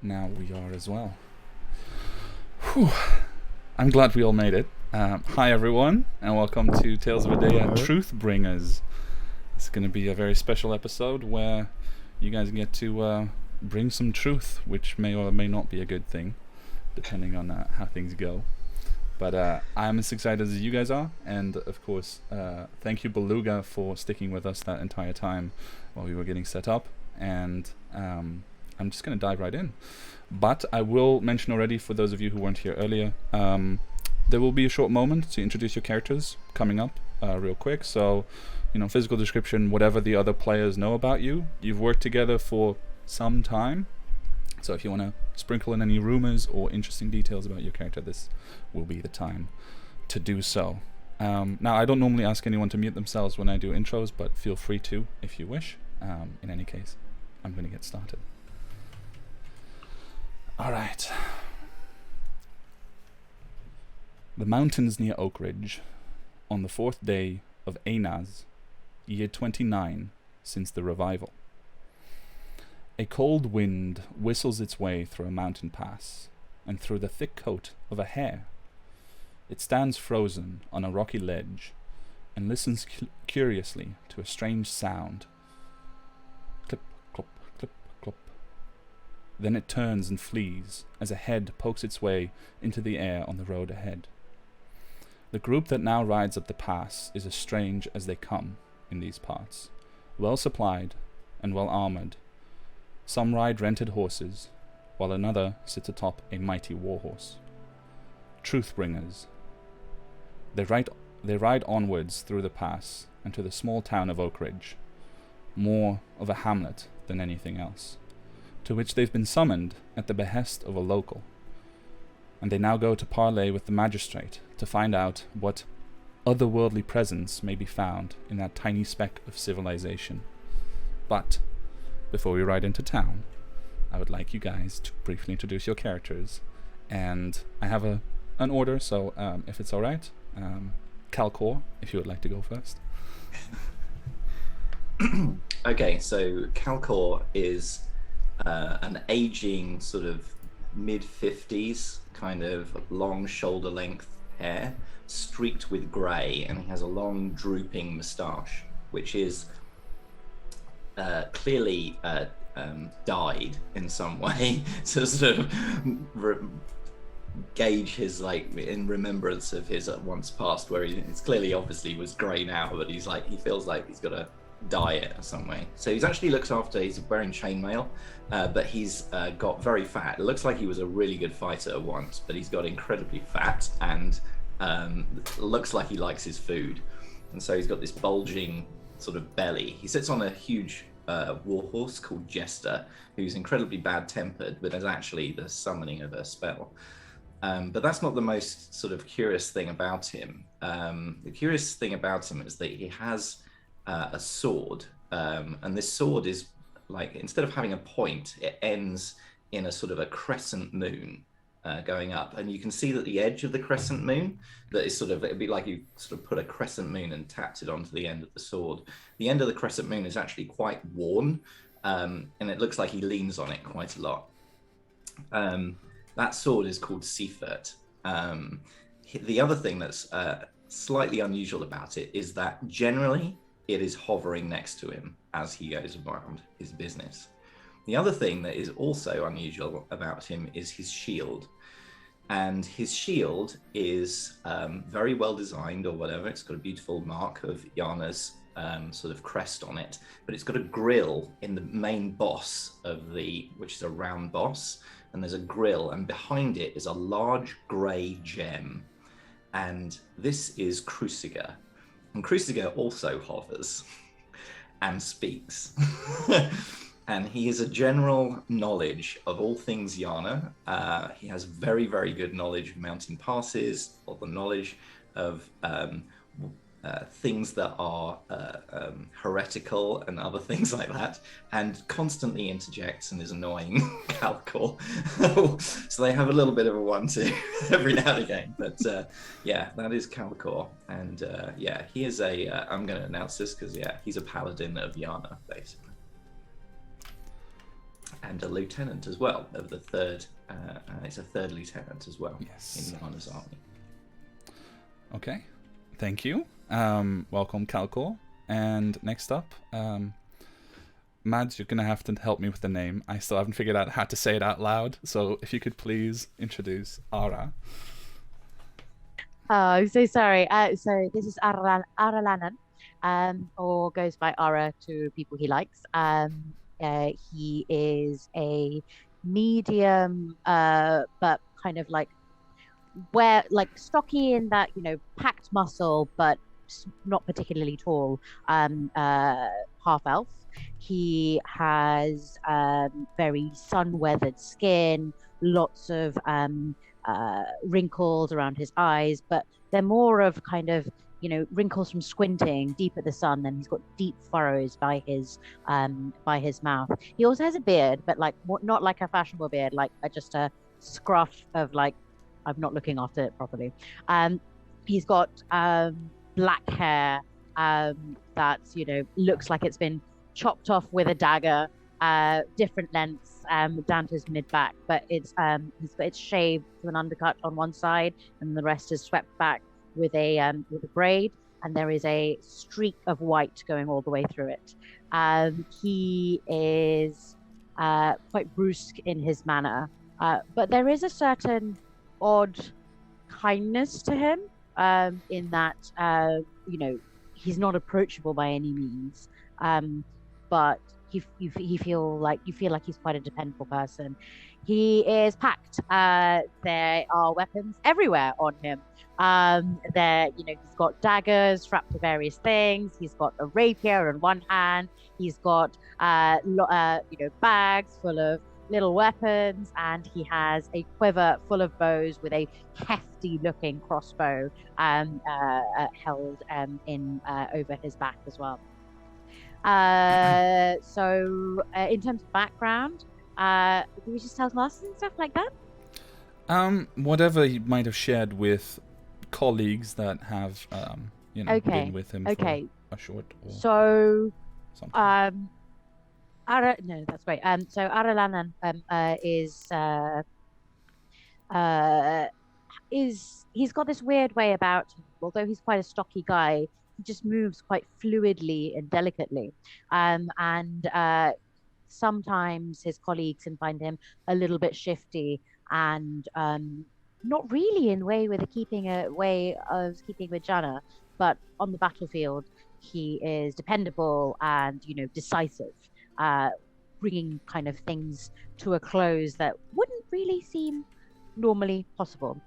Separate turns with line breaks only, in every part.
now we are as well. Whew. I'm glad we all made it. Hi everyone, and welcome to Tales of Edeah Truthbringers. It's going to be a very special episode where you guys get to bring some truth, which may or may not be a good thing, depending on how things go. But I'm as excited as you guys are, and of course, thank you Beluga for sticking with us that entire time while we were getting set up, and I'm just going to dive right in. But I will mention already, for those of you who weren't here earlier, there will be a short moment to introduce your characters coming up real quick. So, physical description, whatever the other players know about you. You've worked together for some time, so if you want to sprinkle in any rumors or interesting details about your character, this will be the time to do so. Now, I don't normally ask anyone to mute themselves when I do intros, but feel free to if you wish. In any case, I'm going to get started. Alright. The mountains near Oak Ridge, on the 4th day of Einaz, year 29 since the revival. A cold wind whistles its way through a mountain pass, and through the thick coat of a hare. It stands frozen on a rocky ledge, and listens curiously to a strange sound. Clip, clop, clip, clop. Then it turns and flees as a head pokes its way into the air on the road ahead. The group that now rides up the pass is as strange as they come in these parts, well supplied and well armored. Some ride rented horses, while another sits atop a mighty warhorse. Truthbringers. They ride onwards through the pass and to the small town of Oak Ridge, more of a hamlet than anything else, to which they've been summoned at the behest of a local. And they now go to parley with the magistrate to find out what otherworldly presence may be found in that tiny speck of civilization. But before we ride into town, I would like you guys to briefly introduce your characters. And I have an order, so if it's alright, Calcor, if you would like to go first.
Okay, so Calcor is an aging sort of mid-50s, kind of long shoulder-length hair, streaked with grey, and he has a long drooping moustache, which is clearly dyed in some way to sort of gauge his, like, in remembrance of his once past, where it's clearly obviously was grey now, but he feels like he's got to dye it some way. So he's actually looked after, he's wearing chainmail, but he's got very fat. It looks like he was a really good fighter once, but he's got incredibly fat, and looks like he likes his food. And so he's got this bulging sort of belly. He sits on a huge warhorse called Jester, who's incredibly bad-tempered, but is actually the summoning of a spell. But that's not the most sort of curious thing about him. The curious thing about him is that he has a sword, and this sword is like, instead of having a point, it ends in a sort of a crescent moon going up, and you can see that the edge of the crescent moon, that is sort of, it'd be like you sort of put a crescent moon and tapped it onto the end of the sword. The end of the crescent moon is actually quite worn, and it looks like he leans on it quite a lot. That sword is called Seifert. The other thing that's slightly unusual about it is that generally it is hovering next to him as he goes around his business. The other thing that is also unusual about him is his shield. And his shield is very well designed, or whatever. It's got a beautiful mark of Yana's sort of crest on it, but it's got a grill in the main boss of which is a round boss, and there's a grill, and behind it is a large grey gem. And this is Cruciger. And Cruciger also hovers and speaks. And he has a general knowledge of all things Yana. He has very, very good knowledge of mountain passes, or the knowledge of things that are heretical and other things like that, and constantly interjects and is annoying Calcor. So they have a little bit of a 1-2 every now and again. But yeah, that is Calcor. And yeah, he is I'm going to announce this because, yeah, he's a paladin of Yana, basically. and a lieutenant as well of the third. It's a third lieutenant as well
Yes.
in Yana's army.
Okay, thank you. Welcome, Calcor. And next up, Mads, you're going to have to help me with the name. I still haven't figured out how to say it out loud. So if you could please introduce Ara.
Oh, I'm so sorry. So this is Aralanan, or goes by Ara to people he likes. He is a medium, but kind of like stocky in that, packed muscle, but not particularly tall. Half elf. He has very sun-weathered skin, lots of wrinkles around his eyes, but they're more of kind of wrinkles from squinting deep at the sun. And he's got deep furrows by his mouth. He also has a beard, but not like a fashionable beard, like just a scruff of like I'm not looking after it properly. He's got black hair that looks like it's been chopped off with a dagger, different lengths down to his mid back, but it's shaved to an undercut on one side, and the rest is swept back with a braid, and there is a streak of white going all the way through it. He is quite brusque in his manner, but there is a certain odd kindness to him, in that he's not approachable by any means, but you feel like he's quite a dependable person. He is packed. There are weapons everywhere on him. He's got daggers strapped to various things. He's got a rapier in one hand. He's got bags full of little weapons, and he has a quiver full of bows with a hefty looking crossbow held in over his back as well. So in terms of background, do we just tell classes and stuff like that?
Whatever he might have shared with colleagues that have been with him for a short or something.
No, that's great. So Aralanan he's got this weird way about him. Although he's quite a stocky guy, he just moves quite fluidly and delicately. And sometimes his colleagues can find him a little bit shifty and not really in way with keeping with Jana, but on the battlefield he is dependable and decisive. Bringing kind of things to a close that wouldn't really seem normally possible.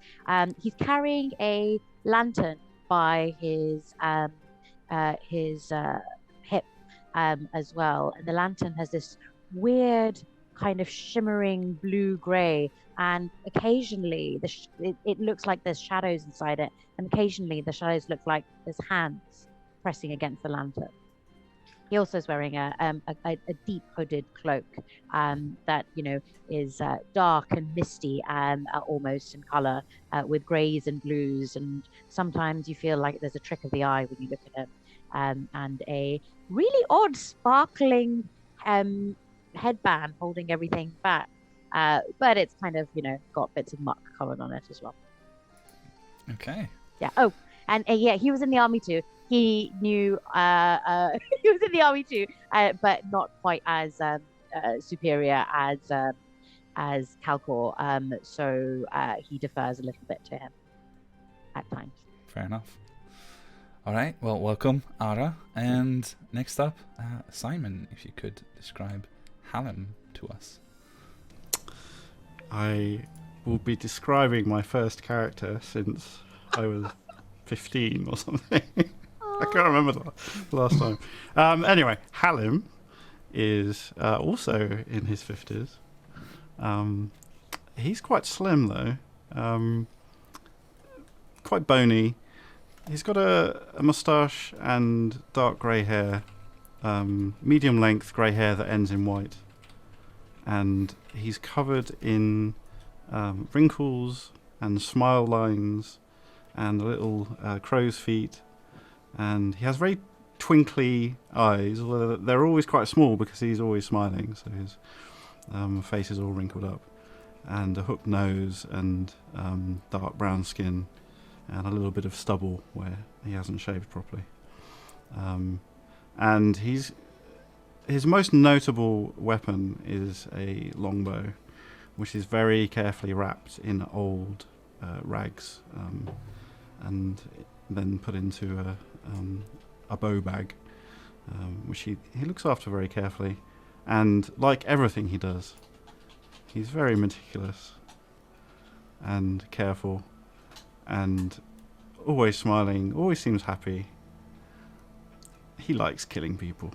He's carrying a lantern by his hip as well, and the lantern has this weird kind of shimmering blue-gray, and occasionally it looks like there's shadows inside it, and occasionally the shadows look like there's hands pressing against the lantern. He also is wearing a deep hooded cloak that is dark and misty almost in color, with grays and blues, and sometimes you feel like there's a trick of the eye when you look at him, and a really odd sparkling headband holding everything back, but it's kind of got bits of muck colored on it as well.
Okay.
Yeah. Oh, and he was in the army too. He knew he was in the army too, but not quite as superior as Calcor. So he defers a little bit to him at times.
Fair enough. All right. Well, welcome, Ara. And next up, Simon, if you could describe Hallam to us.
I will be describing my first character since I was 15 or something. I can't remember the last time. Anyway, Hallam is also in his 50s. He's quite slim, though. Quite bony. He's got a moustache and dark grey hair. Medium length grey hair that ends in white. And he's covered in wrinkles and smile lines and little crow's feet. And he has very twinkly eyes, although they're always quite small because he's always smiling. So Face is all wrinkled up, and a hooked nose, and dark brown skin, and a little bit of stubble where he hasn't shaved properly. And his most notable weapon is a longbow, which is very carefully wrapped in old rags, and then put into a bow bag, which he looks after very carefully. And like everything he does, he's very meticulous and careful, and always smiling, always seems happy. He likes killing people.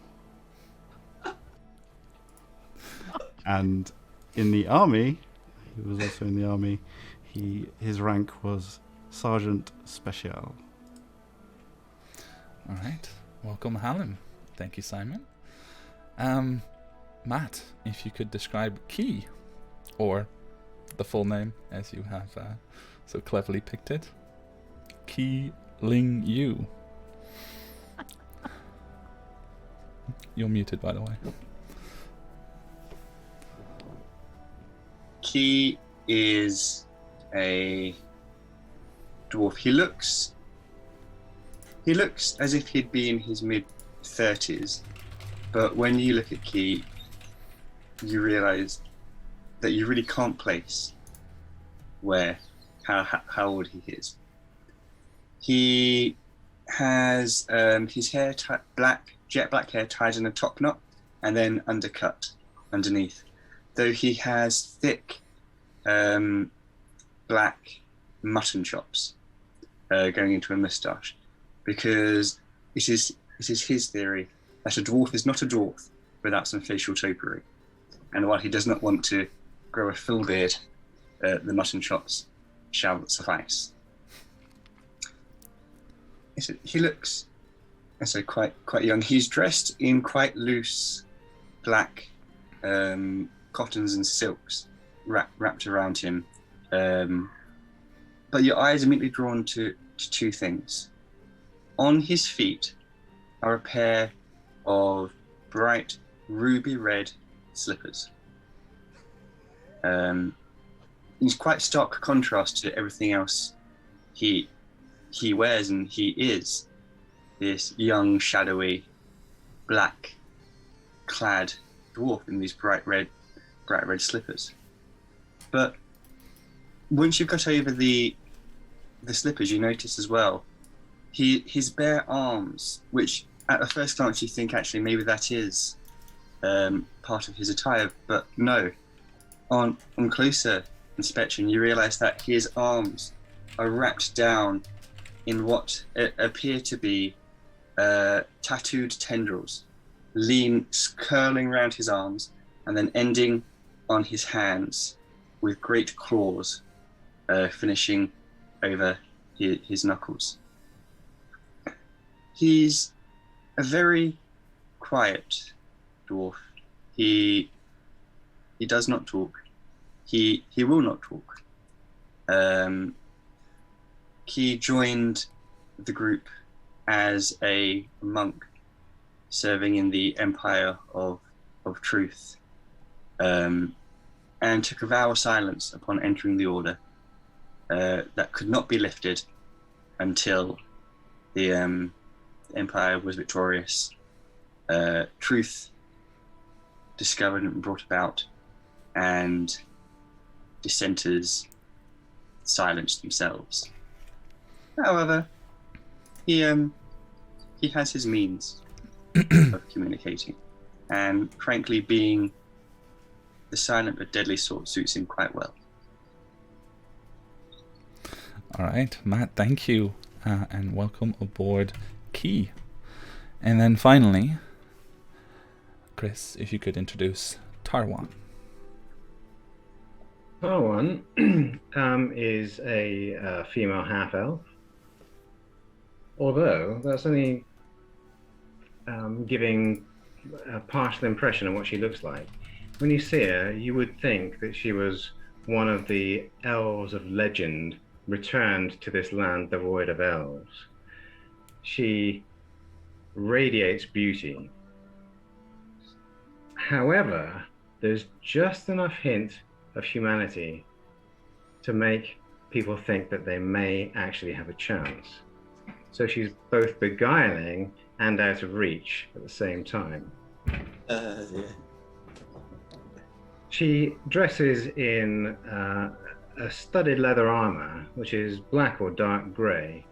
And in the army, he was also in the army, his rank was Sergeant Special.
All right. Welcome, Hallam. Thank you, Simon. Matt, if you could describe Key, or the full name, as you have so cleverly picked it. Key Ling Yu. You're muted, by the way.
Key is a dwarf. He looks as if he'd be in his mid-30s, but when you look at Key, you realise that you really can't place how old he is. He has his hair jet black hair tied in a top knot and then undercut underneath, though he has thick black mutton chops going into a moustache, because it is his theory that a dwarf is not a dwarf without some facial topiary, and while he does not want to grow a full beard, the mutton chops shall suffice. He looks, I say, quite young. He's dressed in quite loose black cottons and silks wrapped around him, but your eyes are immediately drawn to two things. On his feet are a pair of bright ruby red slippers. It's quite stark contrast to everything else he wears, and he is this young, shadowy, black clad dwarf in these bright red slippers. But once you've got over the slippers, you notice as well his bare arms, which at the first glance you think actually maybe that is part of his attire, but no. On closer inspection, you realise that his arms are wrapped down in what appear to be tattooed tendrils, curling around his arms and then ending on his hands with great claws finishing over his knuckles. He's a very quiet dwarf. He does not talk. He will not talk. He joined the group as a monk serving in the Empire of Truth, and took a vow of silence upon entering the order that could not be lifted until the Empire was victorious, truth discovered and brought about, and dissenters silenced themselves. However, he has his means of communicating, and frankly, being the silent but deadly sort suits him quite well.
All right, Matt, thank you, and welcome aboard, Key. And then finally, Chris, if you could introduce Tarwan.
Tarwan is a female half-elf, although that's only giving a partial impression of what she looks like. When you see her, you would think that she was one of the elves of legend returned to this land devoid of elves. She radiates beauty. However, there's just enough hint of humanity to make people think that they may actually have a chance. So she's both beguiling and out of reach at the same time.
Yeah.
She dresses in a studded leather armor, which is black or dark grey,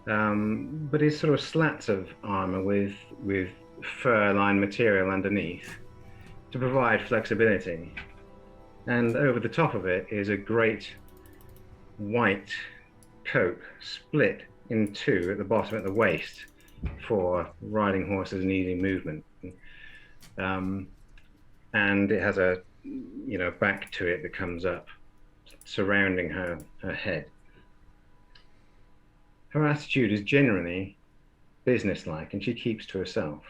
but is sort of slats of armor with fur-lined material underneath to provide flexibility. And over the top of it is a great white coat split in two at the bottom at the waist for riding horses and easy movement. And it has a back to it that comes up surrounding her head. Her attitude is generally businesslike, and she keeps to herself.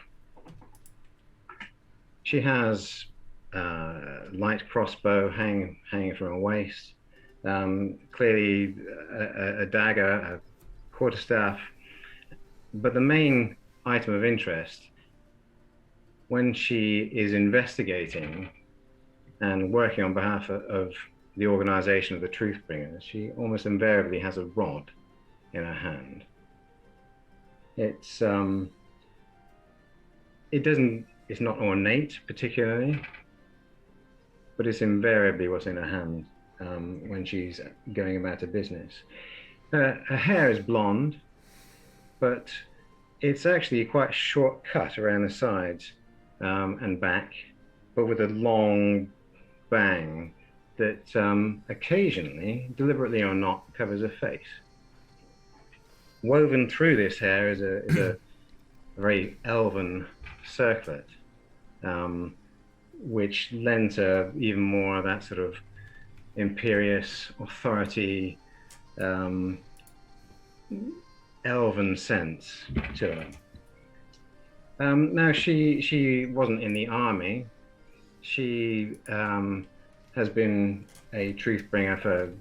She has a light crossbow hanging from her waist, clearly a dagger, a quarterstaff, but the main item of interest when she is investigating and working on behalf of the organization of the Truthbringers, she almost invariably has a rod in her hand. It's not ornate particularly, but it's invariably what's in her hand when she's going about her business. Her hair is blonde, but it's actually quite short cut around the sides and back, but with a long bang that occasionally, deliberately or not, covers her face. Woven through this hair is a very elven circlet, which lends her even more of that sort of imperious authority, elven sense to her. Now, she wasn't in the army. She has been a Truthbringer for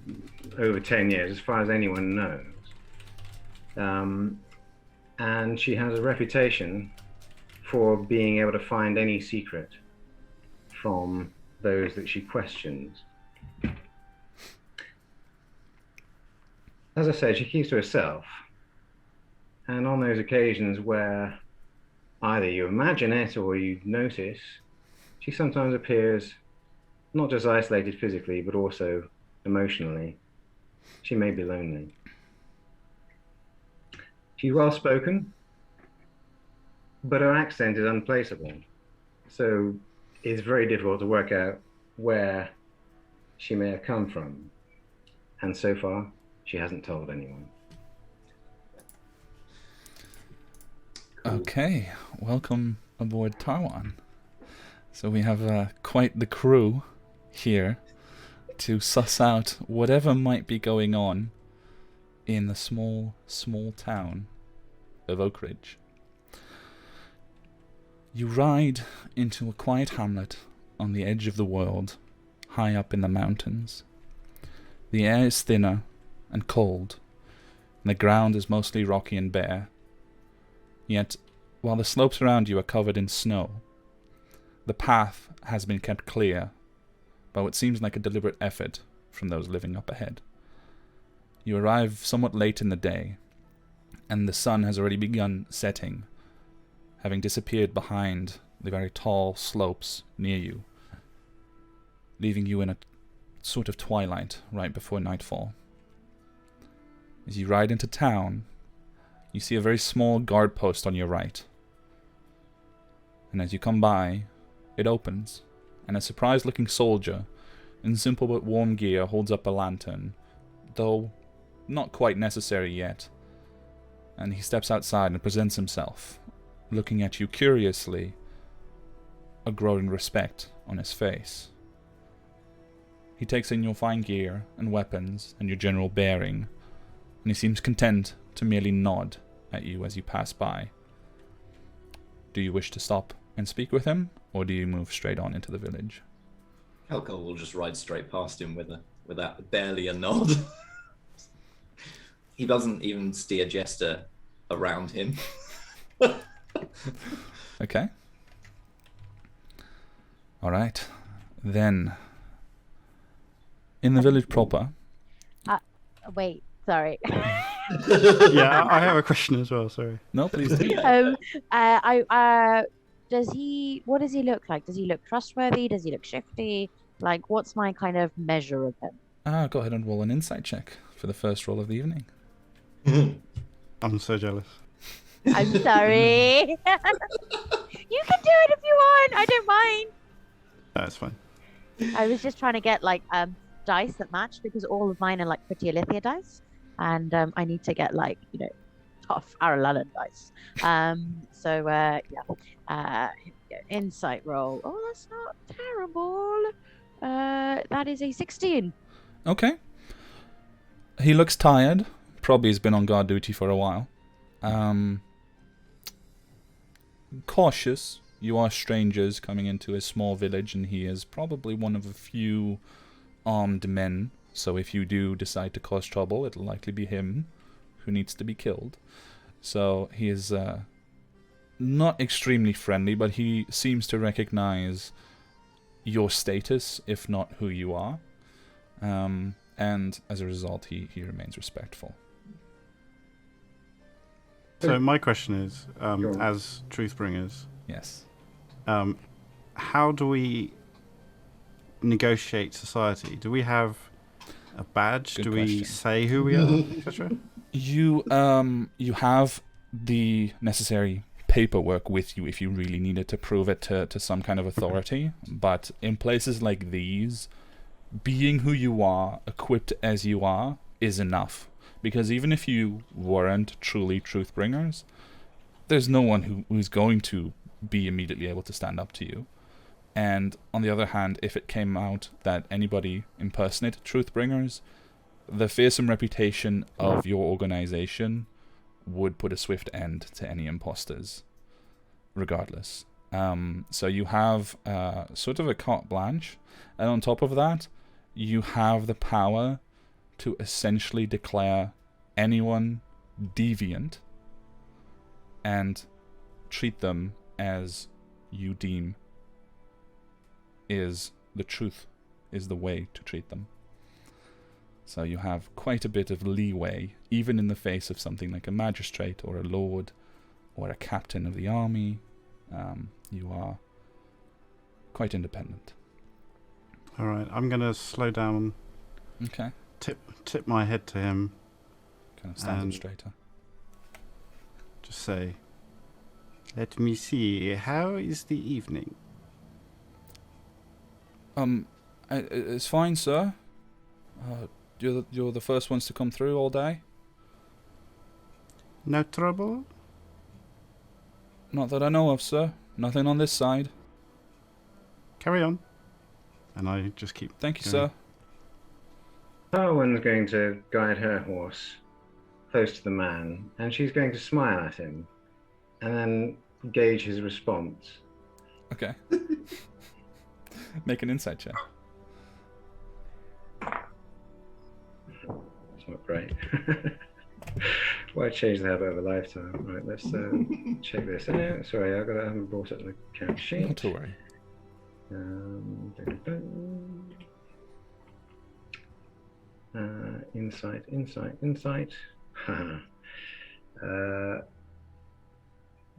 over 10 years, as far as anyone knows. And she has a reputation for being able to find any secret from those that she questions. As I said, she keeps to herself. And on those occasions where either you imagine it or you notice, she sometimes appears not just isolated physically, but also emotionally. She may be lonely. She's well-spoken, but her accent is unplaceable. So it's very difficult to work out where she may have come from. And so far, she hasn't told anyone.
Okay, welcome aboard Tarwan. So we have quite the crew here to suss out whatever might be going on in the small town of Oak Ridge. You ride into a quiet hamlet on the edge of the world, high up in the mountains. The air is thinner and cold, and the ground is mostly rocky and bare. Yet, while the slopes around you are covered in snow, the path has been kept clear by what seems like a deliberate effort from those living up ahead. You arrive somewhat late in the day, and the sun has already begun setting, having disappeared behind the very tall slopes near you, leaving you in a sort of twilight right before nightfall. As you ride into town, you see a very small guard post on your right. And as you come by, it opens, and a surprised-looking soldier in simple but warm gear holds up a lantern, though not quite necessary yet. And he steps outside and presents himself, looking at you curiously, a growing respect on his face. He takes in your fine gear and weapons and your general bearing, and he seems content to merely nod at you as you pass by. Do you wish to stop and speak with him, or do you move straight on into the village?
Helko will just ride straight past him without barely a nod. He doesn't even steer Jester around him.
Okay. Alright. Then, in the village proper,
Wait, sorry.
Yeah, I have a question as well. Sorry.
no, please do.
Does he? What does he look like? Does he look trustworthy? Does he look shifty? Like, what's my kind of measure of him?
Go ahead and roll an insight check for the first roll of the evening.
I'm so jealous.
I'm sorry. You can do it if you want. I don't mind.
No, it's fine.
I was just trying to get like dice that match because all of mine are like pretty Edeah dice, and I need to get like tough Aralallan dice. Here we go. Insight roll. Oh, that's not terrible. That is a 16.
Okay. He looks tired. Probably has been on guard duty for a while. Cautious. You are strangers coming into a small village, and he is probably one of a few armed men. So if you do decide to cause trouble, it'll likely be him who needs to be killed. So he is not extremely friendly, but he seems to recognize your status, if not who you are. And as a result, he remains respectful.
So my question is, as Truthbringers,
Yes.
how do we negotiate society? Do we have a badge?
Good
do we
question.
say who we are, etc.?
You have the necessary paperwork with you if you really needed to prove it to some kind of authority. But in places like these, being who you are, equipped as you are, is enough. Because even if you weren't truly Truthbringers, there's no one who's going to be immediately able to stand up to you. And on the other hand, if it came out that anybody impersonated Truthbringers, the fearsome reputation of your organization would put a swift end to any imposters, regardless. So you have sort of a carte blanche, and on top of that, you have the power to essentially declare anyone deviant and treat them as you deem is the truth, is the way to treat them. So you have quite a bit of leeway, even in the face of something like a magistrate or a lord or a captain of the army. You are quite independent.
All right, I'm gonna slow down.
Okay.
Tip my head to him.
Kind of stands
And-
up straighter.
Just say, "Let me see. How is the evening?"
It's fine, sir. You're the first ones to come through all day.
No trouble.
Not that I know of, sir. Nothing on this side.
Carry on. And I just keep.
Thank you,
going.
sir.
Tarwan's going to guide her horse close to the man, and she's going to smile at him and then gauge his response.
Okay. Make an insight check.
It's not great. Why change the habit of a lifetime? Right, let's check this out. Sorry, I haven't brought up the count sheet.
Not to worry.
Insight.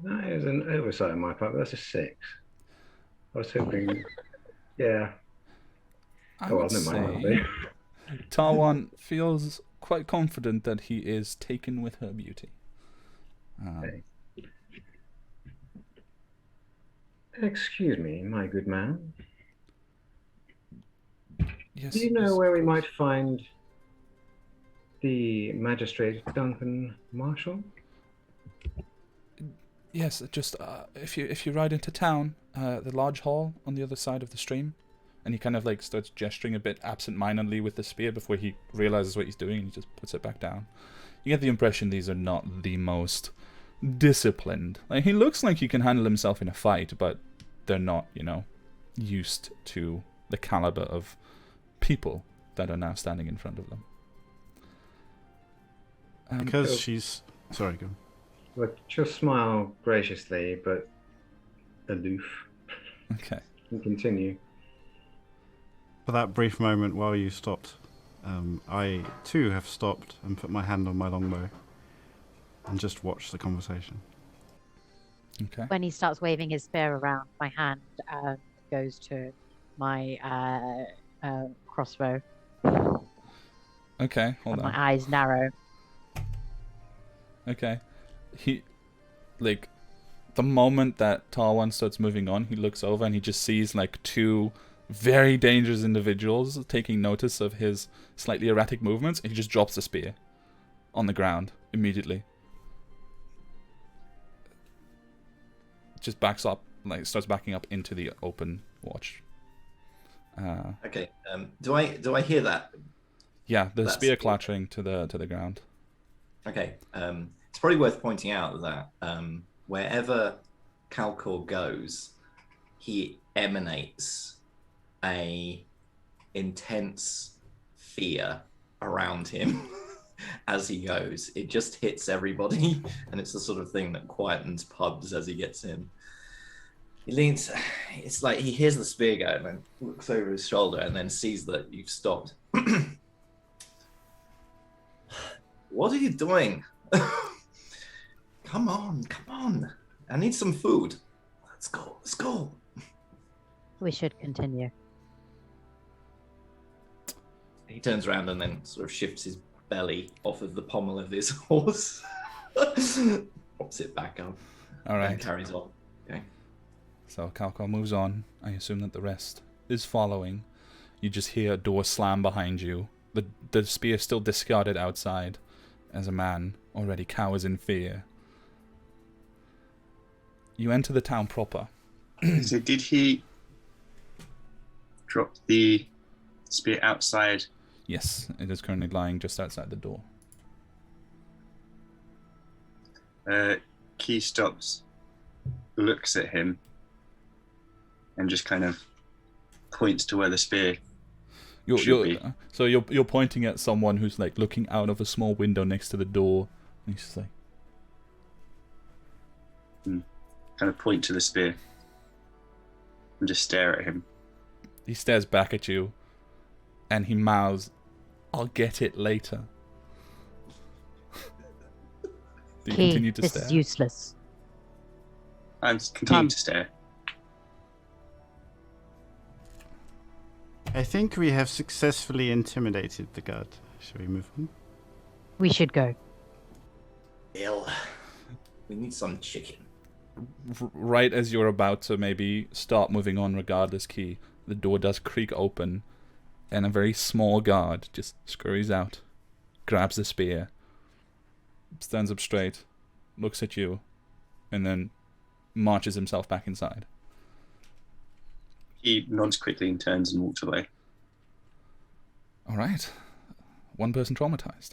That is an oversight on my part, but that's a 6. I was hoping, yeah.
I
Oh, well,
would
never mind.
say Tawan feels quite confident that he is taken with her beauty.
Okay. Excuse me, my good man.
Yes.
Do you know
yes,
where we
of
might
course.
find the magistrate Duncan Marshall?
Yes, just if you ride into town, the large hall on the other side of the stream, and he kind of like starts gesturing a bit absent-mindedly with the spear before he realizes what he's doing, and he just puts it back down. You get the impression these are not the most disciplined. Like, he looks like he can handle himself in a fight, but they're not, used to the caliber of people that are now standing in front of them.
Because
so-
she's. Sorry, go on.
Look, she'll smile graciously, but aloof,
Okay.
and continue.
For that brief moment while you stopped, I too have stopped and put my hand on my longbow and just watched the conversation.
Okay.
When he starts waving his spear around, my hand goes to my crossbow.
Okay, hold
And
on.
my eyes narrow.
Okay. He, like, the moment that Tall One starts moving on, he looks over and he just sees, like, two very dangerous individuals taking notice of his slightly erratic movements, and he just drops the spear on the ground immediately. Just backs up, like, starts backing up into the open watch.
Okay. Do I hear that?
Yeah, the
That's
spear
cool.
clattering to the ground.
Okay. It's probably worth pointing out that wherever Calcor goes, he emanates a intense fear around him as he goes. It just hits everybody, and it's the sort of thing that quietens pubs as he gets in. He leans, it's like he hears the spear go and then looks over his shoulder and then sees that you've stopped. What are you doing? Come on. I need some food. Let's go.
We should continue.
He turns around and then sort of shifts his belly off of the pommel of his horse. Pops it back up.
All right.
And carries on. Okay.
So Calcor moves on. I assume that the rest is following. You just hear a door slam behind you. The spear still discarded outside as a man already cowers in fear. You enter the town proper.
So did he drop the spear outside?
Yes, it is currently lying just outside the door.
Key stops, looks at him, and just kind of points to where the spear should be.
So you're pointing at someone who's like looking out of a small window next to the door, and he's just like,
Kind of point to the spear and just stare at him.
he stares back at you, and he mouths, "I'll get it later." Do you continue to
this
stare?
is useless.
I'm continuing
Come.
to stare.
I think we have successfully intimidated the guard. Shall we move on?
We should go.
Bill, we need some chicken.
Right as you're about to maybe start moving on regardless, Key, the door does creak open, and a very small guard just scurries out, grabs the spear, stands up straight, looks at you, and then marches himself back inside.
He nods quickly and turns and walks away.
All right. One person traumatized.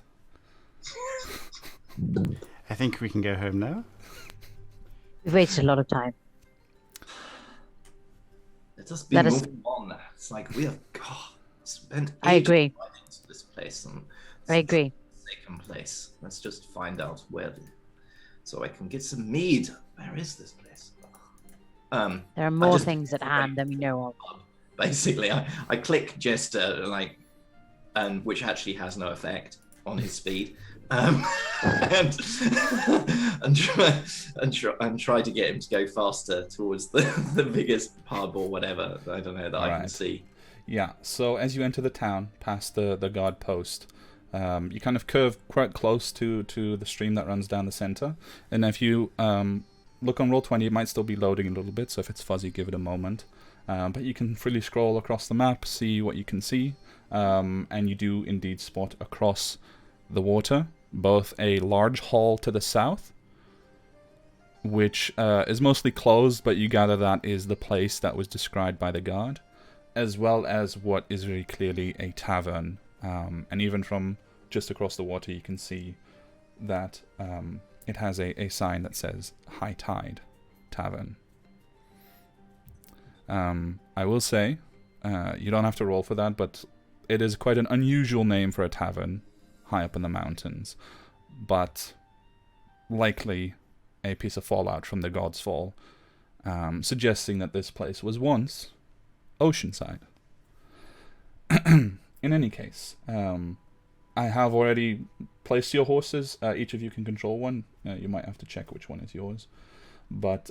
I think we can go home now.
Oh,
We've wasted a lot of time.
Let us be
Let us-
moving on. It's like we have spent
I
ages
agree.
driving to this place, and it's
I agree.
a second place. Let's just find out so I can get some mead. Where is this place?
There are more
just-
things at hand than we know of.
Basically, I click Jester, and which actually has no effect on his speed, and try to get him to go faster towards the biggest pub or whatever. I don't know that I can
Right.
see.
Yeah, so as you enter the town, past the guard post, you kind of curve quite close to the stream that runs down the center. And if you look on Roll20, it might still be loading a little bit, so if it's fuzzy, give it a moment. But you can freely scroll across the map, see what you can see, and you do indeed spot across the water both a large hall to the south, which is mostly closed, but you gather that is the place that was described by the guard, as well as what is very clearly a tavern. And even from just across the water, you can see that it has a sign that says High Tide Tavern. I will say, you don't have to roll for that, but it is quite an unusual name for a tavern high up in the mountains, but likely a piece of fallout from the God's Fall, suggesting that this place was once Oceanside. in any case, I have already placed your horses. Each of you can control one. You might have to check which one is yours. But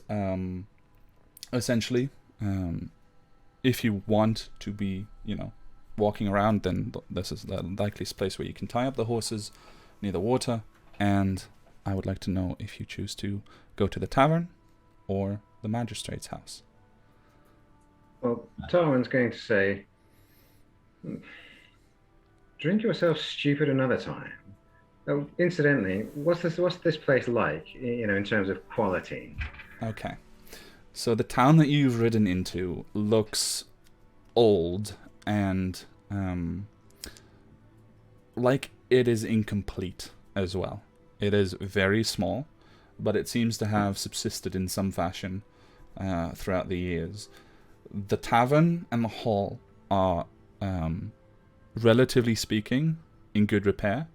essentially, if you want to be, walking around, then this is the likeliest place where you can tie up the horses near the water. And I would like to know if you choose to go to the tavern or the magistrate's house.
Well, Tarwin's going to say, drink yourself stupid another time. Oh, incidentally, what's this place like, in terms of quality?
Okay. So the town that you've ridden into looks old and like it is incomplete as well. It is very small, but it seems to have subsisted in some fashion throughout the years. The tavern and the hall are, relatively speaking, in good repair.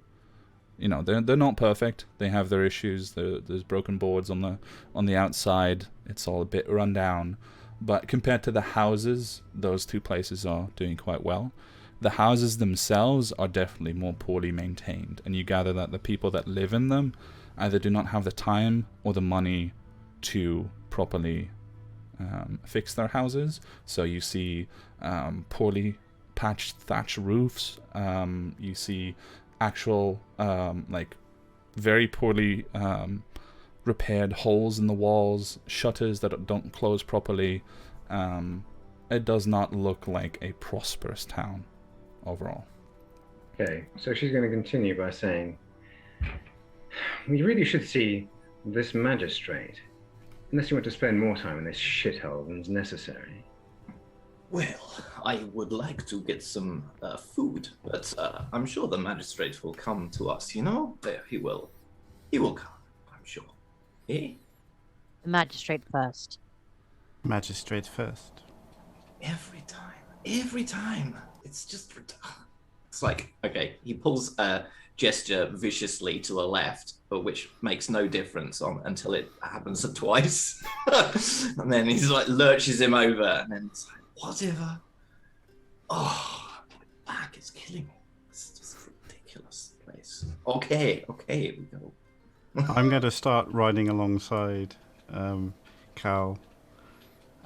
They're not perfect. They have their issues. There's broken boards on the outside. It's all a bit run down. But compared to the houses, those two places are doing quite well. The houses themselves are definitely more poorly maintained, and you gather that the people that live in them either do not have the time or the money to properly fix their houses. So you see poorly patched thatch roofs. You see actual very poorly repaired holes in the walls, shutters that don't close properly. It does not look like a prosperous town overall.
Okay, so she's going to continue by saying, we really should see this magistrate, unless you want to spend more time in this shithole than's necessary.
Well, I would like to get some food, but I'm sure the magistrate will come to us, He will come, I'm sure. Eh?
The magistrate first.
Magistrate first.
Every time. It's just... It's like, okay, he pulls a gesture viciously to the left, but which makes no difference until it happens twice. And then he's like, lurches him over, and then it's like, whatever. Oh, my back is killing me. It's just a ridiculous place. Okay, we go.
I'm going to start riding alongside Cal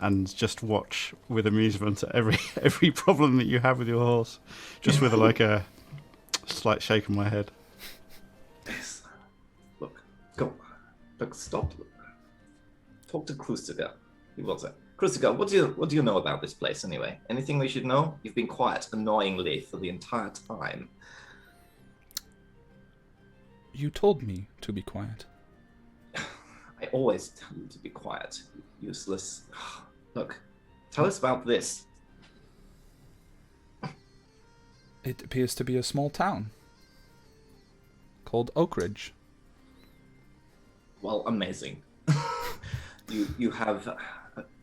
and just watch with amusement at every problem that you have with your horse, just with a slight shake of my head.
Yes. Look, go. Look, stop. Look. Talk to Krustiga. He was it. Krustiga, what do you know about this place anyway? Anything we should know? You've been quiet annoyingly for the entire time.
You told me to be quiet.
I always tell you to be quiet, you useless. Look, tell us about this.
It appears to be a small town called Oak Ridge.
Well, amazing. You have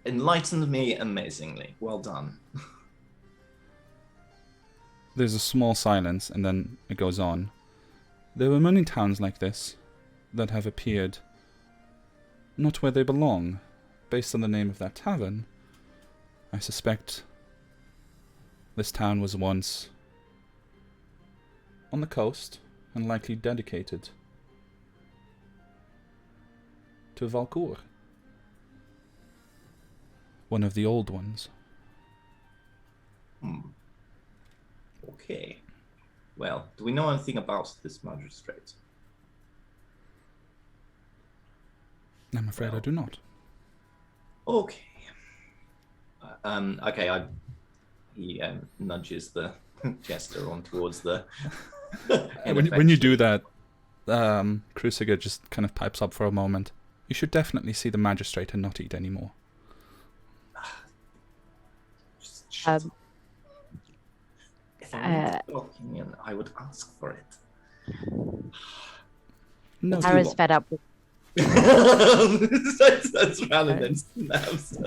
enlightened me amazingly. Well done.
There's a small silence, and then it goes on. There were many towns like this that have appeared not where they belong. Based on the name of that tavern, I suspect this town was once on the coast and likely dedicated to Valcour, one of the old ones.
Okay. Well, do we know anything about this magistrate?
I'm afraid I do not.
Okay. Okay, he nudges the jester on towards the...
when you do that, Krusiger just kind of pipes up for a moment. You should definitely see the magistrate and not eat anymore.
If I wanted opinion, I would ask for it.
No,
Tara's fed up with
That's rather than snaps.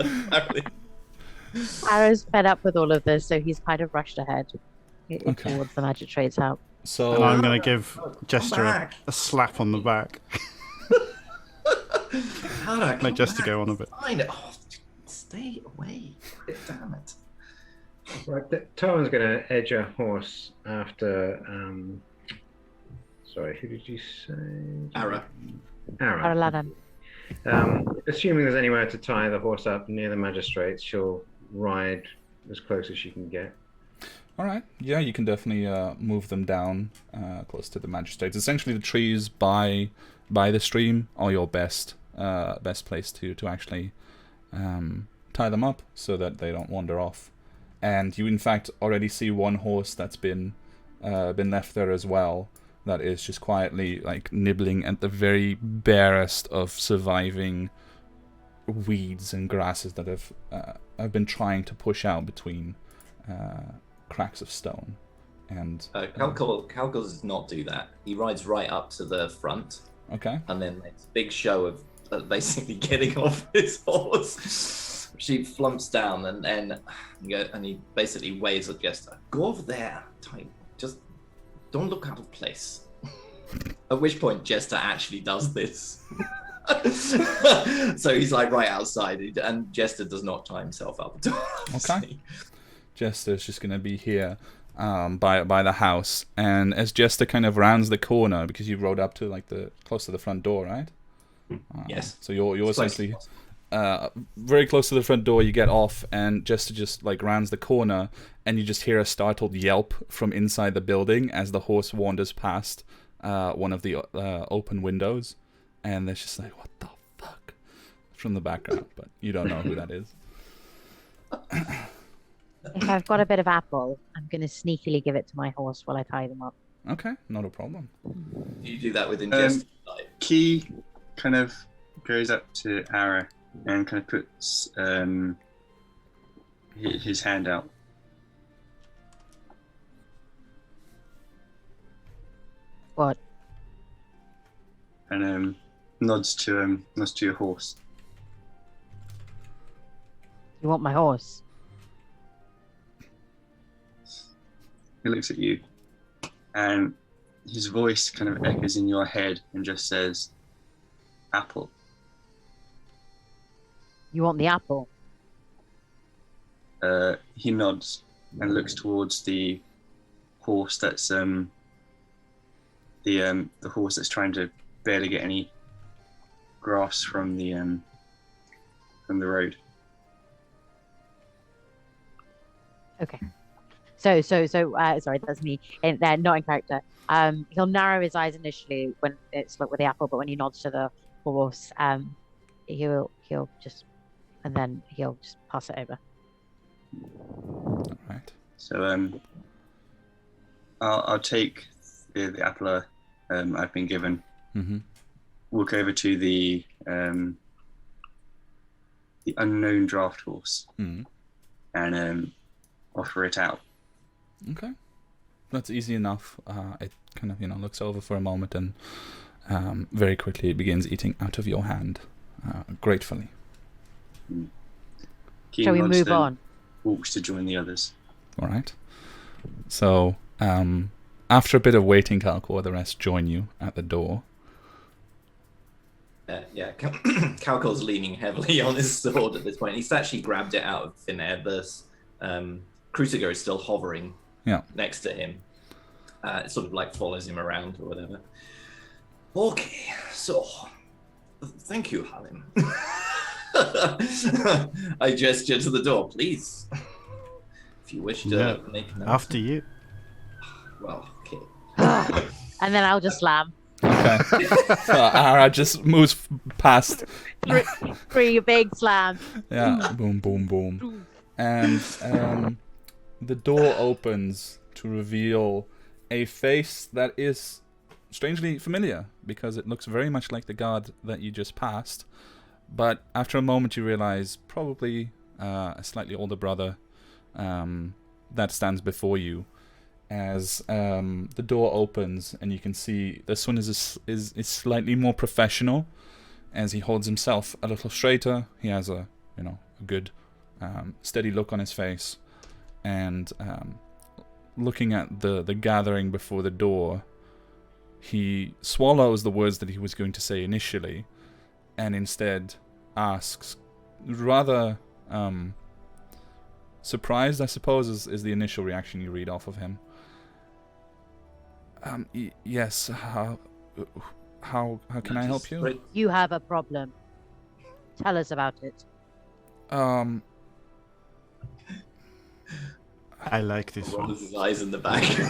Arrow's fed up with all of this, so he's kind of rushed ahead
Okay.
towards the magistrate's house.
So
And I'm going to give Jester a slap on the back.
Make
Make Jester go on a bit.
Fine. Oh, stay away. Damn it.
Right, Towan's going to edge a horse after. Sorry, who did you say?
Ara.
Ara.
Aladdin.
Assuming there's anywhere to tie the horse up near the magistrates, she'll ride as close as she can get.
All right. Yeah, you can definitely move them down close to the magistrates. Essentially, the trees by the stream are your best place to actually tie them up so that they don't wander off. And you, in fact, already see one horse that's been left there as well. That is just quietly like nibbling at the very barest of surviving weeds and grasses that have been trying to push out between cracks of stone. And
Calcul does not do that. He rides right up to the front.
Okay.
And then makes a big show of basically getting off his horse. She flumps down and he basically waves at Jester. Go over there, Time. Just don't look out of place. At which point Jester actually does this. So he's like right outside, and Jester does not tie himself up at all.
Okay. Jester's just gonna be here by the house, and as Jester kind of rounds the corner, because you rode up to like close to the front door, right?
Yes.
So you're essentially very close to the front door. You get off, and Jester just like rounds the corner, and you just hear a startled yelp from inside the building as the horse wanders past one of the open windows, and there's just like, what the fuck, from the background, but you don't know who that is.
If I've got a bit of apple, I'm going to sneakily give it to my horse while I tie them up.
Okay, not a problem.
Do you do that within Jester?
Key kind of goes up to Ara and kind of puts his hand out.
What?
And nods to your horse.
You want my horse?
He looks at you, and his voice kind of echoes in your head and just says, "Apple."
You want the apple?
He nods and looks towards the horse that's the horse that's trying to barely get any grass from the road.
Okay. So, sorry, that's me. Not in character. He'll narrow his eyes initially when it's with the apple, but when he nods to the horse, he'll just pass it over.
All right.
So I'll take the apple I've been given.
Mm-hmm.
Walk over to the unknown draft horse and offer it out.
Okay, that's easy enough. It kind of looks over for a moment, and very quickly it begins eating out of your hand, gratefully.
Shall we move on?
Walks to join the others.
All right. So after a bit of waiting, Calcor, the rest join you at the door.
Yeah, Calcor's leaning heavily on his sword at this point. He's actually grabbed it out of thin air. The Cruciger is still hovering next to him. It sort of like follows him around or whatever. Okay, so thank you, Halim. I gesture to the door, please. If you wish to make an
after you.
Well, okay.
And then I'll just slam.
Okay. Ara just moves past.
Three big slams.
Yeah, boom, boom, boom. And the door opens to reveal a face that is strangely familiar, because it looks very much like the guard that you just passed. But after a moment you realize probably a slightly older brother that stands before you. As the door opens, and you can see this one is slightly more professional, as he holds himself a little straighter. He has a good steady look on his face, and looking at the gathering before the door, he swallows the words that he was going to say initially, and instead asks rather Surprised, I suppose, is the initial reaction you read off of him. Yes. How can I help you?
You have a problem. Tell us about it.
I like this one.
Rolls his eyes in the back.
He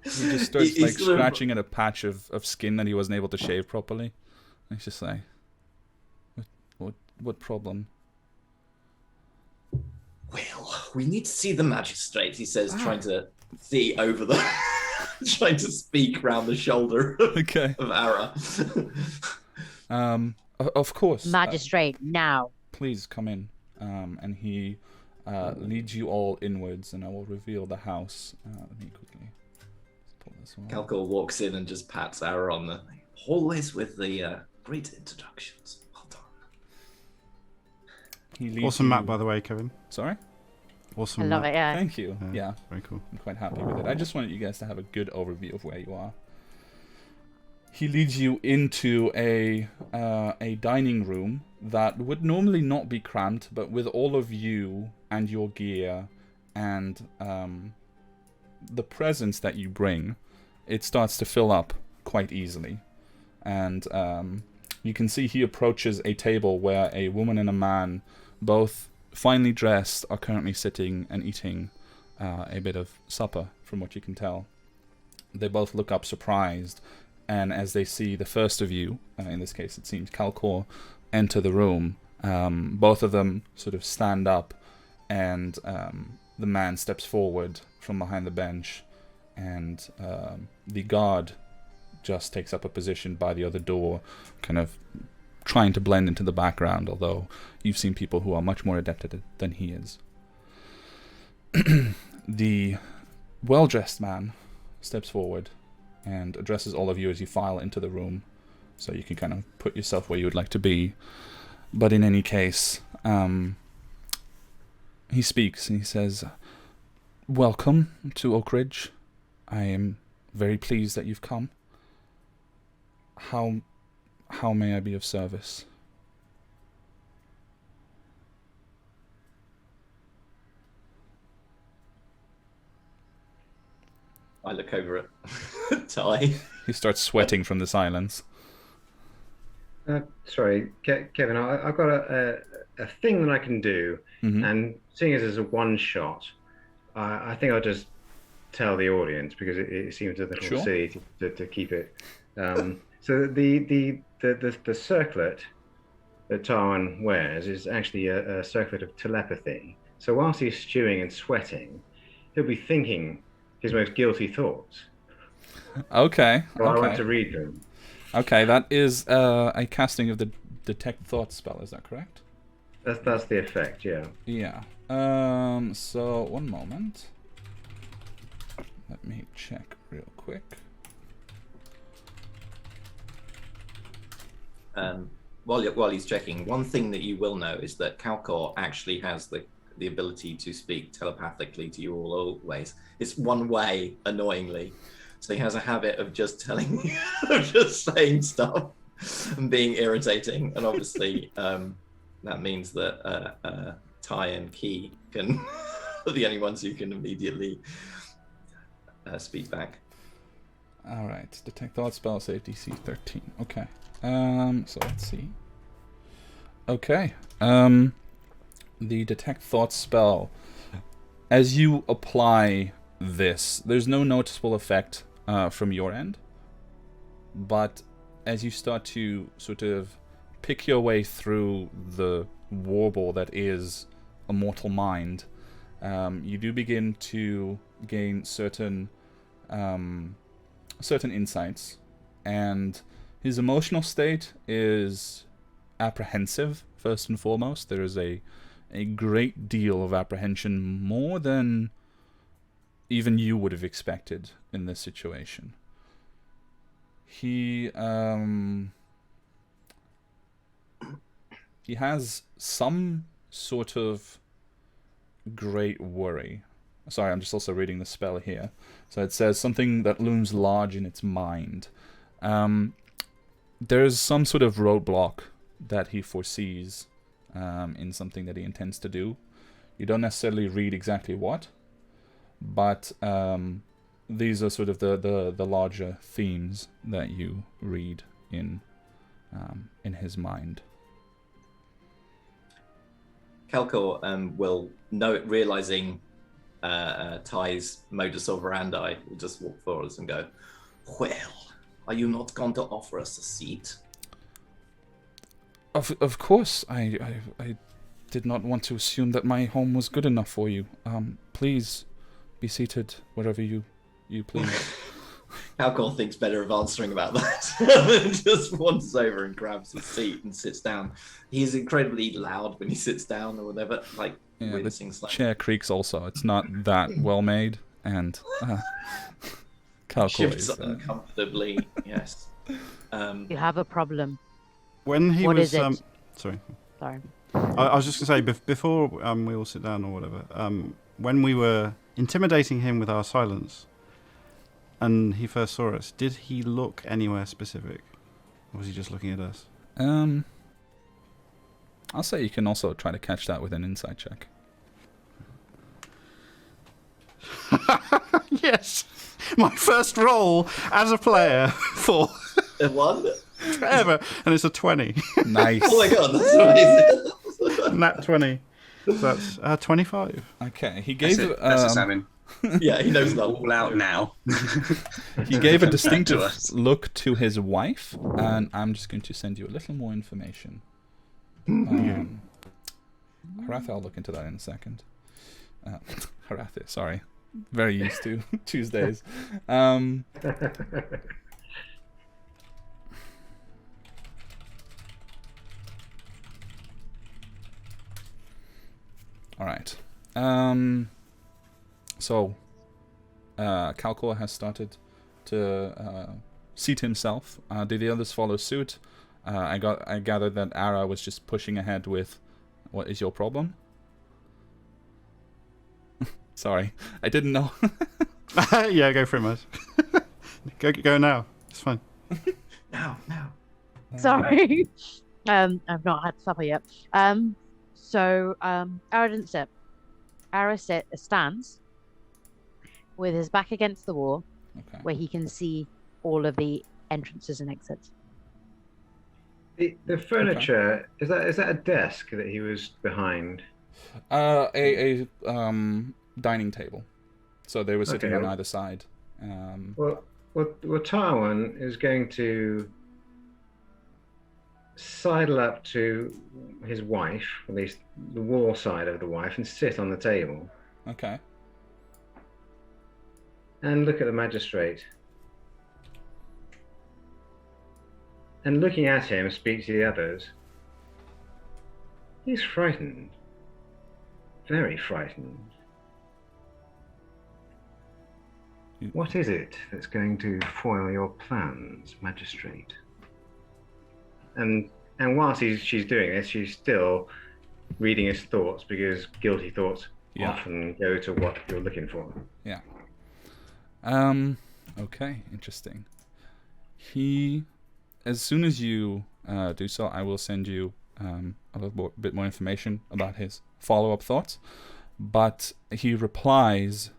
just starts
He's
like
sort of-
scratching at a patch of skin that he wasn't able to shave properly. And he's just like, what problem?
Well, we need to see the magistrate, he says, trying to see over the... trying to speak round the shoulder
Okay.
of Ara.
Of course.
Magistrate, now.
Please come in. And he leads you all inwards, and I will reveal the house. Let me quickly pull this one.
Calcor walks in and just pats Ara on the... Always with the great introductions. Well done.
He leads
Awesome
you...
map, by the way, Kevin.
Sorry?
Awesome
I love
map.
it, yeah.
Thank you. Yeah,
Very cool.
I'm quite happy with it. I just wanted you guys to have a good overview of where you are. He leads you into a dining room that would normally not be cramped, but with all of you and your gear and the presence that you bring, it starts to fill up quite easily. And you can see he approaches a table where a woman and a man, both finely dressed, are currently sitting and eating a bit of supper, from what you can tell. They both look up surprised, and as they see the first of you, in this case it seems Calcor, enter the room, both of them sort of stand up, and the man steps forward from behind the bench, and the guard just takes up a position by the other door, kind of trying to blend into the background, although you've seen people who are much more adept at it than he is. The well-dressed man steps forward and addresses all of you as you file into the room, so you can kind of put yourself where you would like to be. But in any case, he speaks and he says, "Welcome to Oak Ridge. I am very pleased that you've come. How may I be of service?"
I look over at Ty.
He starts sweating from the silence.
Sorry, Kevin, I've got a thing that I can do, and seeing as it's a one shot, I think I'll just tell the audience because it seems a little silly to keep it. So the circlet that Tarwin wears is actually a circlet of telepathy. So whilst he's stewing and sweating, he'll be thinking his most guilty thoughts.
Okay.
So I want to read them.
Okay, that is a casting of the Detect Thought spell, is that correct?
That's the effect, yeah.
Yeah. So, one moment. Let me check real quick.
While he's checking, one thing that you will know is that Calcor actually has the ability to speak telepathically to you all always. It's one way, annoyingly. So he has a habit of just just saying stuff and being irritating. And obviously, that means that Ty and Key are the only ones who can immediately speak back.
All right, Detect Thought spell, save DC 13. Okay. So let's see. Okay. The Detect Thought spell. As you apply this, there's no noticeable effect from your end. But as you start to sort of pick your way through the warble that is a mortal mind, you do begin to gain certain insights, and his emotional state is apprehensive, first and foremost. There is a great deal of apprehension, more than even you would have expected in this situation. He has some sort of great worry. Sorry, I'm just also reading the spell here. So it says something that looms large in its mind. There's some sort of roadblock that he foresees in something that he intends to do. You don't necessarily read exactly what, but these are sort of the larger themes that you read in his mind.
Calcor will know it, realizing Ty's modus operandi, will just walk forwards and go, "Well, are you not going to offer us a seat?"
Of course, I did not want to assume that my home was good enough for you. Please be seated wherever you please.
Calcor thinks better of answering about that. Just wanders over and grabs a seat and sits down. He's incredibly loud when he sits down or whatever, like wincing
the
slightly.
chair creaks also. It's not that well made, and Calcor
Shifts
is...
uncomfortably, yes.
You have a problem.
When he
What
was,
is it?
sorry,
Sorry.
I was just going to say before we all sit down or whatever. When we were intimidating him with our silence, and he first saw us, did he look anywhere specific, or was he just looking at us?
I'll say you can also try to catch that with an insight check.
Yes, my first roll as a player for
One?
ever, and it's a 20.
Nice.
Oh my god, that's amazing.
Nat 20. So that's 25.
Okay, he gave...
That's a salmon.
Yeah, he knows that.
All out now.
He gave a
To
distinctive
us.
look to his wife, and I'm just going to send you a little more information. Harath, I'll look into that in a second. Harath, sorry. Very used to Tuesdays. Alright. So, Calcor has started to seat himself. Did the others follow suit? I gathered that Ara was just pushing ahead with, "What is your problem?" Sorry, I didn't know.
Yeah, go for it, mate. Go now. It's fine.
Now.
Sorry. I've not had supper yet. So Ara didn't sit. Ara stands with his back against the wall,
Okay.
where he can see all of the entrances and exits.
The furniture, is that a desk that he was behind?
A dining table. So they were sitting
Okay.
on either side.
Well, Tywin is going to sidle up to his wife, at least the wall side of the wife, and sit on the table
Okay.
and look at the magistrate. And looking at him, speak to the others. He's frightened. Very frightened. What is it that's going to foil your plans, magistrate? And whilst she's doing this, she's still reading his thoughts, because guilty thoughts often go to what you're looking for.
Yeah. Okay, interesting. As soon as you do so, I will send you a little bit more information about his follow-up thoughts. But he replies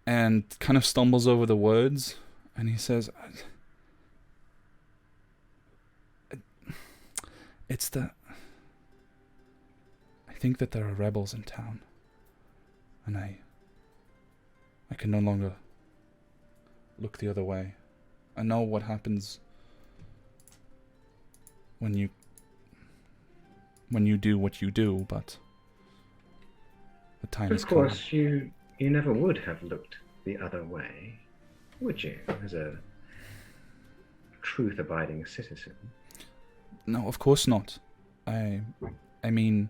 and kind of stumbles over the words, and he says, I think that there are rebels in town, and I can no longer look the other way. I know what happens when you do what you do, but the time is coming.
Of course, you never would have looked the other way, would you, as a truth-abiding citizen?
No, of course not. I mean,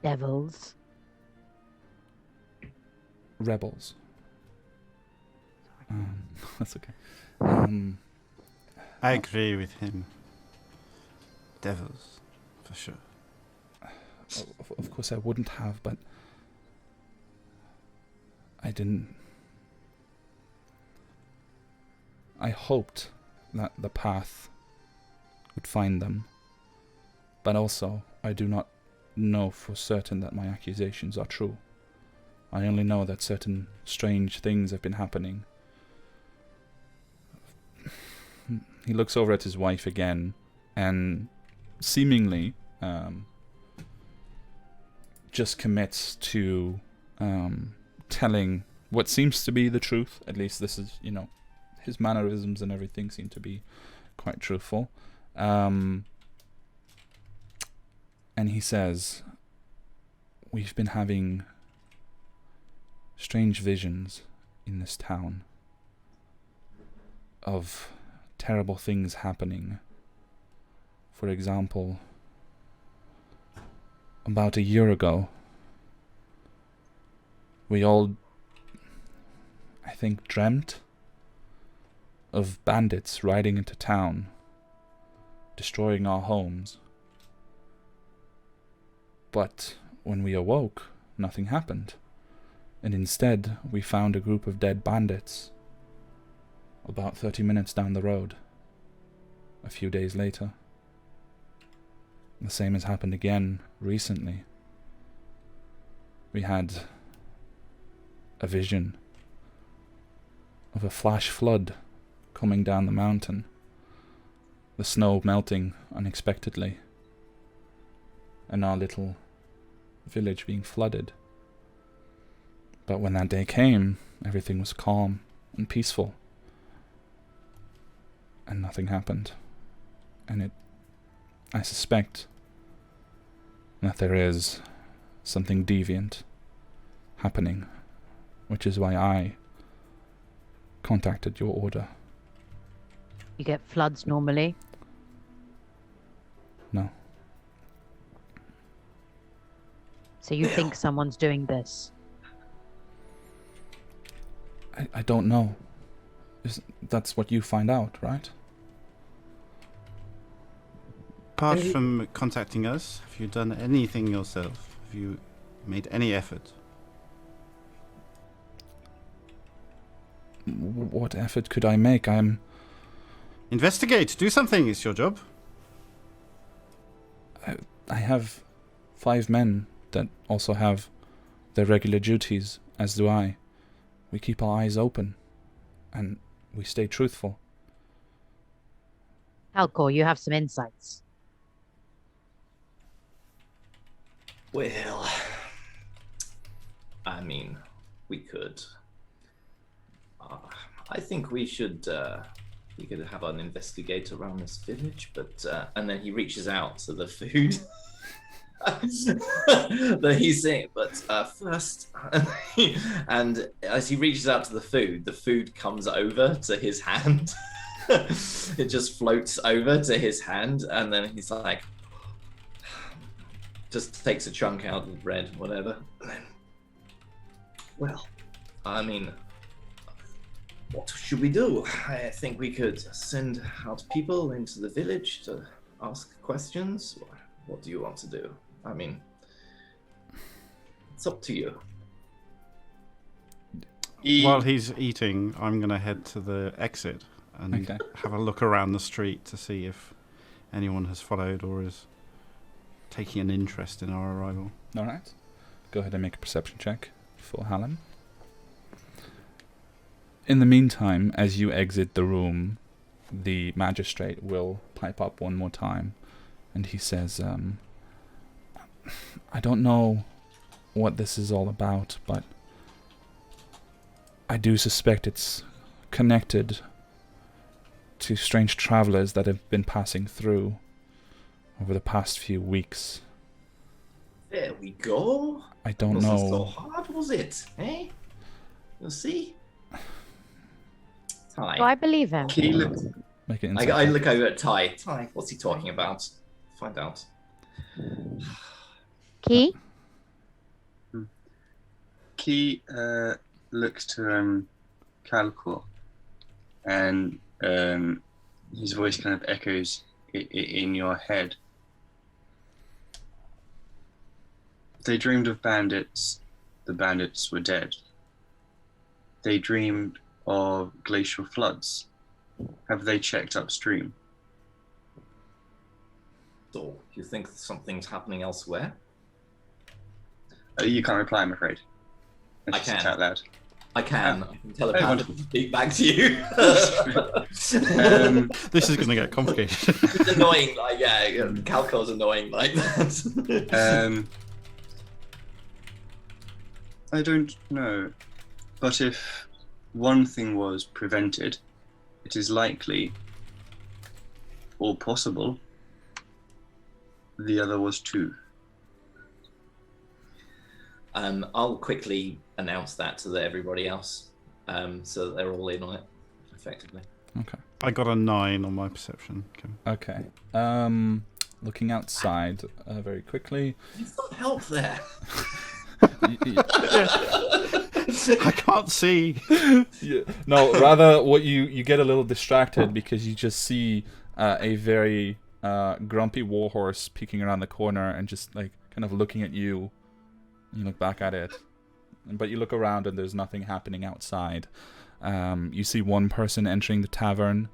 Devils.
rebels. That's okay.
I agree with him. Devils, for sure.
Of course I wouldn't have, but I didn't. I hoped that the path would find them, but also I do not know for certain that my accusations are true. I only know that certain strange things have been happening. He looks over at his wife again, and seemingly just commits to telling what seems to be the truth. At least this is, his mannerisms and everything seem to be quite truthful. And he says, we've been having strange visions in this town of terrible things happening. For example, about a year ago, we all, I think, dreamt of bandits riding into town, destroying our homes. But when we awoke, nothing happened. And instead, we found a group of dead bandits about 30 minutes down the road, a few days later. The same has happened again recently. We had a vision of a flash flood coming down the mountain, the snow melting unexpectedly, and our little village being flooded. But when that day came, everything was calm and peaceful, and nothing happened. And I suspect that there is something deviant happening, which is why I contacted your order.
You get floods normally?
No.
So you think someone's doing this?
I don't know. That's what you find out, right?
Apart from contacting us, have you done anything yourself? Have you made any effort?
What effort could I make?
Investigate! Do something! It's your job.
I have 5 men that also have their regular duties, as do I. We keep our eyes open, and we stay truthful.
Halcor, you have some insights.
Well, I mean, we could. I think we should. We could have an investigator around this village, but and then he reaches out to the food that he's saying. But first, and as he reaches out to the food comes over to his hand. It just floats over to his hand, and then he's like, just takes a chunk out of bread, whatever. And then, well, I mean, what should we do? I think we could send out people into the village to ask questions. What do you want to do? I mean, it's up to you.
While he's eating, I'm going to head to the exit and have a look around the street to see if anyone has followed or is taking an interest in our arrival.
Alright. Go ahead and make a perception check for Hallam. In the meantime, as you exit the room, the magistrate will pipe up one more time, and he says, I don't know what this is all about, but I do suspect it's connected to strange travelers that have been passing through over the past few weeks.
There we go.
I don't
Wasn't
know.
so hard, was it? Eh? You'll see. Ty.
Do I believe him?
Make it
I look over at Ty. Ty, what's he talking about? Find out.
Key?
Key looks to Calcor, and his voice kind of echoes in your head. They dreamed of bandits. The bandits were dead. They dreamed of glacial floods. Have they checked upstream?
So, you think something's happening elsewhere?
You can't reply, I'm afraid.
I
Just
can.
out loud.
I can telepathically
wonderful.
speak back to you.
This is going to get complicated.
It's annoying, like, yeah, Calco's annoying like that.
I don't know. But if one thing was prevented, it is likely, or possible, the other was too.
I'll quickly announce that to everybody else, so that they're all in on it, effectively.
Okay.
I got a 9 on my perception.
Okay. Looking outside very quickly.
You've got help there.
I can't see.
Yeah. No, rather what you get a little distracted because you just see a very grumpy warhorse peeking around the corner and just like kind of looking at you. You look back at it, but you look around and there's nothing happening outside. You see one person entering the tavern,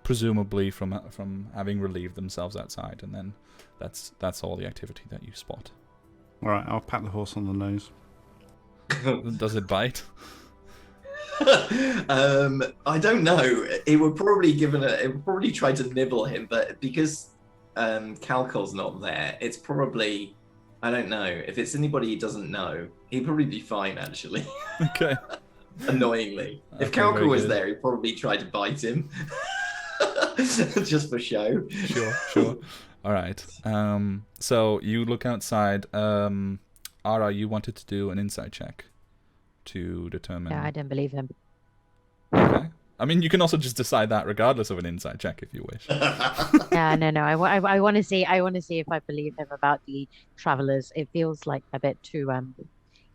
presumably from having relieved themselves outside, and then that's all the activity that you spot.
All right, I'll pat the horse on the nose.
Does it bite?
I don't know. It would probably try to nibble him, but because Calcol's not there, it's probably, I don't know. If it's anybody he doesn't know, he'd probably be fine, actually.
Okay.
Annoyingly. If
Okay,
Calco
very
was
good.
there, he'd probably try to bite him. Just for show.
Sure. All right. So you look outside. Ara, you wanted to do an insight check to determine.
Yeah, I don't believe him.
Okay. I mean, you can also just decide that regardless of an insight check if you wish.
Yeah, no. I want to see. I want to see if I believe him about the travelers. It feels like a bit too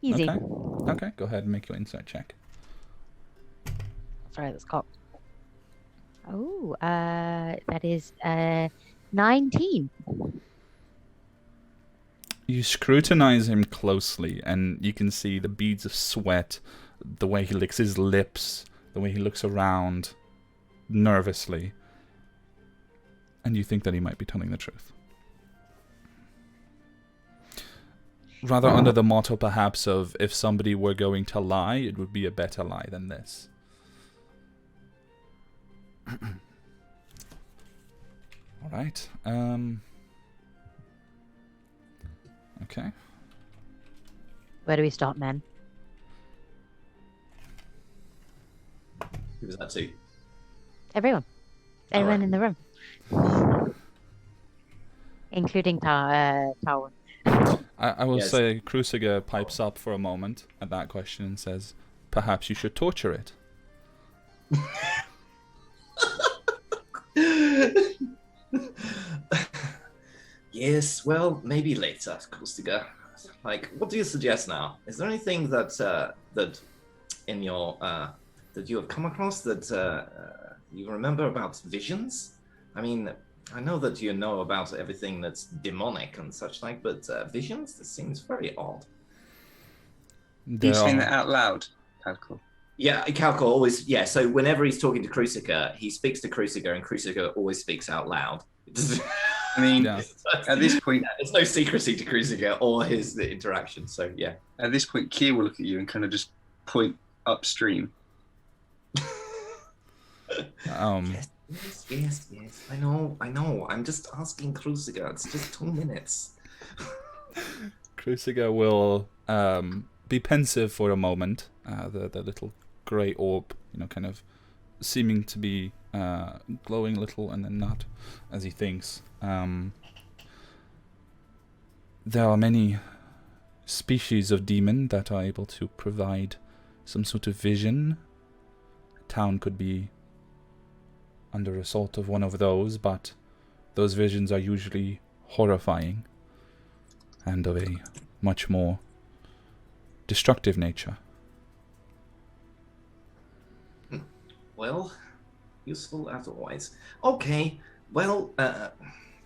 easy.
Okay. Go ahead and make your insight check.
Sorry, that's cocked. Oh, that is 19.
You scrutinize him closely, and you can see the beads of sweat, the way he licks his lips, the way he looks around nervously, and you think that he might be telling the truth. Rather under the motto, perhaps, of if somebody were going to lie, it would be a better lie than this. All right. Okay.
Where do we start, men?
Who was that to?
Everyone. Everyone
right.
in the room. Including Tao.
I will
Yes.
say Cruciger pipes up for a moment at that question and says, perhaps you should torture it.
Yes, well, maybe later, Kostiga. Like, what do you suggest now? Is there anything that that in your that you have come across that you remember about visions? I mean, I know that you know about everything that's demonic and such like, but visions? This seems very odd.
You saying that out loud, Calco?
Yeah, Calco always, yeah, so whenever he's talking to Cruciger, he speaks to Cruciger, and Cruciger always speaks out loud.
I mean,
Yeah.
at this point,
There's no secrecy to Cruciger or his interaction, so yeah.
at this point, Kier will look at you and kind of just point upstream.
Yes. I know. I'm just asking Cruciger. It's just 2 minutes.
Cruciger will be pensive for a moment. The little grey orb, kind of seeming to be glowing a little and then not, as he thinks. There are many species of demon that are able to provide some sort of vision. Town could be under assault of one of those, but those visions are usually horrifying and of a much more destructive nature.
Well, useful as always. Okay. Well,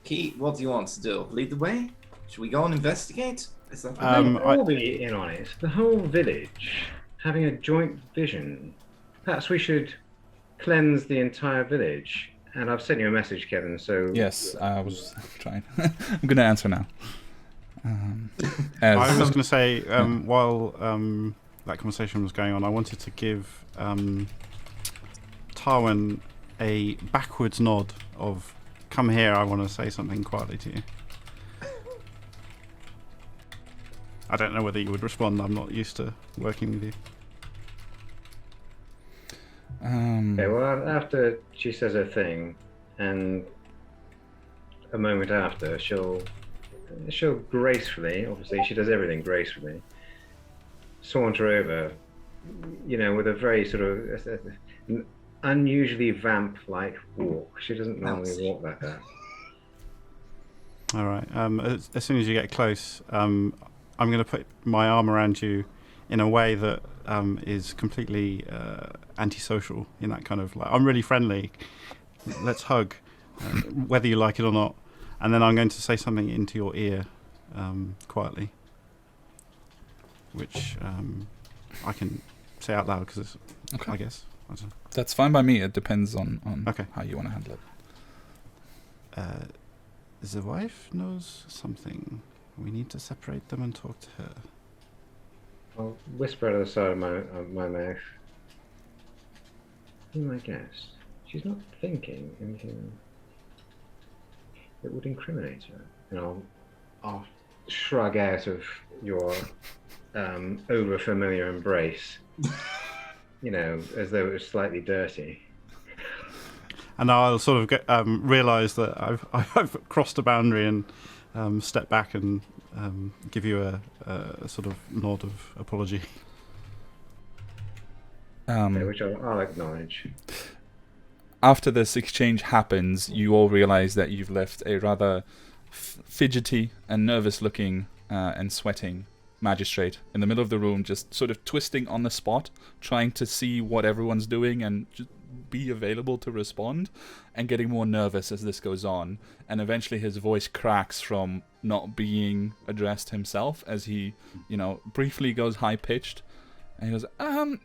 Key, what do you want to do? Lead the way? Should we go and investigate? Is that
I'll be in on it. The whole village having a joint vision. Perhaps we should cleanse the entire village. And I've sent you a message, Kevin. So
Yes, I was trying. I'm going to answer now.
I was going to say, while that conversation was going on, I wanted to give Tarwin a backwards nod of, come here, I want to say something quietly to you. I don't know whether you would respond. I'm not used to working with you.
Okay, well, after she says her thing, and a moment after, she'll gracefully, obviously she does everything gracefully, saunter over, with a very sort of unusually vamp-like walk. She doesn't normally walk like that.
All right. As soon as you get close, I'm going to put my arm around you in a way that is completely antisocial, in that kind of, like, I'm really friendly, let's hug, whether you like it or not. And then I'm going to say something into your ear quietly, which I can say out loud, because I guess.
That's fine by me. It depends on
Okay.
how you want to handle it.
The wife knows something. We need to separate them and talk to her.
I'll whisper out of the side of my mouth. Be my guest. She's not thinking anything that would incriminate her. And I'll shrug out of your over-familiar embrace, as though it was slightly dirty.
And I'll sort of realise that I've crossed a boundary and step back and give you a sort of nod of apology.
Which I'll acknowledge.
After this exchange happens, you all realize that you've left a rather fidgety and nervous-looking and sweating magistrate in the middle of the room, just sort of twisting on the spot, trying to see what everyone's doing and just be available to respond, and getting more nervous as this goes on. And eventually his voice cracks from not being addressed himself as he, briefly goes high-pitched, and he goes, I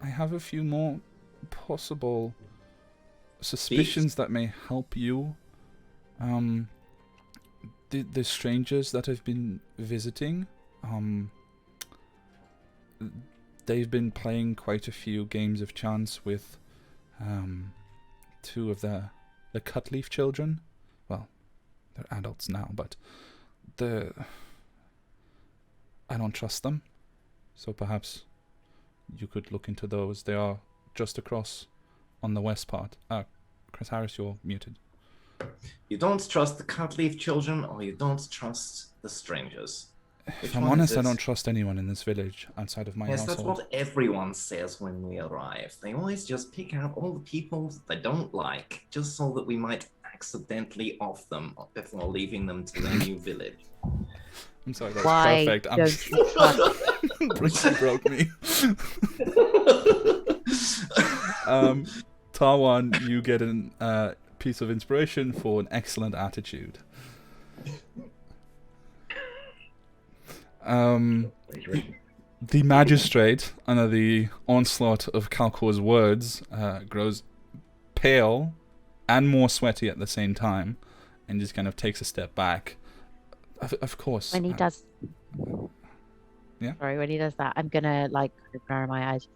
have a few more possible suspicions that may help you. The strangers that I've been visiting, they've been playing quite a few games of chance with two of the Cutleaf children. Well, they're adults now, but I don't trust them. So perhaps you could look into those. They are just across on the west part. Chris Harris, you're muted.
You don't trust the Cutleaf children, or you don't trust the strangers?
If I'm honest, I don't trust anyone in this village outside of my household.
Yes, that's what everyone says when we arrive. They always just pick out all the people that they don't like, just so that we might accidentally off them before leaving them to their new village.
I'm sorry, that's perfect.
Don't you trust?
Richie broke me. Tawan, you get a piece of inspiration for an excellent attitude. The magistrate, under the onslaught of Kalkor's words, grows pale and more sweaty at the same time, and just kind of takes a step back. Of course.
When he does...
Yeah?
Sorry, when he does that, I'm gonna, narrow my eyes.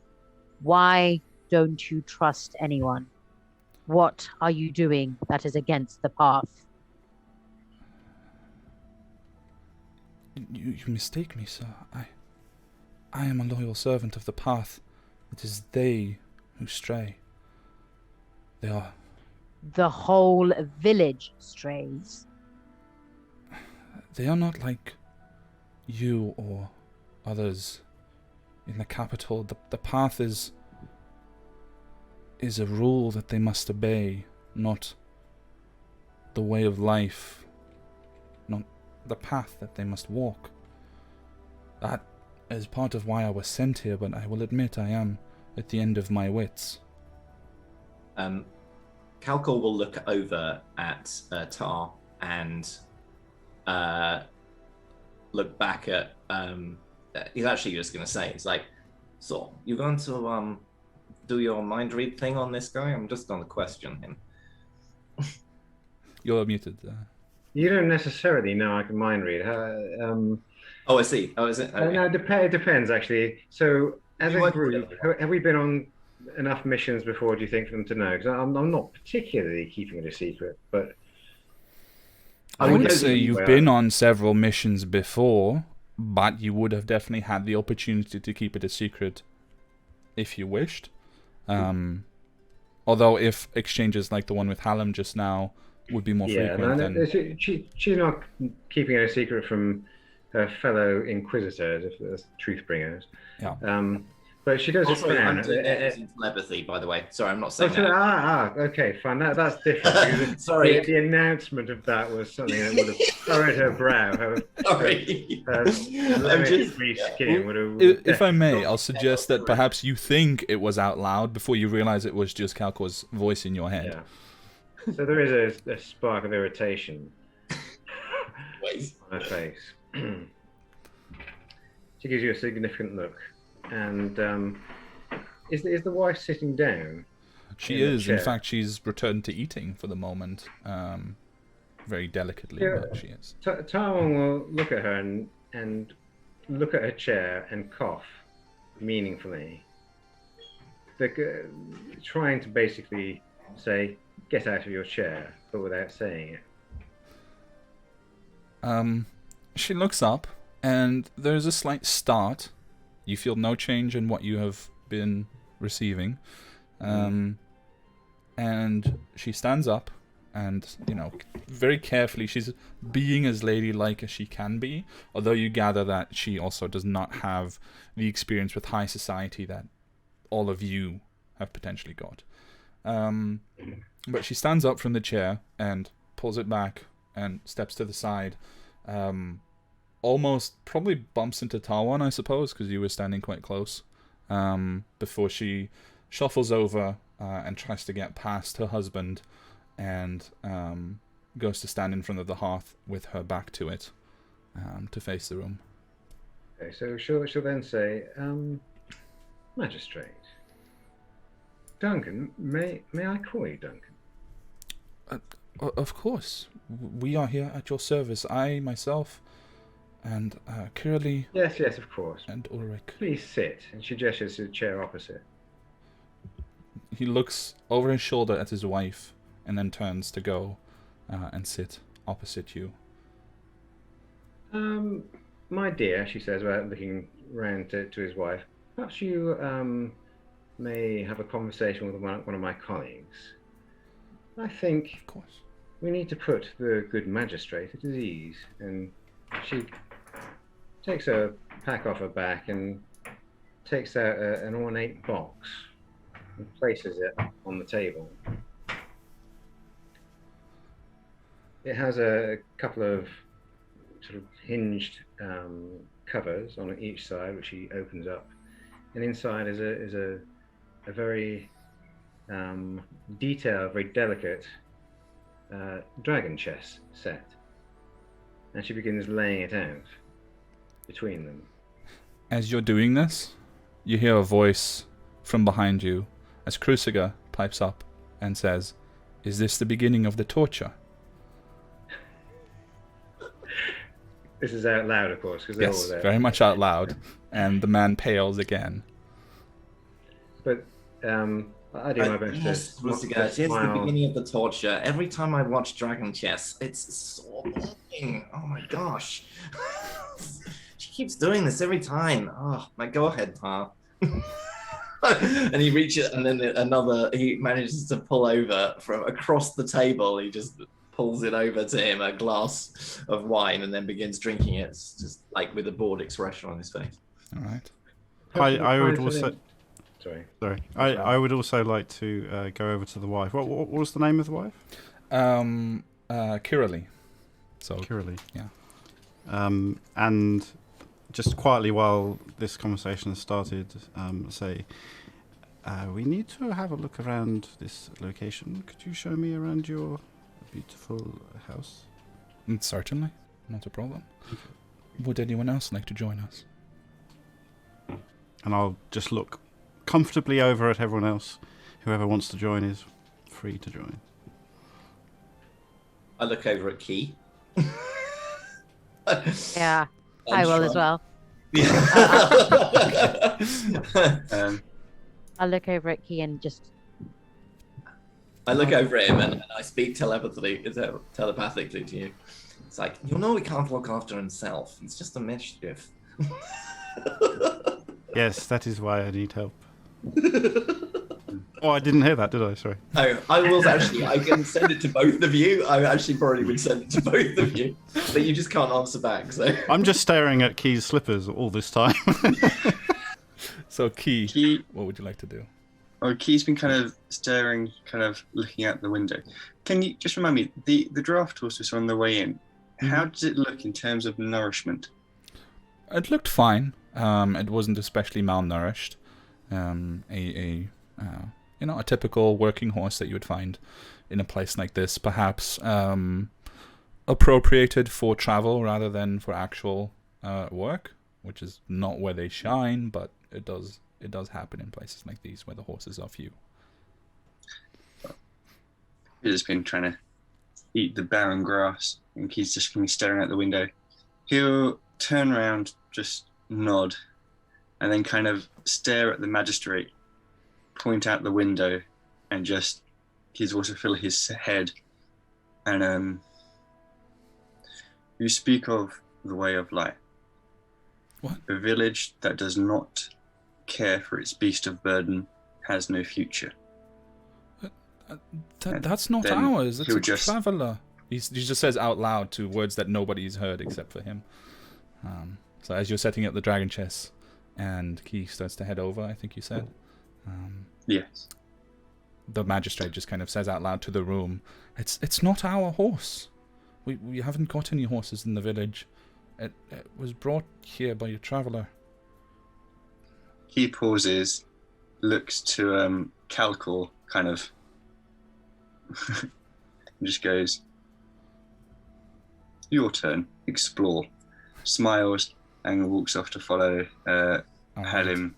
Why don't you trust anyone? What are you doing that is against the path?
You mistake me, sir. I am a loyal servant of the path. It is they who stray. They are...
The whole village strays.
They are not like you or others in the capital. The path is a rule that they must obey, not the way of life, not the path that they must walk. That is part of why I was sent here, but I will admit I am at the end of my wits.
Kalkor will look over at Tar and look back at... he's actually just going to say, he's like, So, you going to do your mind read thing on this guy? I'm just going to question him.
You're muted.
You don't necessarily know I can mind read.
Oh, I see. Oh, is it? Okay.
No, it depends actually. So, as
You
a
won't
group,
really.
have we been on enough missions before? Do you think for them to know? Because I'm not particularly keeping it a secret, but
I would
know
say
that
you've been on several missions before, but you would have definitely had the opportunity to keep it a secret if you wished. Although if exchanges like the one with Hallam just now would be more frequent, then
she's not keeping it a secret from her fellow Inquisitors, if there's Truthbringers.
yeah.
But she does
Also,
frown.
I'm doing that using telepathy, by the way. Sorry, I'm not saying that.
Okay, fine. That's different. Because
Sorry.
The announcement of that was something that would have furrowed her brow.
Sorry.
Her
I'm just.
skin would have.
If I may, I'll suggest that perhaps you think it was out loud before you realize it was just Calcor's voice in your head.
Yeah. So there is a spark of irritation
Wait.
on her face. She gives you a significant look. And is the wife sitting down?
She is. In fact, she's returned to eating for the moment. Very delicately, but she is.
Tarwon will look at her and look at her chair and cough meaningfully. Trying to basically say, "Get out of your chair," but without saying it.
She looks up, and there's a slight start. You feel no change in what you have been receiving. And she stands up and, very carefully, she's being as ladylike as she can be, although you gather that she also does not have the experience with high society that all of you have potentially got. But she stands up from the chair and pulls it back and steps to the side. Almost probably bumps into Tarwon, I suppose, because you were standing quite close, before she shuffles over and tries to get past her husband and goes to stand in front of the hearth with her back to it, to face the room.
Okay, so she'll then say, Magistrate, Duncan, may I call you Duncan?
Of course. We are here at your service. I, myself, and Curly.
Yes, of course.
And Ulrich.
Please sit. And she gestures to the chair opposite.
He looks over his shoulder at his wife and then turns to go and sit opposite you.
My dear, she says, without looking round to his wife, perhaps you may have a conversation with one of my colleagues. I think
Of course.
we need to put the good magistrate at his ease. And she takes a pack off her back and takes out an ornate box and places it on the table. It has a couple of sort of hinged covers on each side, which she opens up, and inside is a very detailed, very delicate dragon chess set. And she begins laying it out between them.
As you're doing this, you hear a voice from behind you as Cruciger pipes up and says, "Is this the beginning of the torture?"
This is out loud, of course, because they're all
Yes,
there.
very much out loud, and the man pales again.
But I do my best
Yes,
to
it's the
smile.
beginning of the torture. Every time I watch Dragon Chess, it's so boring. Oh my gosh. She keeps doing this every time. Oh, my go ahead, Tar. And he reaches, and then he manages to pull over from across the table. He just pulls it over to him, a glass of wine, and then begins drinking it. It's just like with a bored expression on his face.
All right.
I would also.
Sorry.
I would also like to go over to the wife. What was the name of the wife?
Kiralee. So
Kiralee.
yeah.
And just quietly while this conversation has started, say, we need to have a look around this location. Could you show me around your beautiful house?
Certainly, not a problem. Would anyone else like to join us?
and I'll just look comfortably over at everyone else. Whoever wants to join is free to join.
I look over at Key.
Yeah, I will as well.
Yeah.
I'll look over at Key and just.
I look over at him and I speak telepathically to you. It's like, he can't look after himself. It's just a mischief.
Yes, that is why I need help. Oh, I didn't hear that, did I? Sorry.
Oh, I will actually. I can send it to both of you. I actually probably would send it to both of you, but you just can't answer back. So
I'm just staring at Key's slippers all this time.
So Key, what would you like to do?
Oh, Key's been kind of staring, kind of looking out the window. Can you just remind me, the draft horse was on the way in. How does it look in terms of nourishment?
It looked fine. It wasn't especially malnourished. A typical working horse that you would find in a place like this, perhaps appropriated for travel rather than for actual work, which is not where they shine, but it does happen in places like these where the horses are few.
He's just been trying to eat the barren grass, and he's just going to be staring out the window. He'll turn around, just nod, and then kind of stare at the magistrate, point out the window, and just he's also fill his head. And you speak of the way of light.
What?
A village that does not care for its beast of burden has no future.
That's not
then
ours. It's
he'll
a
just-
traveller. He just says out loud to words that nobody's heard except for him. So as you're setting up the dragon chess, and Key starts to head over, I think you said.
Yes.
The magistrate just kind of says out loud to the room, "It's not our horse. We haven't got any horses in the village. It was brought here by a traveller."
He pauses, looks to Calcor, kind of, and just goes, "Your turn. Explore." Smiles and walks off to follow Halim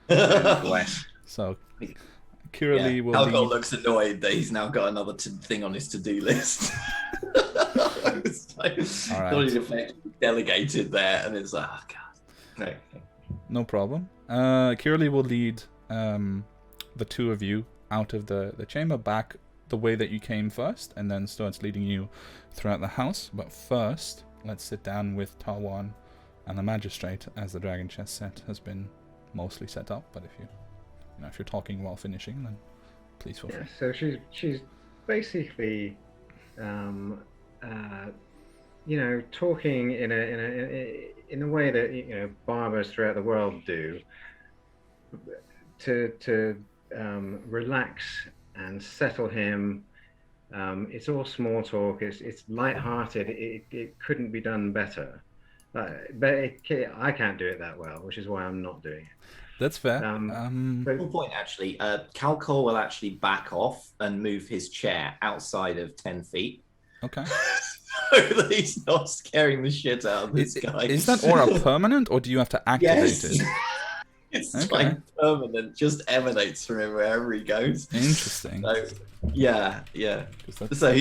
and his wife.
So Kiralee will
Algol
lead.
looks annoyed that he's now got another thing on his to-do list. It's like,
All right.
thought he'd effectively delegated there, and it's like, oh god.
No problem. Kiralee will lead the two of you out of the chamber back the way that you came first, and then starts leading you throughout the house. But first, let's sit down with Tawan and the magistrate, as the dragon chess set has been mostly set up. But if you're talking while finishing, then please feel free.
So she's basically, talking in a way that barbers throughout the world do, to relax and settle him. It's all small talk. It's light-hearted. It couldn't be done better. But I can't do it that well, which is why I'm not doing it.
That's fair.
Cool point, actually. Calcor will actually back off and move his chair outside of 10 feet.
Okay.
So that he's not scaring the shit out of this guy.
Is that aura permanent, or do you have to activate
Yes.
it?
It's
Okay.
like permanent, just emanates from him wherever he goes.
Interesting.
So, yeah.
'Cause that's-
So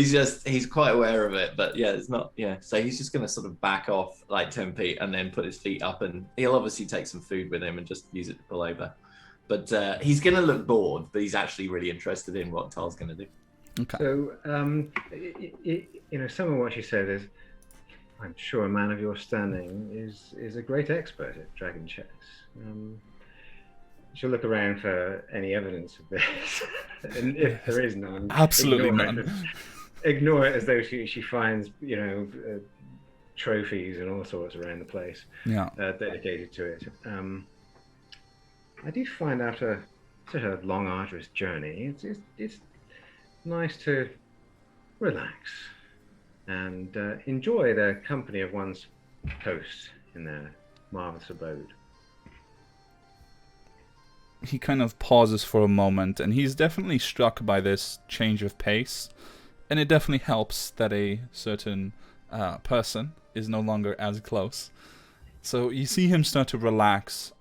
he's quite aware of it, but yeah, it's not, yeah. So he's just going to sort of back off like 10 feet and then put his feet up, and he'll obviously take some food with him and just use it to pull over. But he's going to look bored, but he's actually really interested in what Tal's going to do.
Okay.
So, some of what she said is, I'm sure a man of your standing is a great expert at dragon chess. She'll look around for any evidence of this, and if there is none,
Absolutely
ignore
none.
it. Ignore it as though she finds trophies and all sorts around the place
Yeah.
dedicated to it. I do find after such a long, arduous journey, it's nice to relax and enjoy the company of one's hosts in their marvelous abode.
He kind of pauses for a moment, and he's definitely struck by this change of pace, and it definitely helps that a certain person is no longer as close. So you see him start to relax,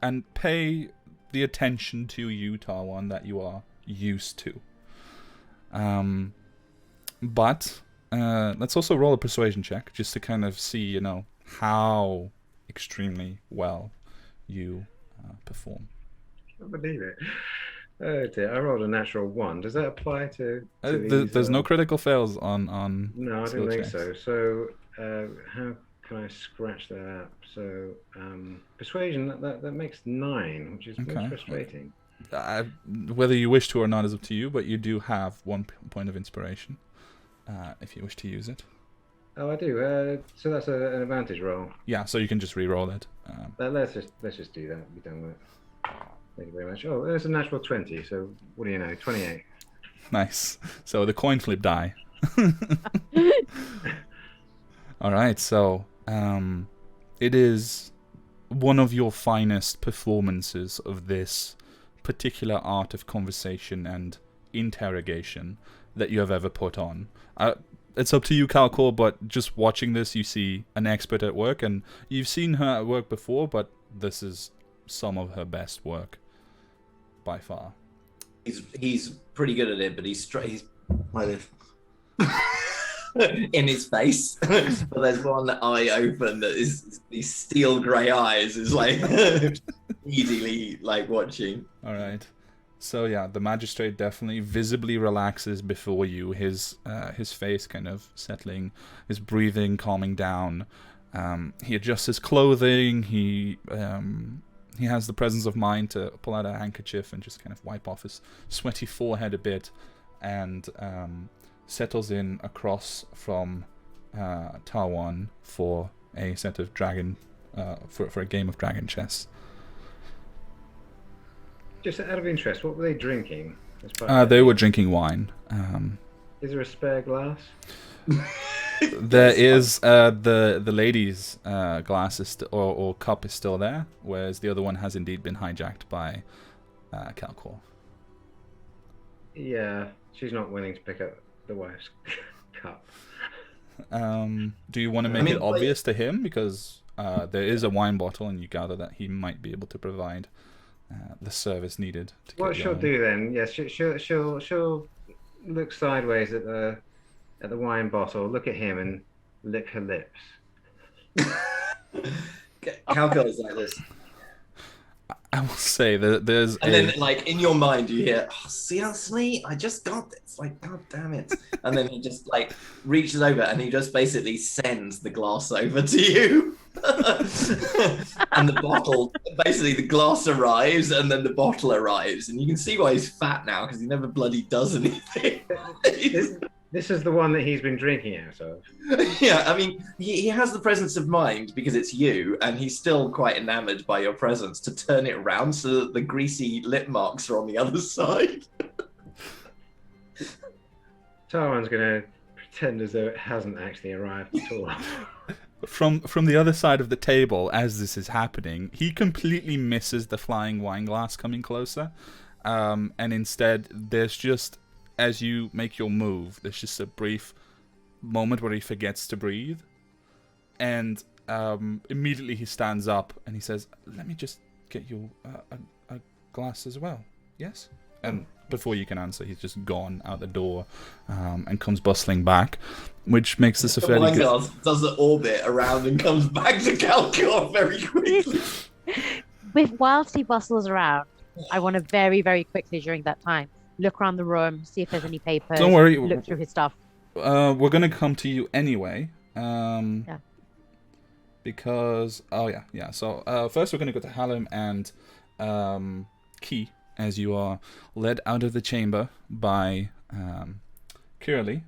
and pay the attention to you, Tawan, that you are used to. But let's also roll a persuasion check, just to kind of see, how extremely well you perform.
I can't believe it. Oh dear, I rolled a natural 1. Does that apply to these,
there's no critical fails on
No, I
skill
didn't think
checks.
so. So how can I scratch that up? So persuasion, that makes 9, which is most frustrating.
Whether you wish to or not is up to you, but you do have 1 point of inspiration if you wish to use it.
Oh, I do. So that's an advantage roll.
Yeah, so you can just re-roll it.
Let's just do that. Be done with it. Thank you very much. Oh, there's a natural 20. So what do you know? 28.
Nice. So the coin flip die. All right. So it is one of your finest performances of this particular art of conversation and interrogation that you have ever put on. It's up to you, Calcor, but just watching this, you see an expert at work, and you've seen her at work before, but this is some of her best work by far.
He's pretty good at it, but he's like in his face. But there's one eye open that is these steel grey eyes is like easily like watching.
All right. So yeah, the magistrate definitely visibly relaxes before you. His face kind of settling, his breathing calming down. He adjusts his clothing. He has the presence of mind to pull out a handkerchief and just kind of wipe off his sweaty forehead a bit, and settles in across from Tawan for a set of for a game of dragon chess.
Just out of interest, what were they drinking?
They were drinking wine.
Is there a spare glass?
There is the lady's glass is or cup is still there, whereas the other one has indeed been hijacked by Calcor.
Yeah, she's not willing to pick up the wife's cup.
Do you want to make it obvious to him, because there is a wine bottle, and you gather that he might be able to provide the service needed to
What
get
she'll
going.
do then? Yes, she'll look sideways at the wine bottle, look at him, and lick her lips.
Calco is like this.
I will say that there's
And then, like, in your mind, you hear, oh, seriously? I just got this. Like, god damn it. And then he just, like, reaches over and he just basically sends the glass over to you. And the bottle, basically the glass arrives and then the bottle arrives. And you can see why he's fat now, because he never bloody does anything.
This is the one that he's been drinking out of.
Yeah, I mean, he has the presence of mind because it's you, and he's still quite enamored by your presence to turn it around so that the greasy lip marks are on the other side.
Tawan's going to pretend as though it hasn't actually arrived at all.
From the other side of the table, as this is happening, he completely misses the flying wine glass coming closer, and instead there's just, as you make your move, there's just a brief moment where he forgets to breathe, and immediately he stands up and he says, "Let me just get you a glass as well." Yes? And before you can answer, he's just gone out the door and comes bustling back, which makes this a fairly
wine
good...
glass does the orbit around and comes back to Calcor very quickly.
Whilst he bustles around, I want to very, very quickly during that time look around the room, see if there's any papers.
Don't worry.
Look through his stuff.
We're going to come to you anyway.
Yeah.
Because... Oh, yeah. So, first we're going to go to Hallam and Key, as you are led out of the chamber by Curly.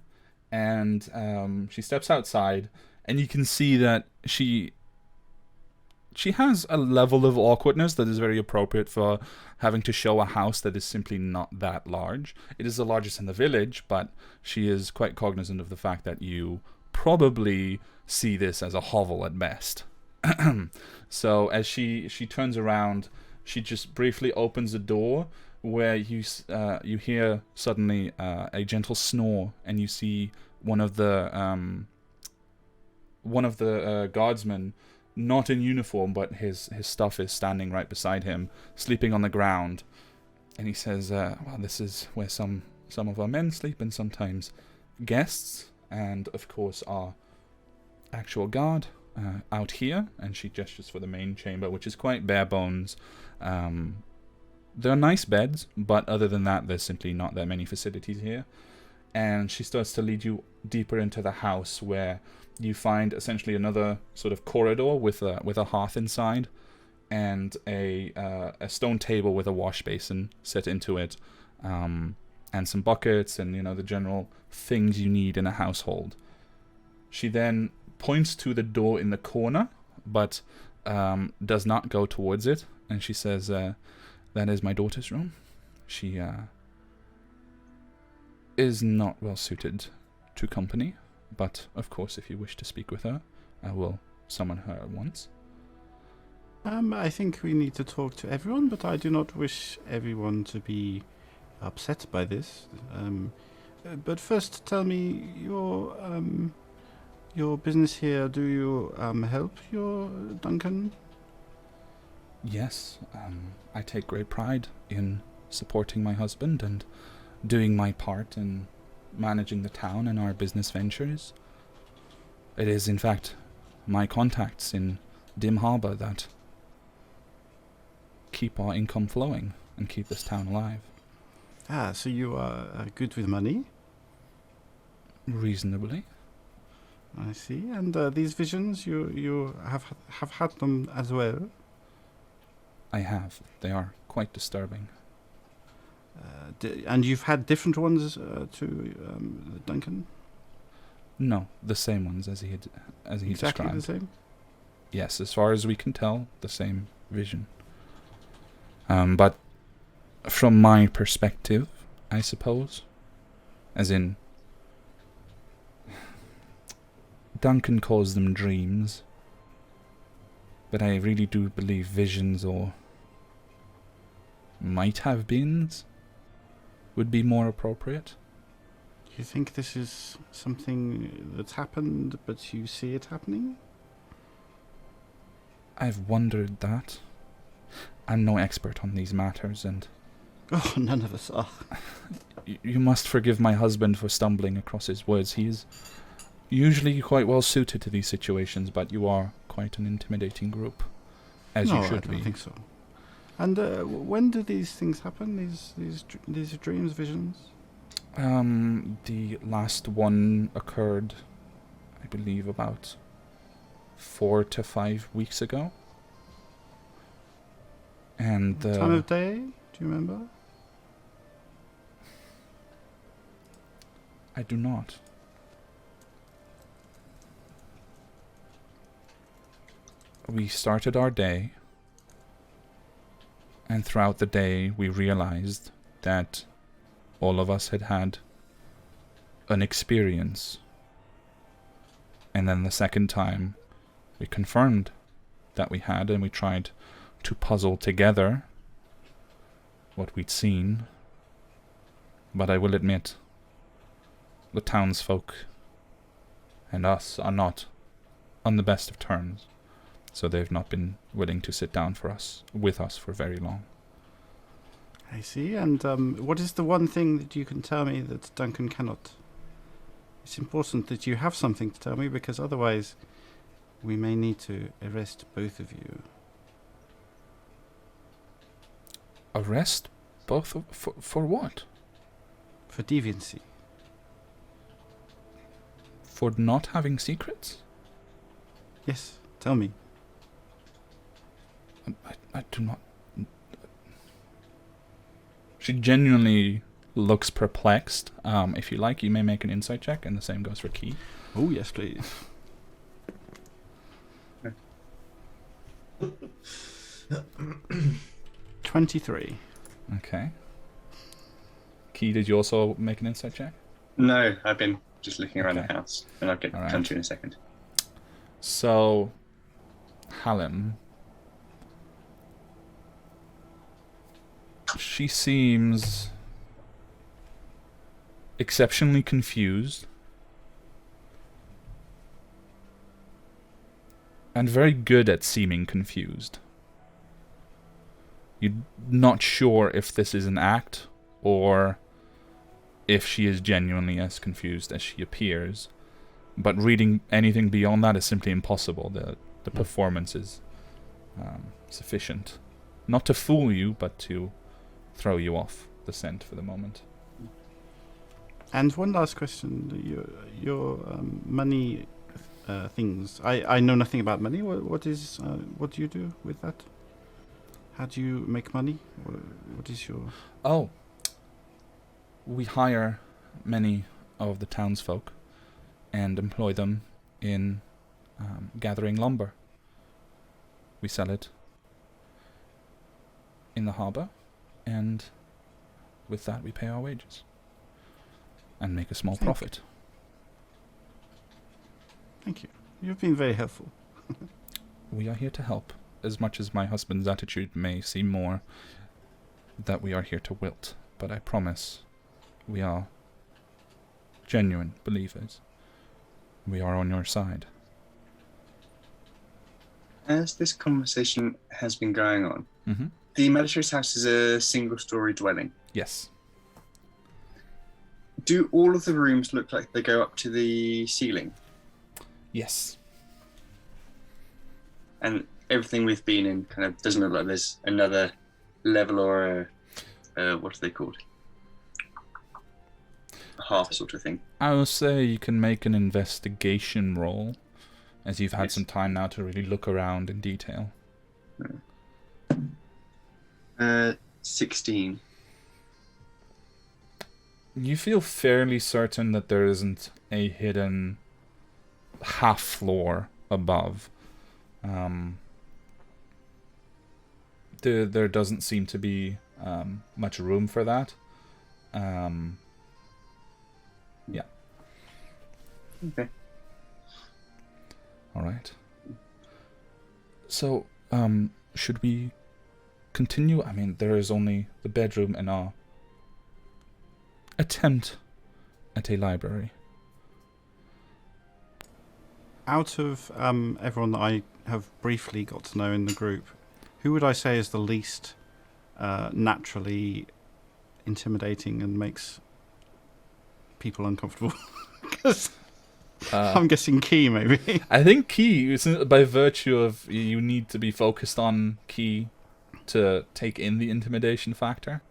And she steps outside, and you can see that she has a level of awkwardness that is very appropriate for having to show a house that is simply not that large. It is the largest in the village, but she is quite cognizant of the fact that you probably see this as a hovel at best. So as she turns around, she just briefly opens the door, where you hear suddenly a gentle snore, and you see one of the guardsmen not in uniform, but his stuff is standing right beside him, sleeping on the ground. And he says, well, this is where some of our men sleep, and sometimes guests, and of course our actual guard out here. And she gestures for the main chamber, which is quite bare bones. There are nice beds, but other than that, there's simply not that many facilities here. And she starts to lead you deeper into the house, where you find essentially another sort of corridor with a hearth inside, and a stone table with a wash basin set into it, and some buckets, and the general things you need in a household. She then points to the door in the corner, but does not go towards it, and she says, "That is my daughter's room. She is not well suited to company, but of course, if you wish to speak with her, I will summon her at once."
I think we need to talk to everyone, but I do not wish everyone to be upset by this. But first, tell me your business here. Do you help your Duncan?
Yes, I take great pride in supporting my husband and doing my part in managing the town and our business ventures. It is, in fact, my contacts in Dim Harbor that keep our income flowing and keep this town alive.
Ah, so you are good with money?
Reasonably.
I see. And these visions, you have had them as well?
I have. They are quite disturbing.
And you've had different ones to Duncan?
No, the same ones as he
Exactly
described.
the same?
Yes, as far as we can tell, the same vision. But from my perspective, I suppose, as in, Duncan calls them dreams, but I really do believe visions, or might have beens, would be more appropriate.
You think this is something that's happened, but you see it happening?
I've wondered that. I'm no expert on these matters, and
Oh, none of us are.
you must forgive my husband for stumbling across his words. He is usually quite well suited to these situations, but you are quite an intimidating group, as you should
I
be.
don't think so. And when do these things happen? These dreams, visions?
The last one occurred, I believe, about 4 to 5 weeks ago. And
time of day? Do you remember?
I do not. We started our day, and throughout the day we realized that all of us had had an experience. And then the second time we confirmed that we had, and we tried to puzzle together what we'd seen. But I will admit, the townsfolk and us are not on the best of terms, so they've not been willing to sit down with us for very long.
I see. And what is the one thing that you can tell me that Duncan cannot? It's important that you have something to tell me, because otherwise we may need to arrest both of you.
Arrest both for what?
For deviancy.
For not having secrets?
Yes, tell me.
I do not... She genuinely looks perplexed. If you like, you may make an insight check, and the same goes for Key.
Oh, yes, please. 23.
Okay. Key, did you also make an insight check?
No, I've been just looking around
Okay.
the house, and I'll get
All right.
come to you in a second.
So, Hallam, she seems exceptionally confused. and very good at seeming confused. You're not sure if this is an act or if she is genuinely as confused as she appears. But reading anything beyond that is simply impossible. The performance is sufficient. Not to fool you, but to throw you off the scent for the moment.
And one last question. Your money things. I know nothing about money. What do you do with that? How do you make money? What is your...
Oh. We hire many of the townsfolk and employ them in gathering lumber. We sell it in the harbour, and with that we pay our wages and make a small profit.
Thank you. You've been very helpful.
We are here to help, as much as my husband's attitude may seem more that we are here to wilt, but I promise we are genuine believers. We are on your side.
As this conversation has been going on, the magistrate's house is a single-story dwelling.
Yes.
Do all of the rooms look like they go up to the ceiling?
Yes.
And everything we've been in kind of doesn't look like there's another level or what are they called? A half sort of thing.
I will say you can make an investigation roll, as you've had some time now to really look around in detail.
16.
You feel fairly certain that there isn't a hidden half floor above. There doesn't seem to be much room for that. Yeah.
Okay.
All right. So, should we continue? I mean, there is only the bedroom and our attempt at a library.
Out of everyone that I have briefly got to know in the group, who would I say is the least naturally intimidating and makes people uncomfortable? Because I'm guessing Key, maybe.
I think Key, by virtue of you need to be focused on Key to take in the intimidation factor,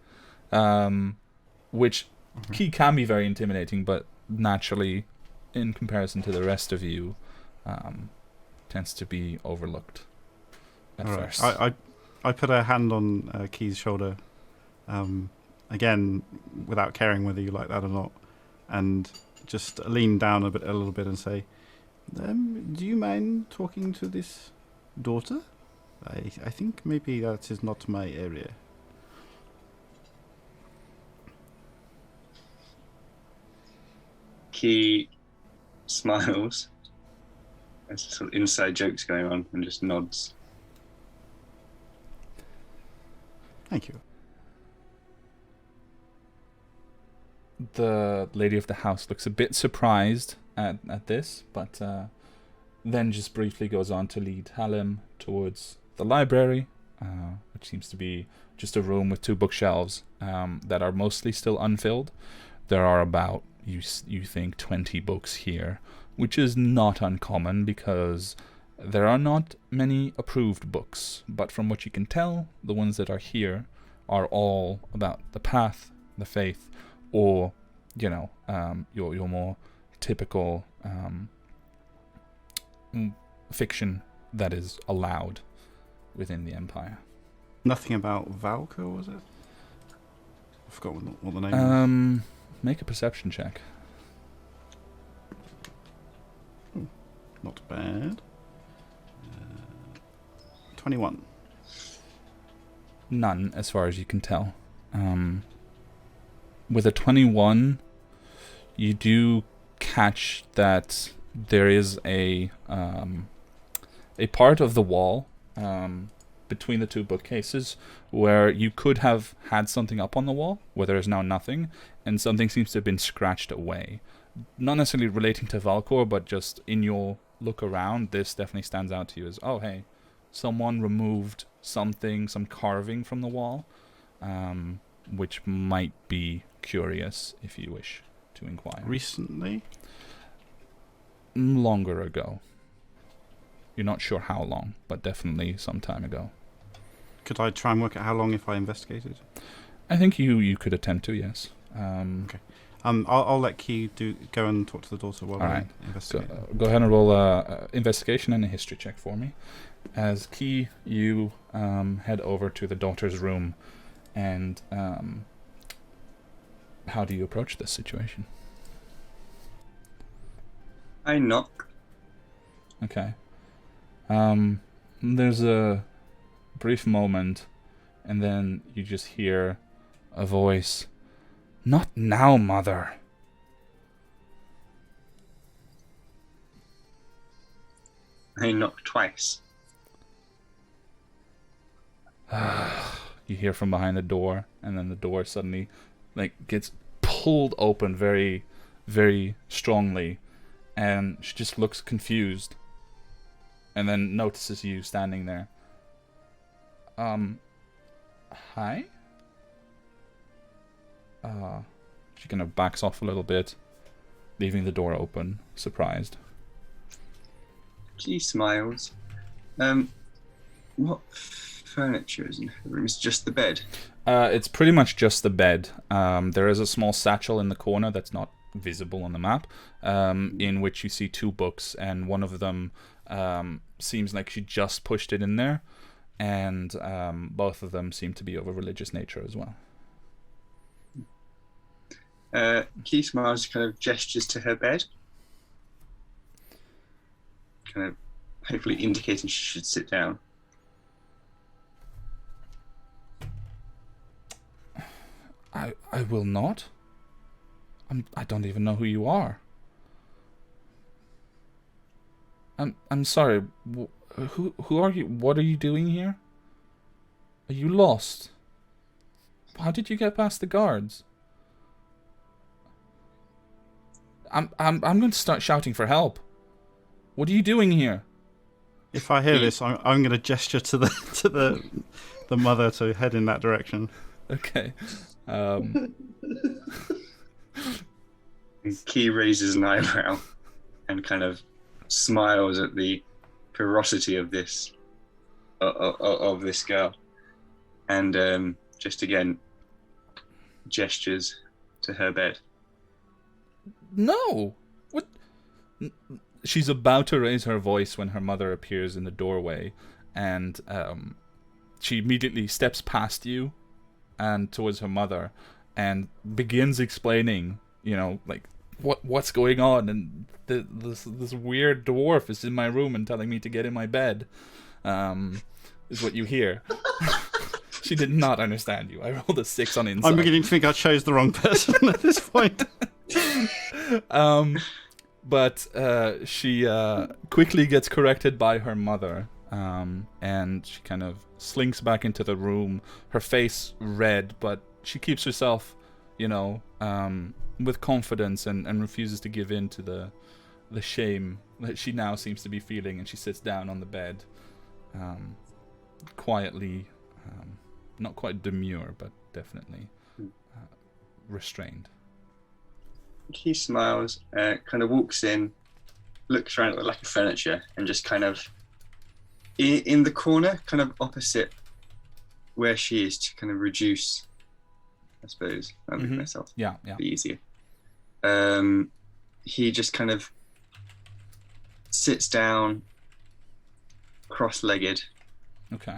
which Key can be very intimidating, but naturally, in comparison to the rest of you, tends to be overlooked at first.
I put a hand on Key's shoulder, again, without caring whether you like that or not, and just lean down a little bit and say, do you mind talking to this daughter? I think maybe that is not my area.
Key smiles. There's sort of inside jokes going on and just nods.
Thank you.
The lady of the house looks a bit surprised at this, but then just briefly goes on to lead Halim towards the library, which seems to be just a room with 2 bookshelves that are mostly still unfilled. There are about, you think, 20 books here, which is not uncommon because there are not many approved books, but from what you can tell, the ones that are here are all about the path, the faith, or, your more typical fiction that is allowed within the Empire.
Nothing about Valka, was it? I forgot what the name is.
Make a perception check.
Not bad. 21.
None, as far as you can tell. With a 21, you do catch that there is a part of the wall between the 2 bookcases where you could have had something up on the wall, where there is now nothing, and something seems to have been scratched away. Not necessarily relating to Valcor, but just in your look around, this definitely stands out to you as, oh, hey, someone removed something, some carving from the wall, which might be curious if you wish to inquire.
Recently?
Longer ago. You're not sure how long, but definitely some time ago.
Could I try and work out how long if I investigated?
I think you could attempt to, yes.
Okay. I'll let Key go and talk to the daughter while
All right.
I investigate.
Go ahead and roll a investigation and a history check for me. As Key, you head over to the daughter's room, and how do you approach this situation?
I knock.
Okay. There's a brief moment, and then you just hear a voice. Not now, mother.
I knock twice.
You hear from behind the door, and then the door suddenly gets pulled open very, very strongly, and she just looks confused, and then notices you standing there. Hi? She kind of backs off a little bit, leaving the door open, surprised.
She smiles. What furniture is in her room? It's just the bed.
It's pretty much just the bed. There is a small satchel in the corner that's not visible on the map, in which you see 2 books, and one of them seems like she just pushed it in there, and both of them seem to be of a religious nature as well.
Key smiles, kind of gestures to her bed, kind of hopefully indicating she should sit down.
I will not. I don't even know who you are. I'm sorry. Who are you? What are you doing here? Are you lost? How did you get past the guards? I'm going to start shouting for help. What are you doing here?
If I hear this, I'm going to gesture to the mother to head in that direction.
Okay.
Key raises an eyebrow and kind of smiles at the ferocity of this of this girl, and just again gestures to her bed.
No! What? She's about to raise her voice when her mother appears in the doorway, and she immediately steps past you and towards her mother and begins explaining, what's going on, and this weird dwarf is in my room and telling me to get in my bed, is what you hear. She did not understand you. I rolled a 6 on insight.
I'm beginning to think I chose the wrong person at this point.
But she quickly gets corrected by her mother, and she kind of slinks back into the room, her face red, but she keeps herself, with confidence, and refuses to give in to the shame that she now seems to be feeling, and she sits down on the bed, quietly, not quite demure, but definitely restrained.
He smiles, kind of walks in, looks around at the lack of furniture, and just kind of in the corner, kind of opposite where she is, to kind of reduce, I suppose, I'll make myself
yeah.
be easier. He just kind of sits down, cross-legged.
Okay.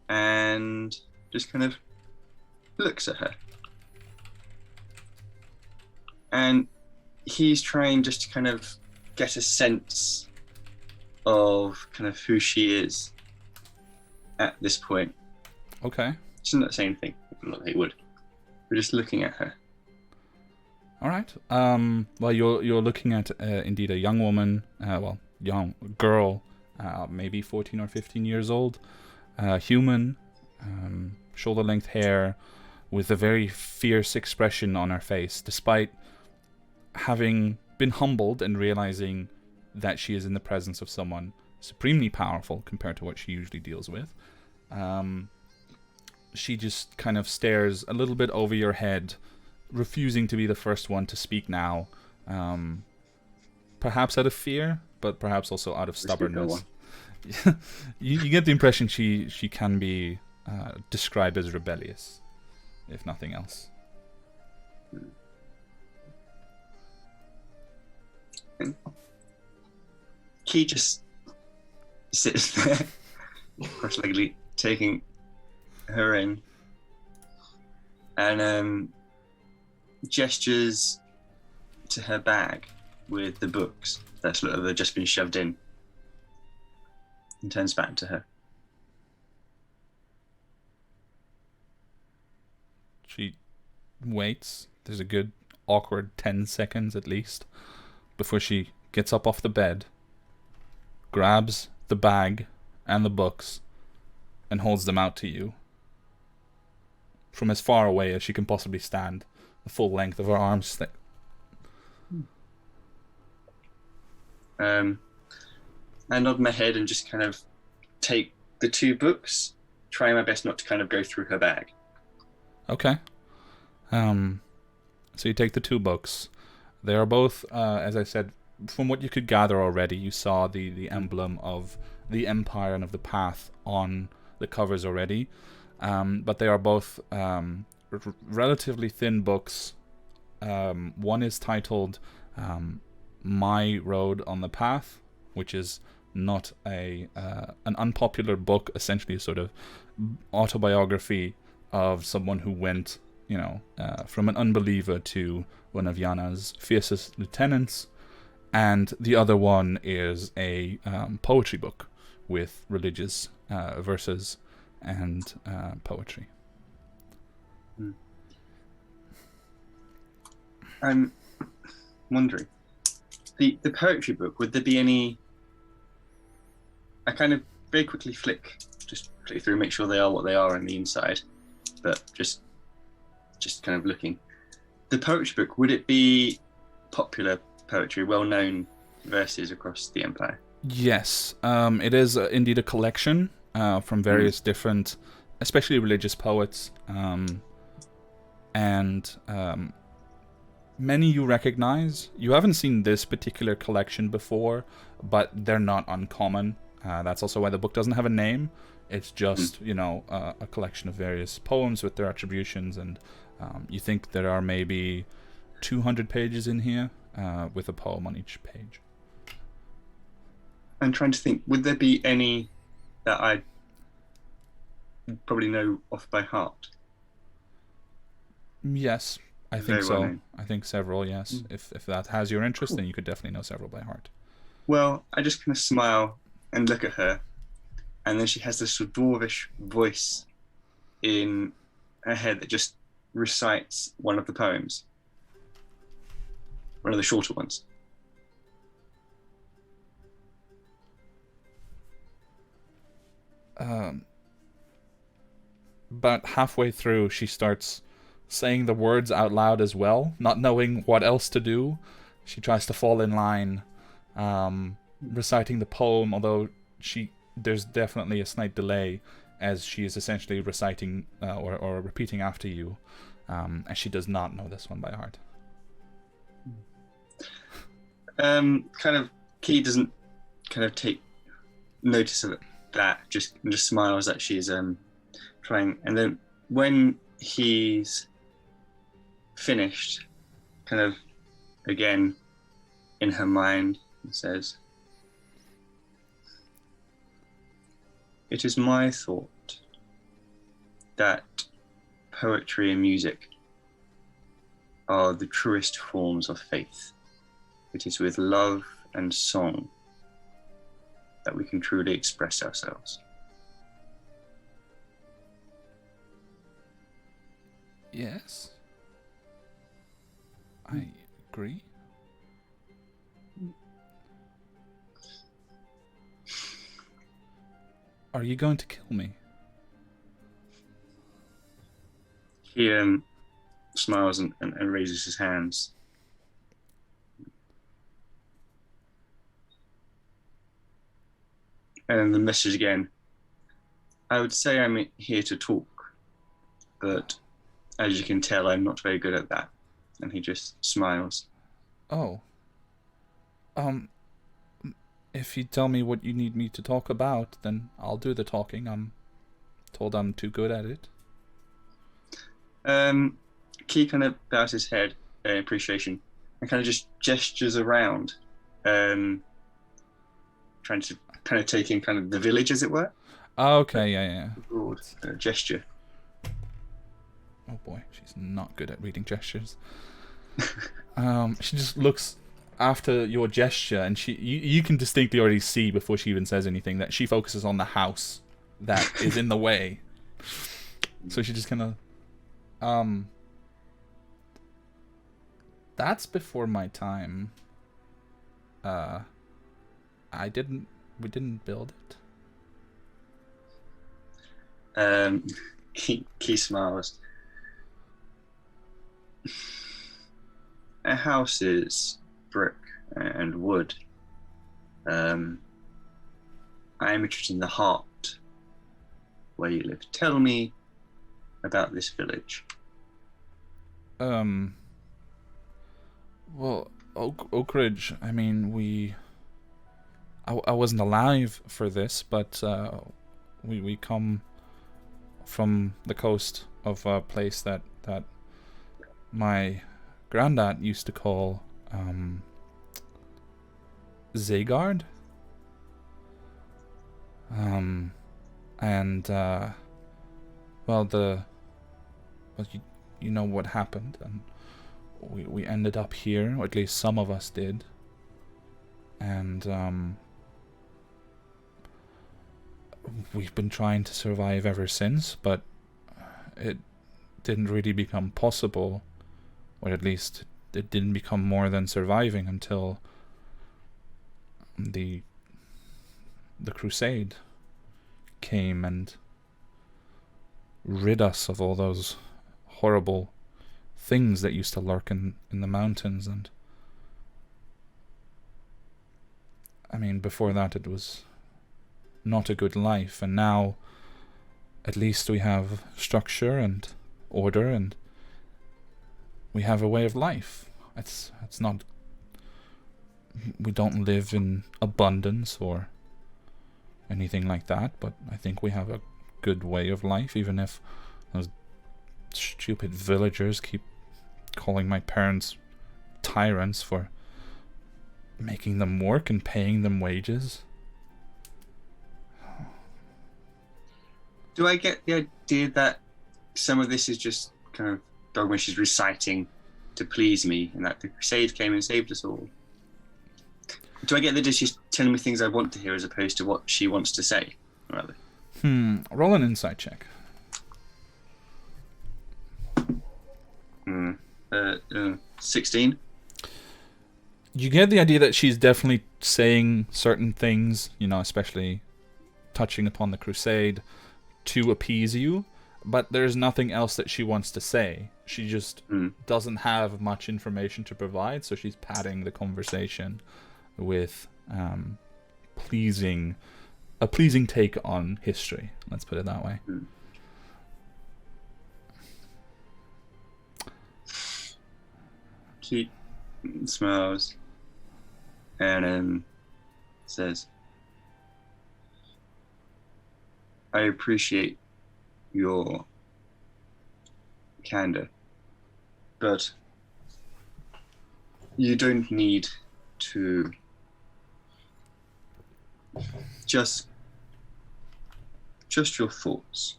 And just kind of looks at her. And he's trying just to kind of get a sense of kind of who she is at this point.
Okay.
She's not saying anything. Not that he would. We're just looking at her.
All right. Well, you're looking at indeed a young woman. Young girl, maybe 14 or 15 years old. Human, shoulder-length hair, with a very fierce expression on her face, despite having been humbled and realizing that she is in the presence of someone supremely powerful compared to what she usually deals with. She just kind of stares a little bit over your head, refusing to be the first one to speak now. Perhaps out of fear, but perhaps also out of stubbornness. You get the impression she can be described as rebellious, if nothing else.
Key just sits there, cross-leggedly, taking her in, and gestures to her bag with the books that sort of have just been shoved in, and turns back to her.
She waits. There's a good awkward 10 seconds at least before she gets up off the bed, grabs the bag and the books, and holds them out to you from as far away as she can possibly stand, the full length of her arms.
I nod my head and just kind of take the two books, trying my best not to kind of go through her bag.
Okay. So you take the two books. They are both, as I said, from what you could gather already, you saw the emblem of the Empire and of the Path on the covers already. But they are both relatively thin books. One is titled My Road on the Path, which is not an unpopular book, essentially a sort of autobiography of someone who went, from an unbeliever to one of Yana's fiercest lieutenants. And the other one is a poetry book with religious verses and poetry.
I'm wondering, the poetry book, would there be any... I kind of very quickly flick through, make sure they are what they are on the inside, but just kind of looking. The poetry book, would it be popular poetry, well-known verses across the Empire?
Yes, it is indeed a collection from various different, especially religious poets, and many you recognize. You haven't seen this particular collection before, but they're not uncommon. That's also why the book doesn't have a name. It's just, a collection of various poems with their attributions, and you think there are maybe 200 pages in here, with a poem on each page.
I'm trying to think, would there be any that I probably know off by heart?
Yes, I think
Very
so.
well known.
I think several, yes. If that has your interest, then you could definitely know several by heart.
Well, I just kind of smile and look at her, and then she has this sort of dwarvish voice in her head that just recites one of the poems. One of the shorter ones.
About halfway through, she starts saying the words out loud as well, not knowing what else to do. She tries to fall in line, reciting the poem, although there's definitely a slight delay as she is essentially reciting or repeating after you, as she does not know this one by heart.
Kind of, Key doesn't kind of take notice of that, just smiles that she's trying, and then when he's finished, kind of again in her mind, says, "It is my thought that poetry and music are the truest forms of faith. It is with love and song that we can truly express ourselves."
Yes, I agree. Are you going to kill me?
He smiles and raises his hands. And then the message again. I would say I'm here to talk, but as you can tell, I'm not very good at that. And he just smiles.
Oh. If you tell me what you need me to talk about, then I'll do the talking. I'm told I'm too good at it.
Key kind of bows his head in appreciation and kind of just gestures around, trying to kind of take in kind of the village, as it were.
Okay, yeah.
Broad gesture.
Oh boy, she's not good at reading gestures. She just looks after your gesture, and you can distinctly already see before she even says anything that she focuses on the house that is in the way. So she just kind of, that's before my time. We didn't build it.
Key smiles. A house is brick and wood. I am interested in the heart where you live. Tell me about this village.
Well, Oak Ridge, I mean, I wasn't alive for this, but we come from the coast of a place that my granddad used to call Zagard. You know what happened, and we ended up here, or at least some of us did, and we've been trying to survive ever since, but it didn't really become possible, or at least it didn't become more than surviving until the crusade came and rid us of all those horrible things that used to lurk in the mountains. And I mean, before that it was not a good life, and now at least we have structure and order, and we have a way of life. It's not, we don't live in abundance or anything like that, but I think we have a good way of life, even if those stupid villagers keep calling my parents tyrants for making them work and paying them wages.
Do I get the idea that some of this is just kind of dogma she's reciting to please me, and that the crusade came and saved us all? Do I get that she's telling me things I want to hear as opposed to what she wants to say, rather?
Roll an insight check.
16.
You get the idea that she's definitely saying certain things, especially touching upon the crusade, to appease you, but there's nothing else that she wants to say. She just doesn't have much information to provide, so she's padding the conversation with a pleasing take on history. Let's put it that way.
She smiles and says, I appreciate your candor, but you don't need to just your thoughts.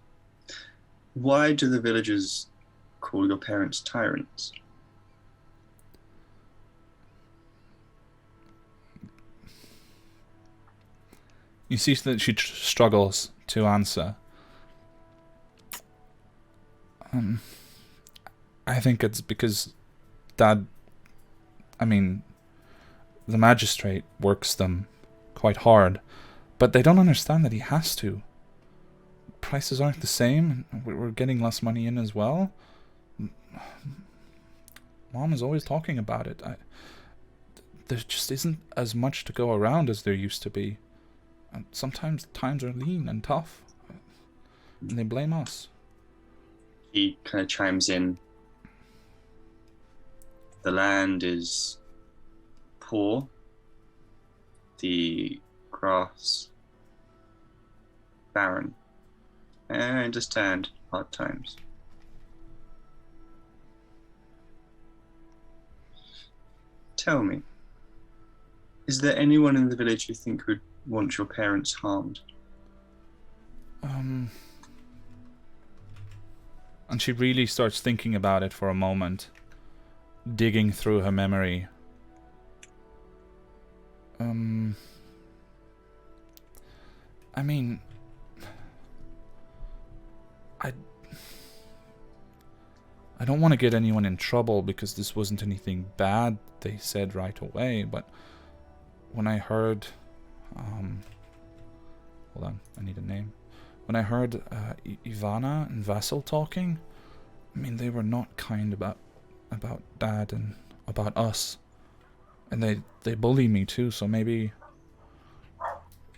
Why do the villagers call your parents tyrants?
You see that she struggles to answer. I think it's because the magistrate works them quite hard, but they don't understand that he has to. Prices aren't the same, and we're getting less money in as well. Mom is always talking about it. There just isn't as much to go around as there used to be. And sometimes times are lean and tough, and they blame us.
He kind of chimes in. The land is poor. The grass barren. I understand hard times. Tell me, is there anyone in the village you think would want your parents harmed?
And she really starts thinking about it for a moment, digging through her memory. I mean, I don't want to get anyone in trouble because this wasn't anything bad they said right away, but when I heard, hold on, I need a name. When I heard Ivana and Vassal talking, I mean, they were not kind about Dad and about us, and they bully me too. So maybe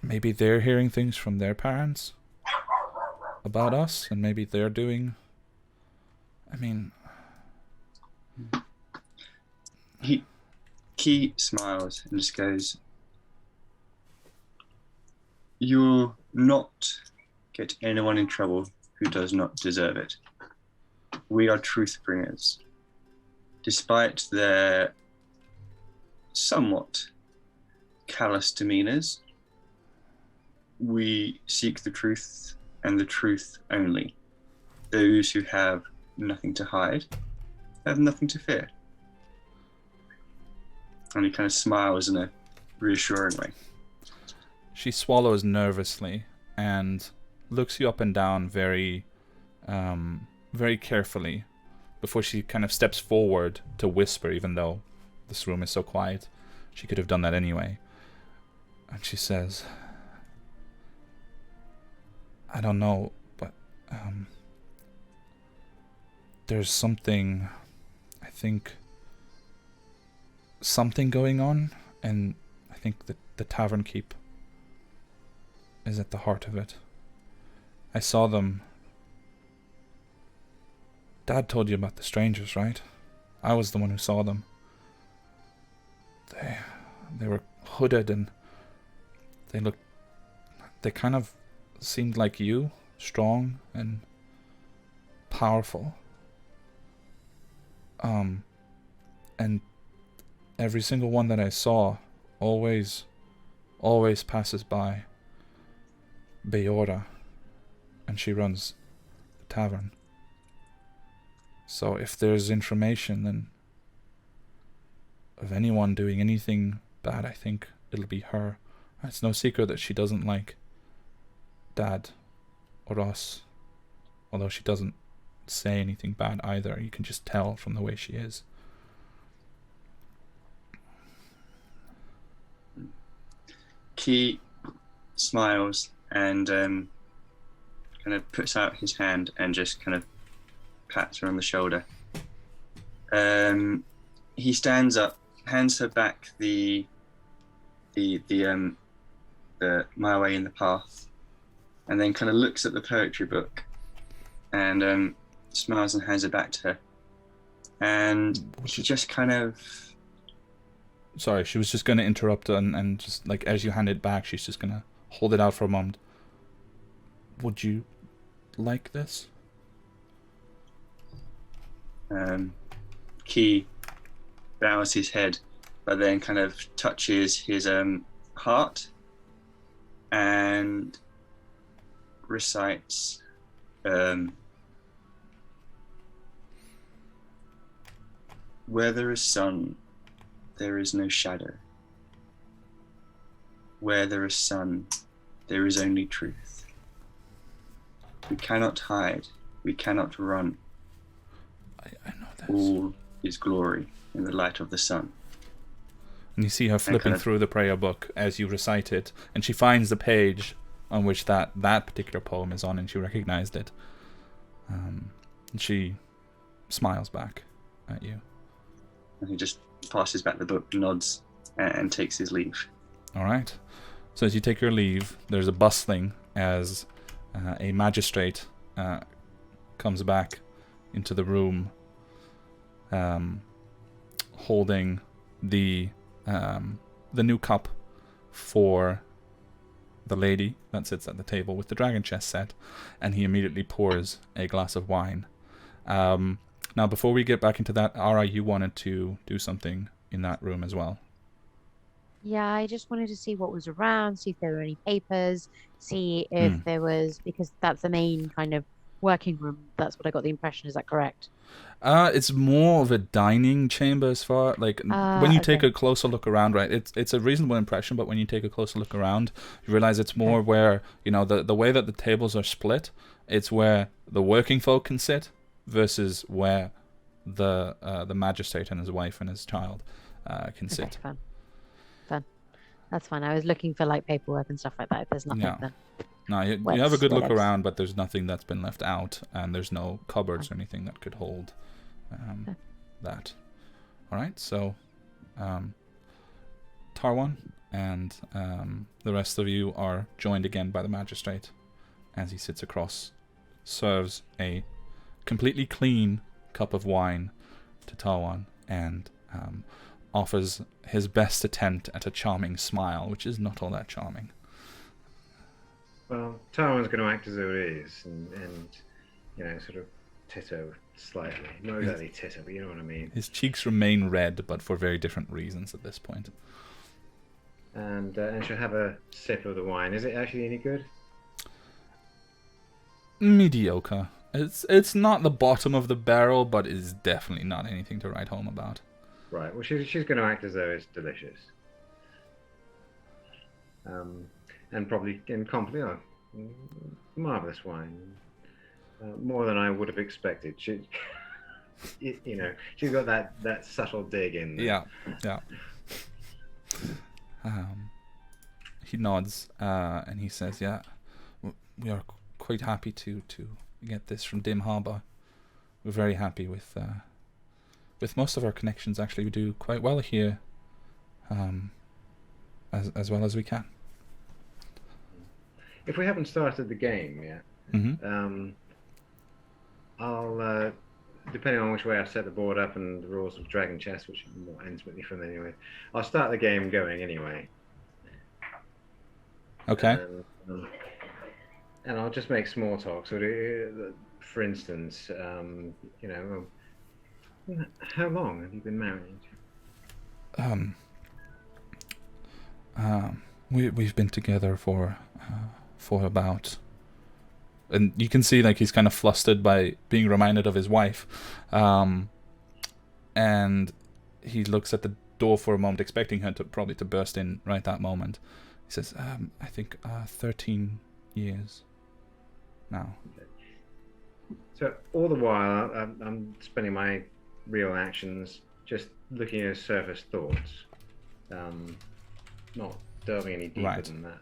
they're hearing things from their parents about us, and maybe they're doing. I mean,
He smiles and just goes, "You'll not get anyone in trouble who does not deserve it. We are Truthbringers. Despite their somewhat callous demeanors, we seek the truth and the truth only. Those who have nothing to hide have nothing to fear." And he kind of smiles in a reassuring way.
she swallows nervously and looks you up and down very carefully before she kind of steps forward to whisper, even though this room is so quiet. She could have done that anyway. And she says, I don't know, but there's something, I think, something going on, and I think that the Tavern Keep is at the heart of it. I saw them. Dad told you about the strangers, right? I was the one who saw them. They were hooded and they kind of seemed like you, strong and powerful. And every single one that I saw always passes by Beora, and she runs the tavern. So if there's information then of anyone doing anything bad, I think it'll be her. It's no secret that she doesn't like Dad or us, although she doesn't say anything bad either. You can just tell from the way she is.
Key smiles and kind of puts out his hand and just kind of pats her on the shoulder. He stands up, hands her back the My Way in the Path, and then kind of looks at the poetry book and smiles and hands it back to her. And she just kind of...
Sorry, she was just going to interrupt and just, like, as you hand it back, she's just going to hold it out for a moment. Would you like this?
Key bows his head, but then kind of touches his heart and recites where there is sun, there is no shadow. Where there is sun, there is only truth. We cannot hide, we cannot run.
I know this.
All is glory in the light of the sun.
And you see her flipping through the prayer book as you recite it, and she finds the page on which that particular poem is on, and she recognized it. And she smiles back at you.
And he just passes back the book, nods, and takes his leave.
All right. So as you take your leave, there's a bustling as a magistrate comes back into the room, holding the new cup for the lady that sits at the table with the dragon chest set, and he immediately pours a glass of wine. Now, before we get back into that, Ara, you wanted to do something in that room as well.
Yeah, I just wanted to see what was around, see if there were any papers, see if there was, because that's the main kind of working room. That's what I got the impression. Is that correct?
It's more of a dining chamber as far, like, when you take
Okay.
a closer look around, right, it's a reasonable impression, but when you take a closer look around, you realize it's more where, you know, the way that the tables are split, it's where the working folk can sit versus where the magistrate and his wife and his child can sit.
Okay, fun. That's fine. I was looking for like paperwork and stuff like that. If there's nothing,
Yeah.
then
No, you have a good look around, but there's nothing that's been left out, and there's no cupboards or anything that could hold that. All right, so Tarwan and the rest of you are joined again by the magistrate as he sits across, serves a completely clean cup of wine to Tarwan, and offers his best attempt at a charming smile, which is not all that charming.
Well, Tarwan's going to act as though it is, and you know, sort of titter slightly. Not exactly titter, but you know what I mean.
His cheeks remain red, but for very different reasons at this point.
And she'll have a sip of the wine. Is it actually any good?
Mediocre. It's not the bottom of the barrel, but it's definitely not anything to write home about.
Right. Well, she's going to act as though it's delicious. And probably in compliment, marvelous wine, more than I would have expected. She, you know, she's got that subtle dig in there.
Yeah. He nods and he says, "Yeah, we are quite happy to get this from Dim Harbor. We're very happy with most of our connections. Actually, we do quite well here, as well as we can."
If we haven't started the game yet, I'll, depending on which way I set the board up and the rules of Dragon Chess, which I'm more intimately familiar with, I'll start the game going anyway.
Okay.
And I'll just make small talk. So, for instance, you know, how long have you been married?
We've been together for about, and you can see like he's kind of flustered by being reminded of his wife, and he looks at the door for a moment, expecting her to probably to burst in right that moment. He says, "I think 13 years now."
Okay. So all the while, I'm spending my real actions just looking at surface thoughts, not delving any deeper than that.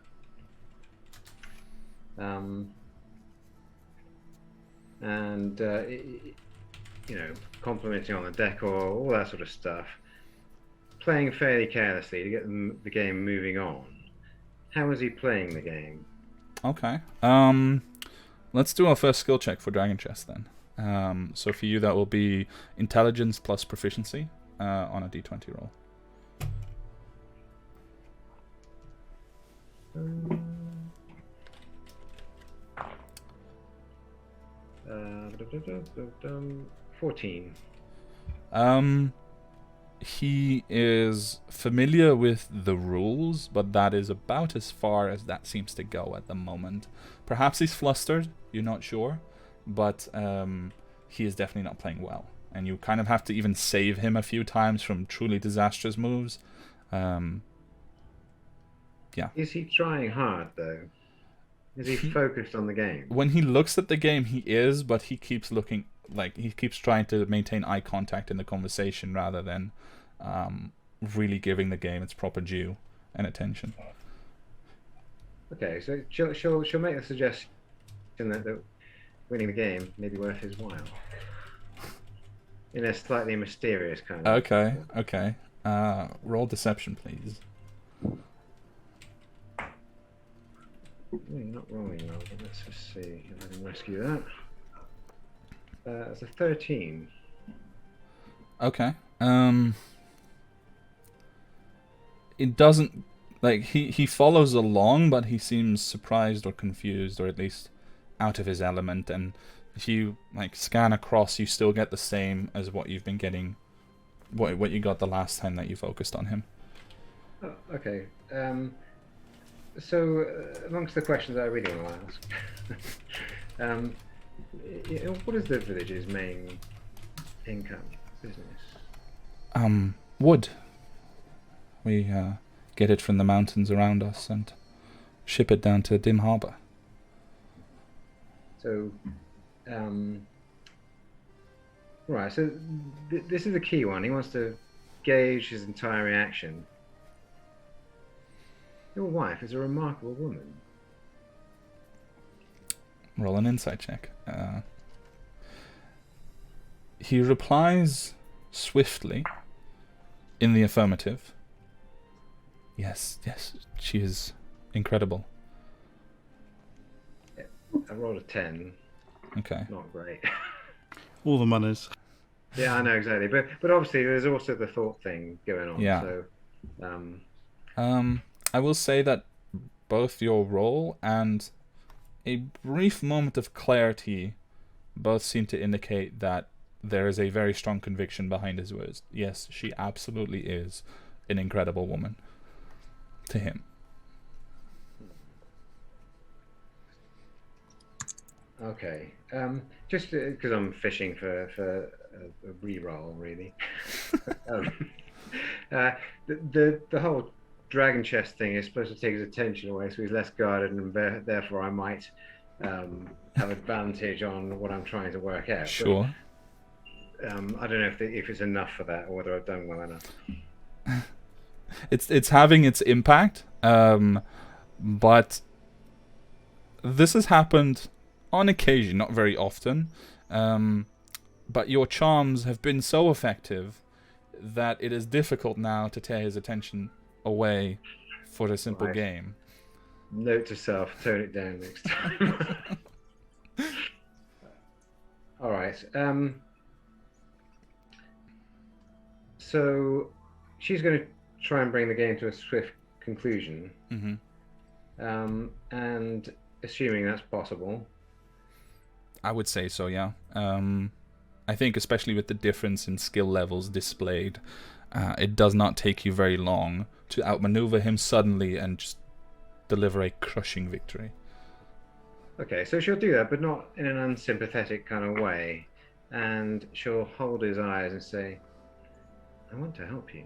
And you know, complimenting on the decor, all that sort of stuff, playing fairly carelessly to get the game moving on. How is he playing the game?
Okay. Let's do our first skill check for Dragon Chess then. So for you, that will be intelligence plus proficiency on a d20 roll.
Uh, 14.
He is familiar with the rules, but that is about as far as that seems to go at the moment. Perhaps he's flustered, you're not sure, but he is definitely not playing well. And you kind of have to even save him a few times from truly disastrous moves. Yeah.
Is he trying hard, though? Is he focused on the game?
When he looks at the game, he is, but he keeps looking, like, he keeps trying to maintain eye contact in the conversation rather than really giving the game its proper due and attention.
Okay, so she'll make the suggestion that winning the game may be worth his while. In a slightly mysterious kind of way.
Okay. Roll deception, please.
not rolling well, but let's just see if I can rescue that. It's a 13.
Okay. It doesn't like he follows along, but he seems surprised or confused, or at least out of his element. And if you like scan across, you still get the same as what you've been getting, what you got the last time that you focused on him.
Oh, okay. So, amongst the questions I really want to ask, what is the village's main income business?
Wood. We get it from the mountains around us and ship it down to Dim Harbor.
So, right. So, this is a key one. He wants to gauge his entire reaction. Your wife is a remarkable woman.
Roll an insight check. He replies swiftly in the affirmative. Yes, she is incredible.
I rolled a 10.
Okay.
Not great.
All the monies.
Yeah, I know exactly. But obviously there's also the thought thing going on.
Yeah.
So,
I will say that both your roll and a brief moment of clarity both seem to indicate that there is a very strong conviction behind his words. Yes, she absolutely is an incredible woman to him.
okay. Just because I'm fishing for a re-roll, really. The whole dragon chest thing is supposed to take his attention away, so he's less guarded, and therefore I might have advantage on what I'm trying to work out.
Sure.
But, I don't know if it's enough for that, or whether I've done well enough.
It's having its impact, but this has happened on occasion, not very often. But your charms have been so effective that it is difficult now to tear his attention away for a simple
Right.
game.
Note to self: tone it down next time. All right. So she's going to try and bring the game to a swift conclusion, and assuming that's possible.
I would say so, yeah. I think especially with the difference in skill levels displayed, it does not take you very long to outmaneuver him suddenly and just deliver a crushing victory.
Okay, so she'll do that, but not in an unsympathetic kind of way. And she'll hold his eyes and say, I want to help you.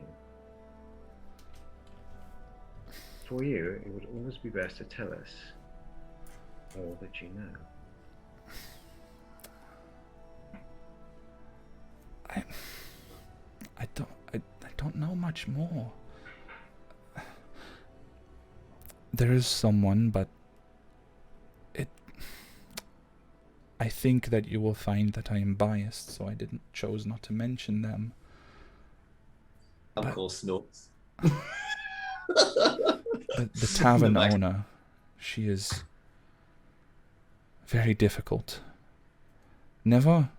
For you, it would always be best to tell us all that you know.
I don't know much more. There is someone, but I think that you will find that I am biased, so I chose not to mention them.
Uncle snorts.
The tavern owner, she is very difficult. Never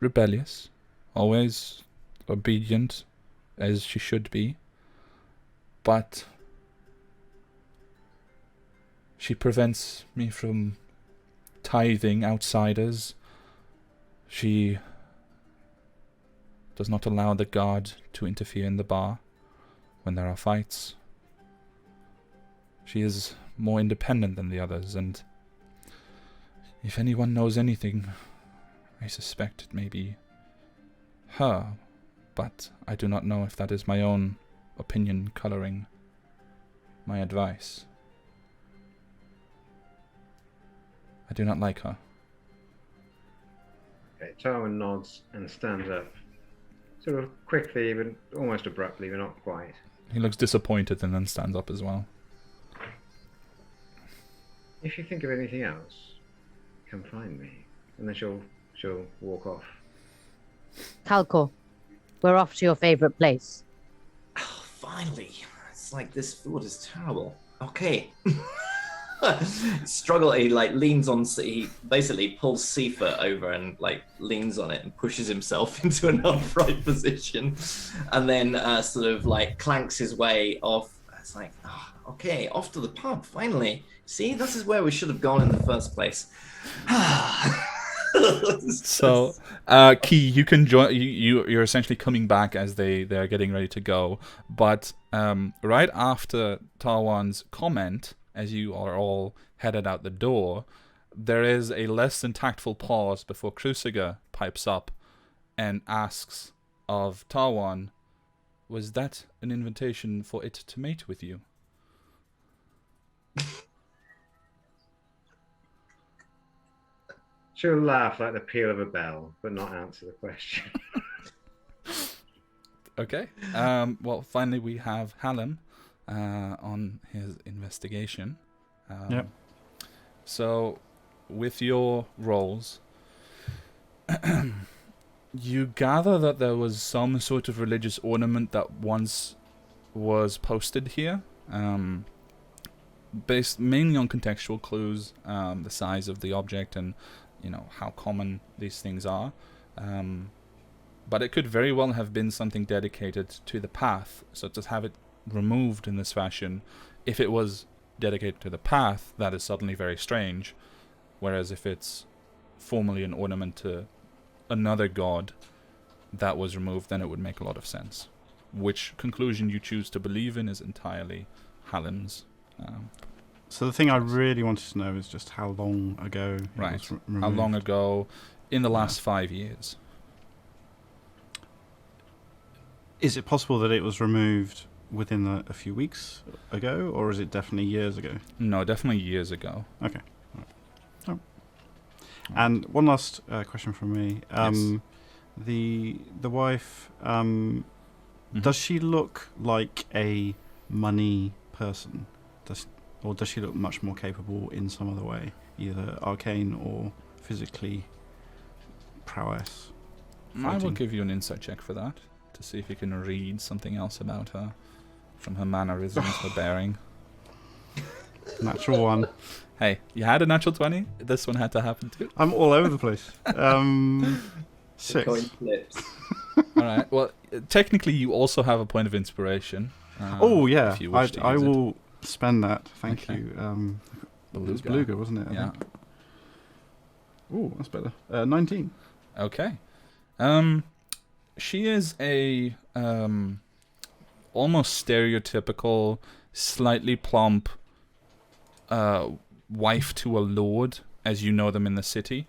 rebellious, always obedient as she should be, but she prevents me from tithing outsiders. She does not allow the guard to interfere in the bar when there are fights. She is more independent than the others, and if anyone knows anything, I suspect it may be her, but I do not know if that is my own opinion coloring my advice. I do not like her.
Okay, Tarwin nods and stands up. Sort of quickly, but almost abruptly, but not quite.
He looks disappointed and then stands up as well.
If you think of anything else, come find me. And then she'll walk off.
Calco, we're off to your favorite place.
Oh, finally. It's like this food is terrible. Okay. struggle. He like leans on. He basically pulls Seafoot over and like leans on it and pushes himself into an upright position, and then sort of like clanks his way off. It's like, oh, okay, off to the pub finally. See, this is where we should have gone in the first place.
So, Key, you can join. You're essentially coming back as they're getting ready to go. But right after Tarwan's comment, as you are all headed out the door, there is a less than tactful pause before Cruciger pipes up and asks of Tarwan, "Was that an invitation for it to mate with you?"
She'll laugh like the peal of a bell, but not answer the question.
Okay. Well, finally we have Hallam on his investigation.
Yep.
So, with your rolls, you gather that there was some sort of religious ornament that once was posted here, based mainly on contextual clues, the size of the object and how common these things are. But it could very well have been something dedicated to the path. So to have it removed in this fashion, if it was dedicated to the path, that is suddenly very strange. Whereas if it's formally an ornament to another god that was removed, then it would make a lot of sense. Which conclusion you choose to believe in is entirely Hallam's.
So the thing I really wanted to know is just how long ago it
Right.
was
How
removed.
long ago? In the last 5 years.
Is it possible that it was removed within a few weeks ago, or is it definitely years ago?
No, definitely years ago.
Okay. All right. Oh. And one last question from me.
Yes.
The wife,
Mhm.
does she look like a money person? Or does she look much more capable in some other way, either arcane or physically prowess?
I will
Fighting.
give you an insight check for that, to see if you can read something else about her, from her mannerisms, her bearing.
Natural one.
Hey, you had a natural 20? This one had to happen too.
I'm all over the place.
The
6.
coin flips.
Alright, well, technically you also have a point of inspiration.
Oh yeah,
if you wish to
I
use it.
will spend that. Thank
Okay.
you. It was
Beluga.
Beluga, wasn't it?
Yeah.
Oh, that's better. 19.
Okay. She is a almost stereotypical, slightly plump wife to a lord, as you know them in the city.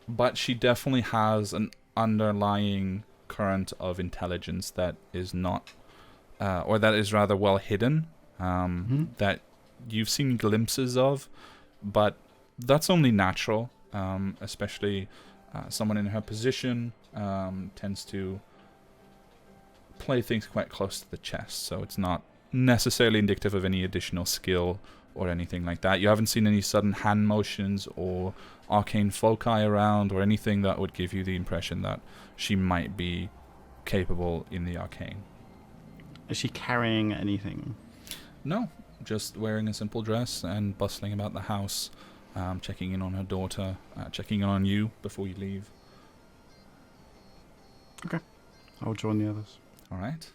But she definitely has an underlying current of intelligence that is not, or that is rather well hidden, that you've seen glimpses of, but that's only natural, especially someone in her position tends to play things quite close to the chest, so it's not necessarily indicative of any additional skill or anything like that. You haven't seen any sudden hand motions or arcane foci around or anything that would give you the impression that she might be capable in the arcane.
Is she carrying anything?
No, just wearing a simple dress and bustling about the house, checking in on her daughter, checking in on you before you leave.
I'll join the others.
Alright.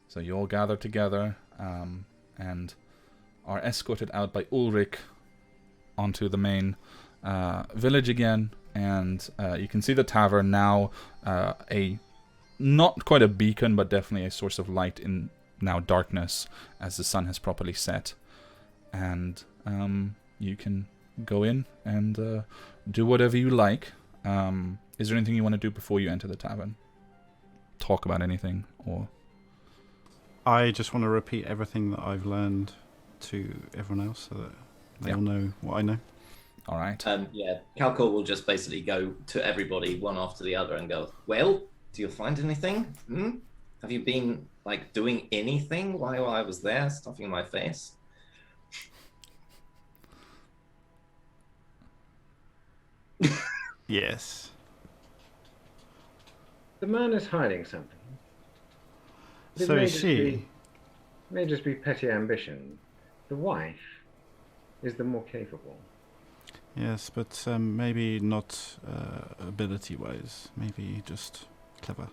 So you all gather together and are escorted out by Ulrich onto the main village again. And you can see the tavern now, not quite a beacon, but definitely a source of light in now darkness as the sun has properly set. And you can go in and do whatever you like. Is there anything you want to do before you enter the tavern? Talk about anything, or...
I just want to repeat everything that I've learned to everyone else so that they all know what I know.
All right.
Yeah, Calcor will just basically go to everybody one after the other and go, well, do you find anything? Have you been, like, doing anything while I was there, stuffing my face?
Yes.
The man is hiding something. It
So
may
is
just
she.
be- may just be petty ambition. The wife is the more capable.
Yes, but maybe not ability-wise. Maybe just clever.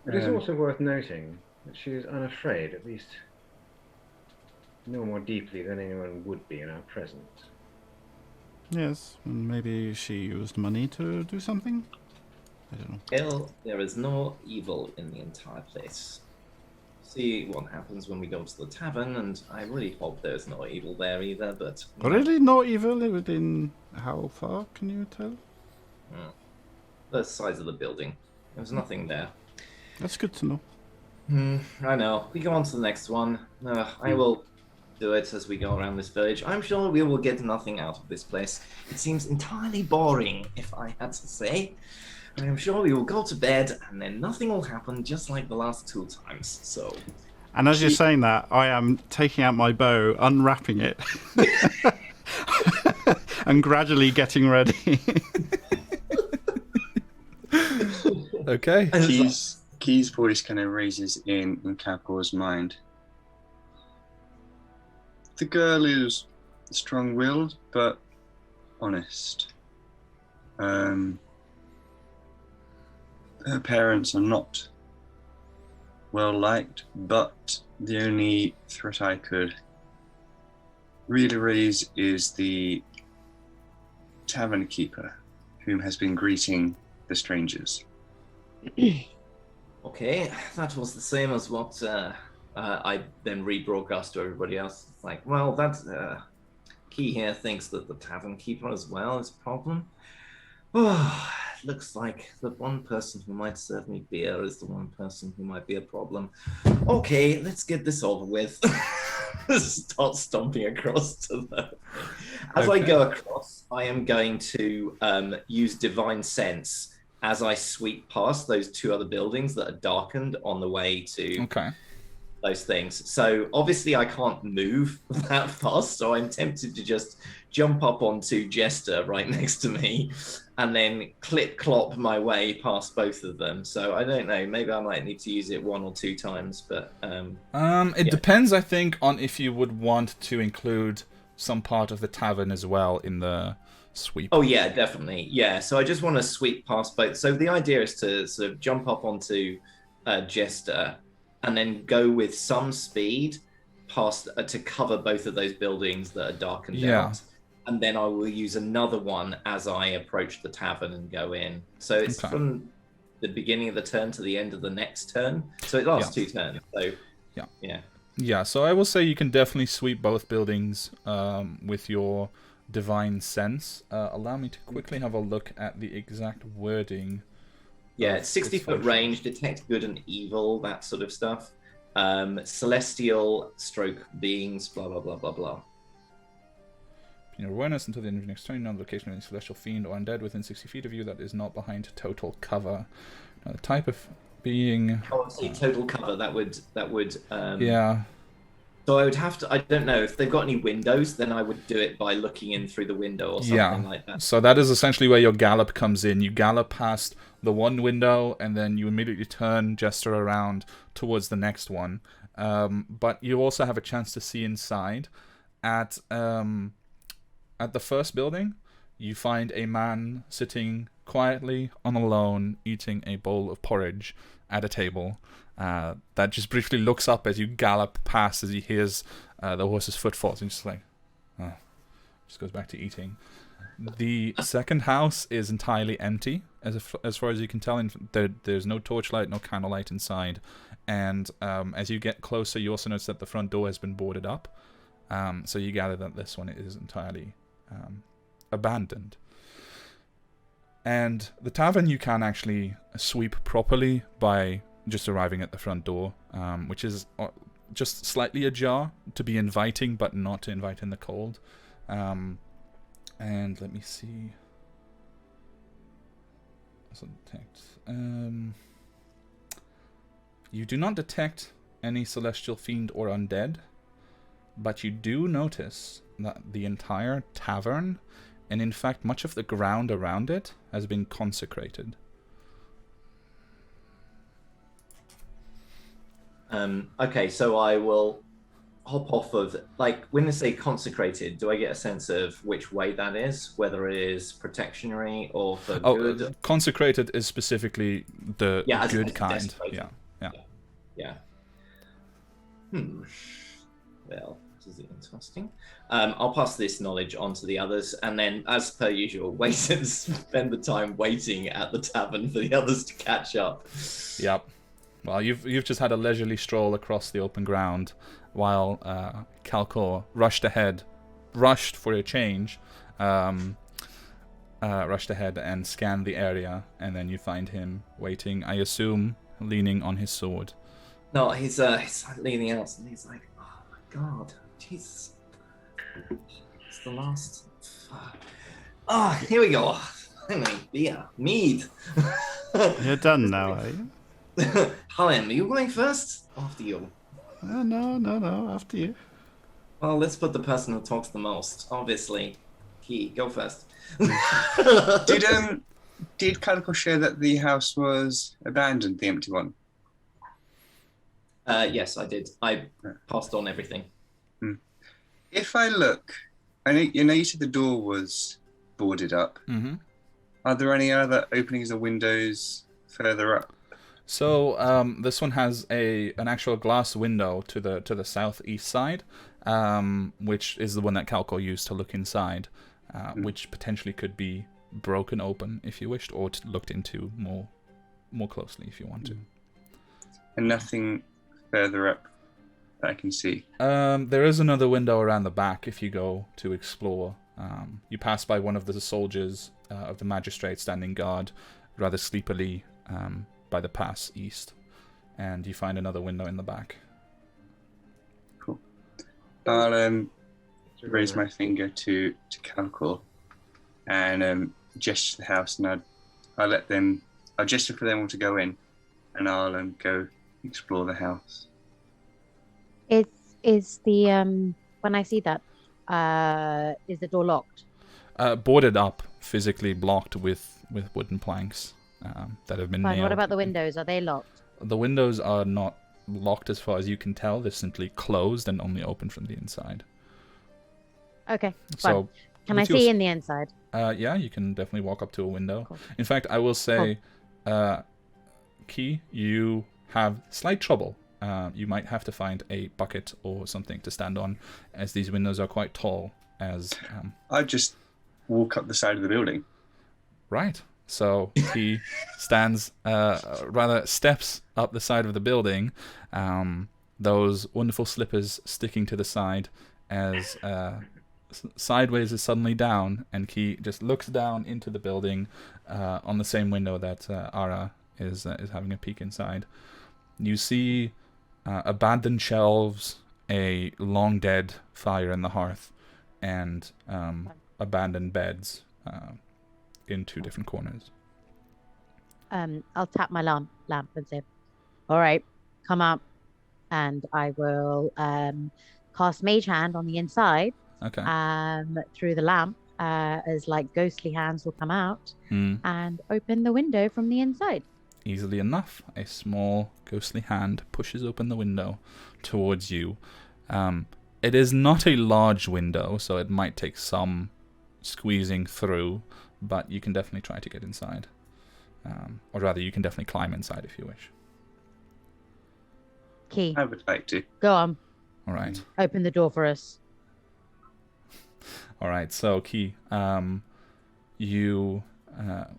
It is also worth noting that she is unafraid, at least no more deeply than anyone would be in our presence.
Yes, and maybe she used money to do something? I don't know.
Well, there is no evil in the entire place. See what happens when we go to the tavern, and I really hope there's no evil there either, but...
Really? No evil within how far, can you tell?
The size of the building. There's nothing there.
That's good to know.
I know. We go on to the next one. I will do it as we go around this village. I'm sure we will get nothing out of this place. It seems entirely boring, if I had to say. I am sure we will go to bed, and then nothing will happen, just like the last 2 times. So.
And as you're saying that, I am taking out my bow, unwrapping it, and gradually getting ready.
Okay.
Key's voice kind of raises in Capor's mind. The girl is strong-willed, but honest. Her parents are not well-liked, but the only threat I could really raise is the tavern keeper, whom has been greeting the strangers.
Okay, that was the same as what I then rebroadcast to everybody else. It's like, well, that Key here thinks that the tavern keeper as well is a problem. Oh, it looks like the one person who might serve me beer is the one person who might be a problem. Okay, let's get this over with. Start stomping across to the... As I go across, I am going to use Divine Sense as I sweep past those 2 other buildings that are darkened on the way to those things. So obviously I can't move that fast, so I'm tempted to just jump up onto Jester right next to me and then clip-clop my way past both of them. So I don't know, maybe I might need to use it 1 or 2 times, but...
It depends, I think, on if you would want to include some part of the tavern as well in the... sweep.
Oh yeah, definitely. Yeah, so I just want to sweep past both. So the idea is to sort of jump up onto Jester and then go with some speed past to cover both of those buildings that are darkened out. And then I will use another one as I approach the tavern and go in. So it's from the beginning of the turn to the end of the next turn. So it lasts 2 turns. So yeah. So I will say you can definitely sweep both buildings with your Divine Sense. Allow me to quickly have a look at the exact wording. Yeah, it's 60-foot range, detect good and evil, that sort of stuff. Celestial stroke beings, blah, blah, blah, blah, blah.
Your awareness until the end of your next turn, on the location of any celestial fiend or undead within 60 feet of you that is not behind total cover. Now, the type of being...
Oh, see, total cover, that would
yeah.
So I would have to, I don't know, if they've got any windows, then I would do it by looking in through the window or something like that.
So that is essentially where your gallop comes in. You gallop past the one window, and then you immediately turn Jester around towards the next one. But you also have a chance to see inside. At the first building, you find a man sitting quietly on a lawn, eating a bowl of porridge at a table. That just briefly looks up as you gallop past as he hears the horse's footfalls. And just like, just goes back to eating. The second house is entirely empty, as far as you can tell. There's no torchlight, no candlelight inside. And as you get closer, you also notice that the front door has been boarded up. So you gather that this one is entirely abandoned. And the tavern you can actually sweep properly by just arriving at the front door, which is just slightly ajar to be inviting, but not to invite in the cold. And let me see. Detect. You do not detect any celestial fiend or undead, but you do notice that the entire tavern, and in fact much of the ground around it, has been consecrated.
Okay, so I will hop off of, like, when I say consecrated, do I get a sense of which way that is, whether it is protectionary or for good?
Consecrated is specifically the
as
good
opposed to
kind.
desecrated.
Yeah.
Well, this is interesting. I'll pass this knowledge on to the others, and then, as per usual, wait and spend the time waiting at the tavern for the others to catch up.
Yep. Well, you've just had a leisurely stroll across the open ground, while Calcor rushed for a change, rushed ahead and scanned the area, and then you find him waiting, I assume, leaning on his sword.
No, he's leaning out, and he's like, "Oh my god, Jesus, it's the last." Here we go. Finally, beer, mead.
You're done now, are you?
Helen, are you going first? After you.
No, after you.
Well, let's put the person who talks the most. Obviously, Key, go first.
Did Calico share that the house was abandoned, the empty one?
Yes, I did. I passed on everything.
If I look, you said the door was boarded up.
Mm-hmm.
Are there any other openings or windows further up?
So this one has an actual glass window to the southeast side, which is the one that Calco used to look inside, which potentially could be broken open if you wished, or looked into more closely if you want to.
And nothing further up that I can see.
There is another window around the back if you go to explore. You pass by one of the soldiers of the magistrate standing guard rather sleepily by the pass east, and you find another window in the back.
Cool. I'll raise my finger to Calcor and gesture to the house, and I'll gesture for them all to go in, and I'll go explore the house.
Is the when I see that, is the door locked?
Boarded up, physically blocked with wooden planks that have been
Fine.
nailed.
What about the windows? Are they locked?
The windows are not locked as far as you can tell. They're simply closed and only open from the inside.
Okay.
So,
can I see in the inside?
Yeah, you can definitely walk up to a window.
Cool.
In fact, I will say, Key, you have slight trouble. You might have to find a bucket or something to stand on, as these windows are quite tall.
I just walk up the side of the building.
Right. So he steps up the side of the building, those wonderful slippers sticking to the side as sideways is suddenly down, and Key just looks down into the building on the same window that Ara is having a peek inside. You see abandoned shelves, a long dead fire in the hearth, and abandoned beds in two different corners.
I'll tap my lamp and say, "All right, come up," and I will cast Mage Hand on the inside.
Okay.
Through the lamp, as like ghostly hands will come out and open the window from the inside.
Easily enough, a small ghostly hand pushes open the window towards you. It is not a large window, so it might take some squeezing through, but you can definitely try to get inside. Or rather, you can definitely climb inside if you wish.
Key,
I would like to.
go on.
All right.
Open the door for us.
All right. So, Key, you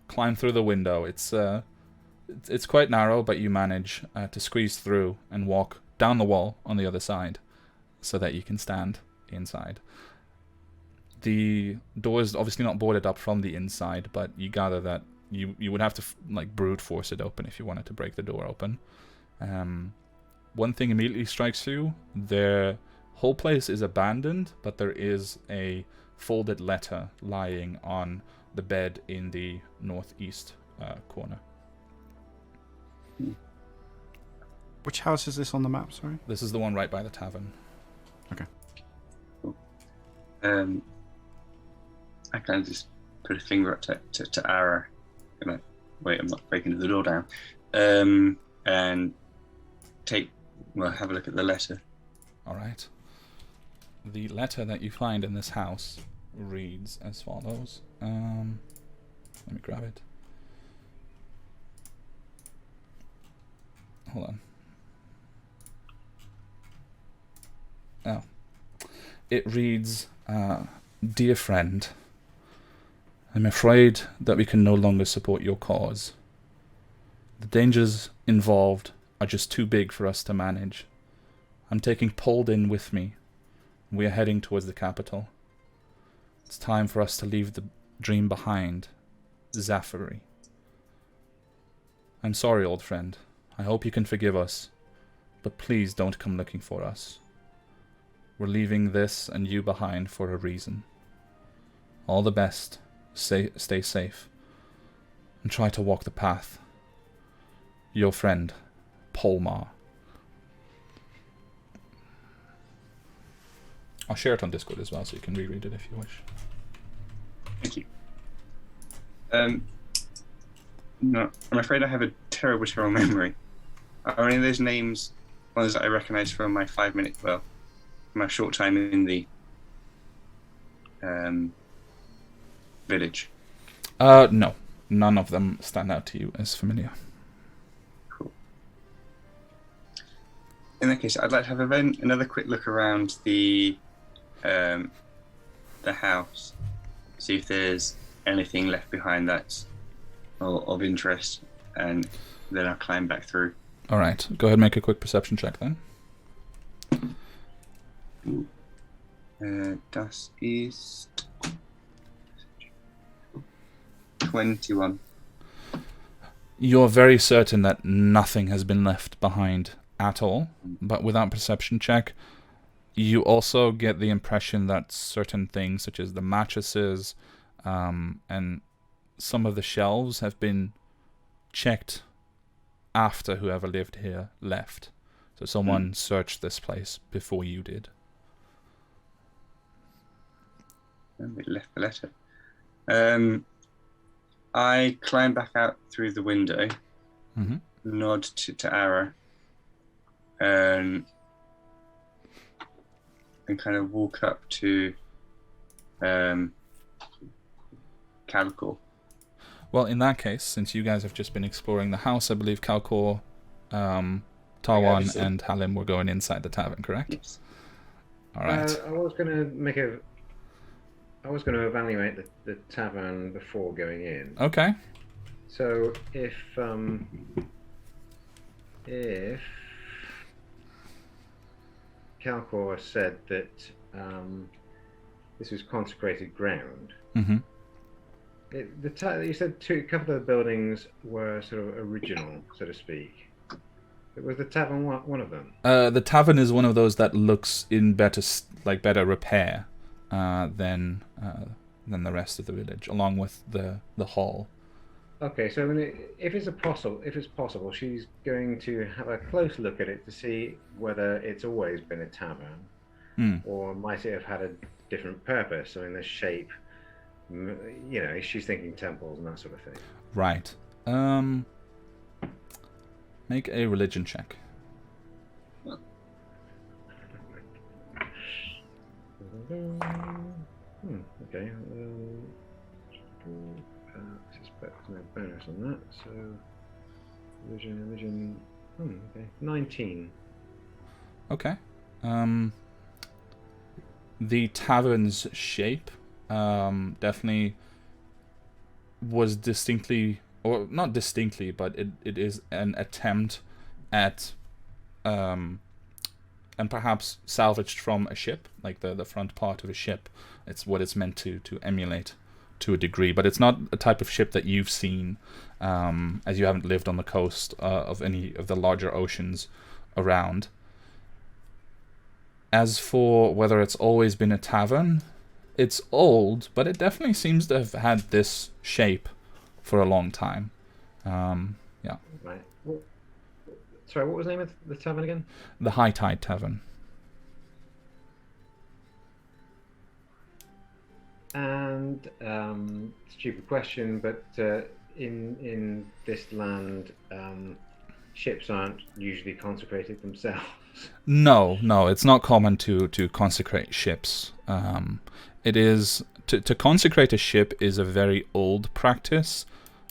climb through the window. It's quite narrow, but you manage to squeeze through and walk down the wall on the other side, so that you can stand inside. The door is obviously not boarded up from the inside, but you gather that you would have to brute force it open if you wanted to break the door open. One thing immediately strikes you: the whole place is abandoned, but there is a folded letter lying on the bed in the northeast corner.
Which house is this on the map, sorry?
This is the one right by the tavern.
Okay.
Cool. I can just put a finger up to Ara. Wait, I'm not breaking the door down. And have a look at the letter.
All right. The letter that you find in this house reads as follows. Let me grab it. Hold on. Oh. It reads, Dear friend, I'm afraid that we can no longer support your cause. The dangers involved are just too big for us to manage. I'm taking Poldin with me. We are heading towards the capital. It's time for us to leave the dream behind. Zaffary. I'm sorry, old friend. I hope you can forgive us. But please don't come looking for us. We're leaving this and you behind for a reason. All the best. Stay safe. And try to walk the path. Your friend, Polmar. I'll share it on Discord as well, so you can reread it if you wish.
Thank you. No, I'm afraid I have a terrible memory. Are any of those names ones that I recognise from my my short time in the village?
No. None of them stand out to you as familiar.
Cool. In that case, I'd like to have another quick look around the house, see if there's anything left behind that's of interest, and then I'll climb back through.
All right, go ahead and make a quick perception check then.
Das ist 21.
You're very certain that nothing has been left behind at all, but without perception check, you also get the impression that certain things, such as the mattresses and some of the shelves, have been checked after whoever lived here left. So someone searched this place before you did.
And we left the letter. I climb back out through the window, nod to Ara, and kind of walk up to Calcor.
Well, in that case, since you guys have just been exploring the house, I believe Calcor, Tarwan, and Halim were going inside the tavern, correct?
Yes.
All right.
I was going to evaluate the tavern before going in.
Okay.
So if Calcor said that this was consecrated ground, you said a couple of the buildings were sort of original, so to speak. Was the tavern one of them?
The tavern is one of those that looks in better repair than the rest of the village, along with the hall.
Okay, so if it's possible, she's going to have a close look at it to see whether it's always been a tavern, or might it have had a different purpose? I mean, the shape, she's thinking temples and that sort of thing.
Right. Make a religion check.
Okay. I suspect there's no bonus on that, so religion. Okay, 19.
Okay. The tavern's shape definitely was distinctly, or not distinctly, but it is an attempt at and perhaps salvaged from a ship, like the front part of a ship. It's what it's meant to emulate to a degree, but it's not a type of ship that you've seen, as you haven't lived on the coast of any of the larger oceans around. As for whether it's always been a tavern, it's old, but it definitely seems to have had this shape for a long time. Yeah.
Right. Sorry, what was the name of the tavern again?
The High Tide Tavern.
And stupid question, but in this land, ships aren't usually consecrated themselves.
No, it's not common to consecrate ships. It is to consecrate a ship is a very old practice.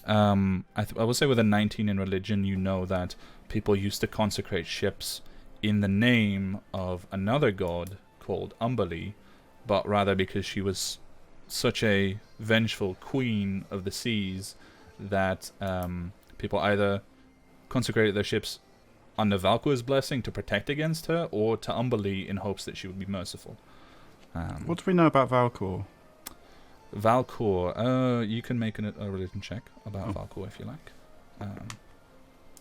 I would say with a 19 in religion, you know that people used to consecrate ships in the name of another god called Umbali, but rather because she was such a vengeful queen of the seas that people either consecrated their ships under Valkor's blessing to protect against her, or to Umbali in hopes that she would be merciful.
What do we know about Valkor?
Valkor, you can make a religion check about Valkor if you like.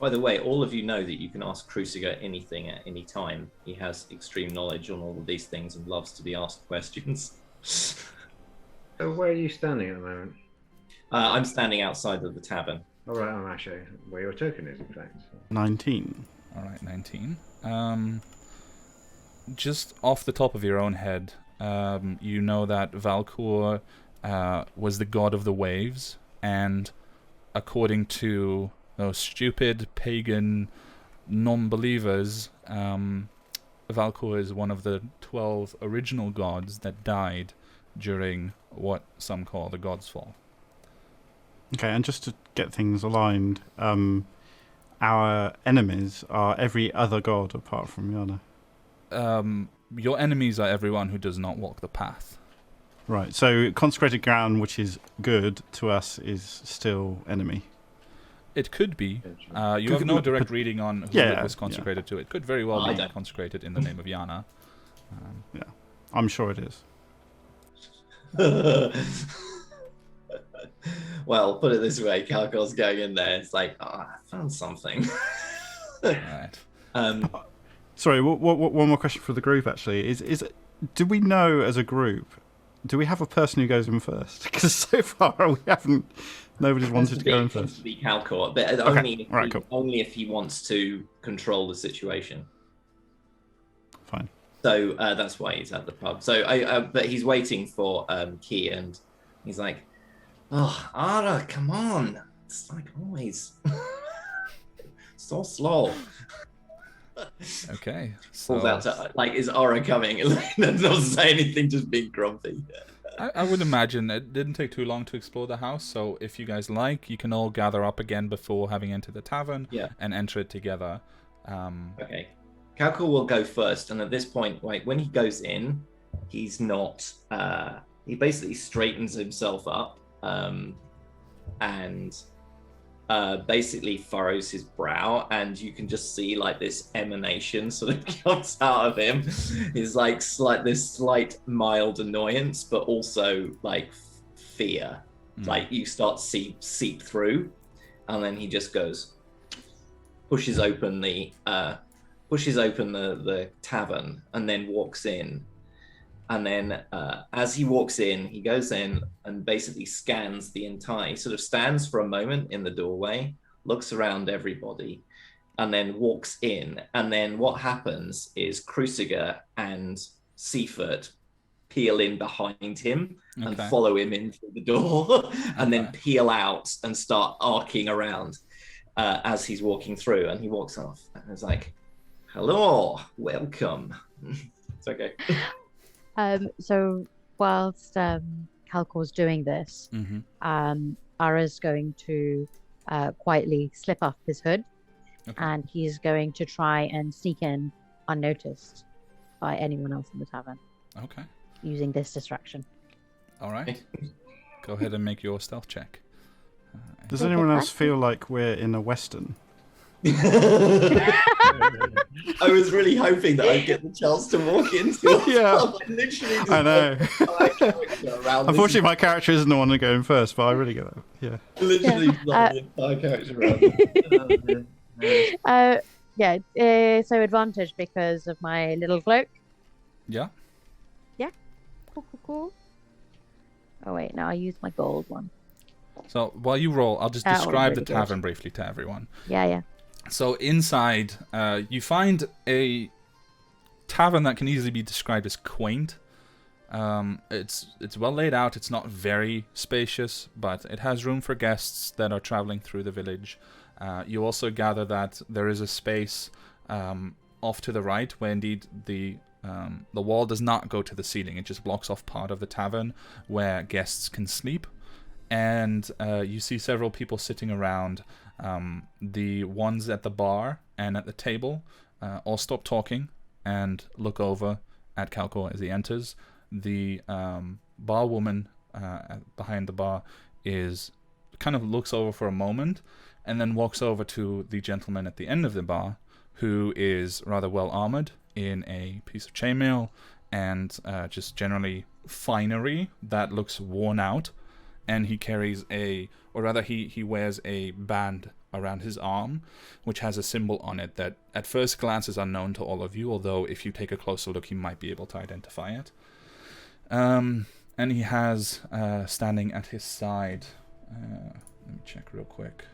By the way, all of you know that you can ask Cruciger anything at any time. He has extreme knowledge on all of these things and loves to be asked questions.
So where are you standing at the moment?
I'm standing outside of the tavern.
All right, I'm actually where your token is, in fact.
19.
All right, 19. Just off the top of your own head, you know that Valkor was the god of the waves, and according to those stupid pagan non-believers, Valkor is one of the 12 original gods that died during what some call the God's Fall.
Okay, and just to get things aligned, our enemies are every other god apart from Yana.
Your enemies are everyone who does not walk the path.
Right, so consecrated ground, which is good to us, is still enemy.
It could be. You have no direct reading on who it was consecrated to. It could very well be consecrated in the name of Yana.
Yeah, I'm sure it is.
Well, put it this way, Calcor's going in there. It's like, I found something.
Right.
Sorry, one more question for the group, actually. Is do we know as a group, do we have a person who goes in first? Because so far nobody's wanted to go in first.
To be Calcor, but only if he wants to control the situation.
Fine.
So that's why he's at the pub. So but he's waiting for Key, and he's like, "Oh, Ara, come on! It's like always so slow."
Okay.
Pulls out to, like, is Ara coming? Doesn't say anything, just being grumpy.
I would imagine it didn't take too long to explore the house, so if you guys like, you can all gather up again before having entered the tavern and enter it together.
Okay. Calcul will go first, and at this point, like, when he goes in, he's not... he basically straightens himself up and basically furrows his brow, and you can just see, like, this emanation sort of comes out of him. It's like this slight mild annoyance, but also like fear. Like you start to seep through, and then he just goes, pushes open the tavern, and then walks in. And then as he walks in, he goes in and basically scans the entire, sort of stands for a moment in the doorway, looks around everybody, and then walks in. And then what happens is Cruciger and Seaford peel in behind him and follow him in through the door, and then peel out and start arcing around as he's walking through. And he walks off and is like, "Hello, welcome." It's okay.
So whilst Calcor's doing this, Ara's going to quietly slip off his hood, and he's going to try and sneak in unnoticed by anyone else in the tavern.
Okay.
Using this distraction.
All right. Go ahead and make your stealth check.
Does anyone else feel like we're in a western?
I was really hoping that I'd get the chance to walk into it.
Yeah, I know. Unfortunately, my character isn't the one going first, but I really get that. Yeah.
Literally the entire character around.
So advantage because of my little cloak.
Yeah.
Yeah. Cool. Oh wait, no, I used my gold one.
So while you roll, I'll just describe the tavern briefly to everyone.
Yeah.
So inside, you find a tavern that can easily be described as quaint. It's well laid out. It's not very spacious, but it has room for guests that are traveling through the village. You also gather that there is a space off to the right where indeed the wall does not go to the ceiling. It just blocks off part of the tavern where guests can sleep. And you see several people sitting around. The ones at the bar and at the table all stop talking and look over at Calcor as he enters. The bar woman behind the bar kind of looks over for a moment and then walks over to the gentleman at the end of the bar, who is rather well armored in a piece of chainmail and just generally finery that looks worn out. And he carries he wears a band around his arm, which has a symbol on it that at first glance is unknown to all of you, although if you take a closer look, you might be able to identify it. And he has standing at his side, let me check real quick.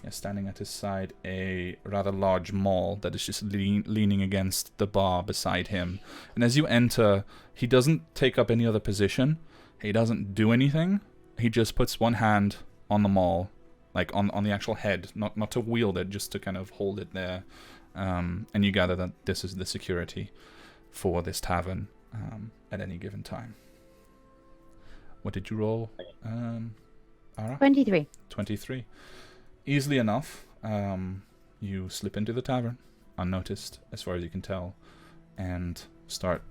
Yeah, standing at his side, a rather large maul that is just leaning against the bar beside him. And as you enter, he doesn't take up any other position. He doesn't do anything. He just puts one hand on the maul, like on the actual head, not to wield it, just to kind of hold it there. And you gather that this is the security for this tavern at any given time. What did you roll, Ara?
23.
23. Easily enough, you slip into the tavern, unnoticed as far as you can tell, and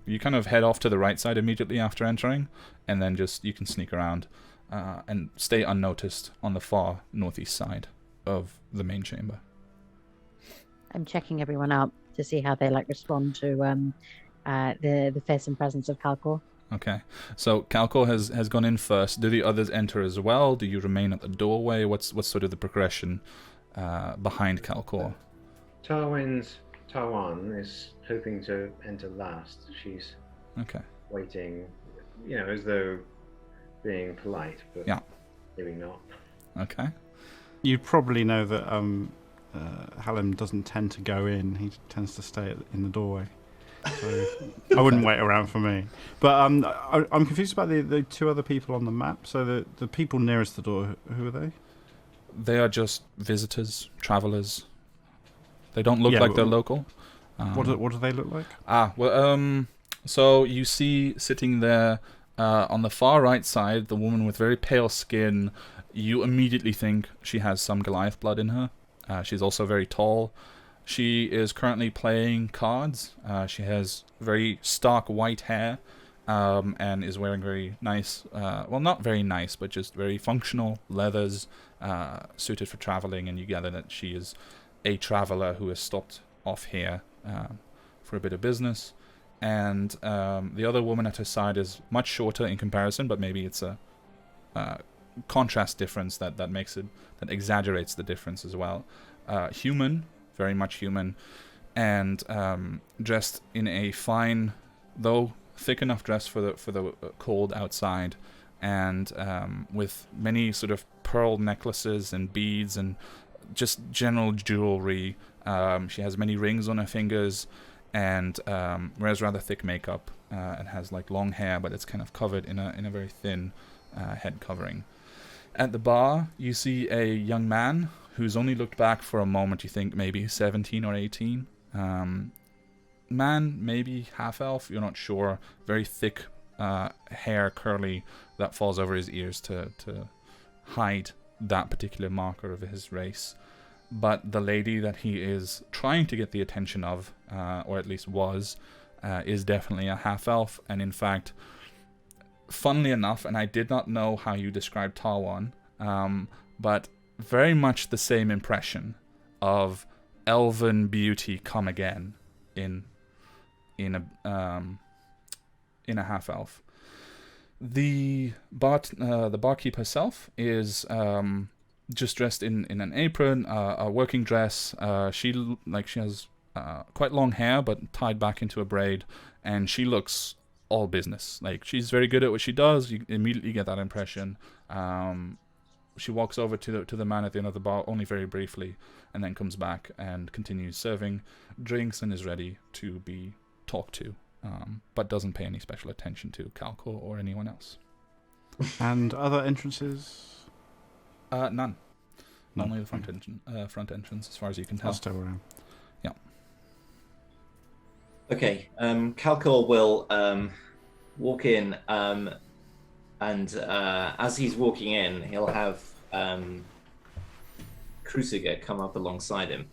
you kind of head off to the right side immediately after entering, and then you can sneak around and stay unnoticed on the far northeast side of the main chamber.
I'm checking everyone out to see how they respond to the fearsome presence of Calcor.
Okay, so Calcor has gone in first. Do the others enter as well? Do you remain at the doorway? What's sort of the progression behind Calcor?
Tawan is hoping to enter last. She's waiting, as though being polite, but maybe not. Okay.
You probably know that Hallam doesn't tend to go in. He tends to stay in the doorway. So I wouldn't wait around for me. But I'm confused about the two other people on the map. So the people nearest the door, who are they?
They are just visitors, travelers. They don't look like they're local.
What do they look like?
So you see sitting there on the far right side, the woman with very pale skin. You immediately think she has some Goliath blood in her. She's also very tall. She is currently playing cards. She has very stark white hair and is wearing very nice, not very nice, but just very functional leathers suited for traveling. And you gather that she is a traveler who has stopped off here for a bit of business. And the other woman at her side is much shorter in comparison, but maybe it's a contrast difference that exaggerates the difference as well. Human, very much human, and dressed in a fine, though thick enough dress for the cold outside, and with many sort of pearl necklaces and beads and just general jewelry. She has many rings on her fingers and wears rather thick makeup and has long hair, but it's kind of covered in a very thin head covering. At the bar, you see a young man who's only looked back for a moment. You think maybe 17 or 18. Man, maybe half-elf, you're not sure. Very thick hair, curly, that falls over his ears to hide that particular marker of his race. But the lady that he is trying to get the attention of, or at least was, is definitely a half-elf. And in fact, funnily enough, and I did not know how you described Tawan, but very much the same impression of elven beauty come again in a half-elf. The barkeep herself is just dressed in an apron, a working dress. She has quite long hair, but tied back into a braid, and she looks all business. She's very good at what she does. You immediately get that impression. She walks over to the man at the end of the bar only very briefly, and then comes back and continues serving drinks and is ready to be talked to, but doesn't pay any special attention to Calcor or anyone else.
And other entrances?
None.
No.
Only the front entrance, as far as you can tell.
I'll stay where I am.
Okay, Calcor will walk in, and as he's walking in, he'll have Cruciger come up alongside him.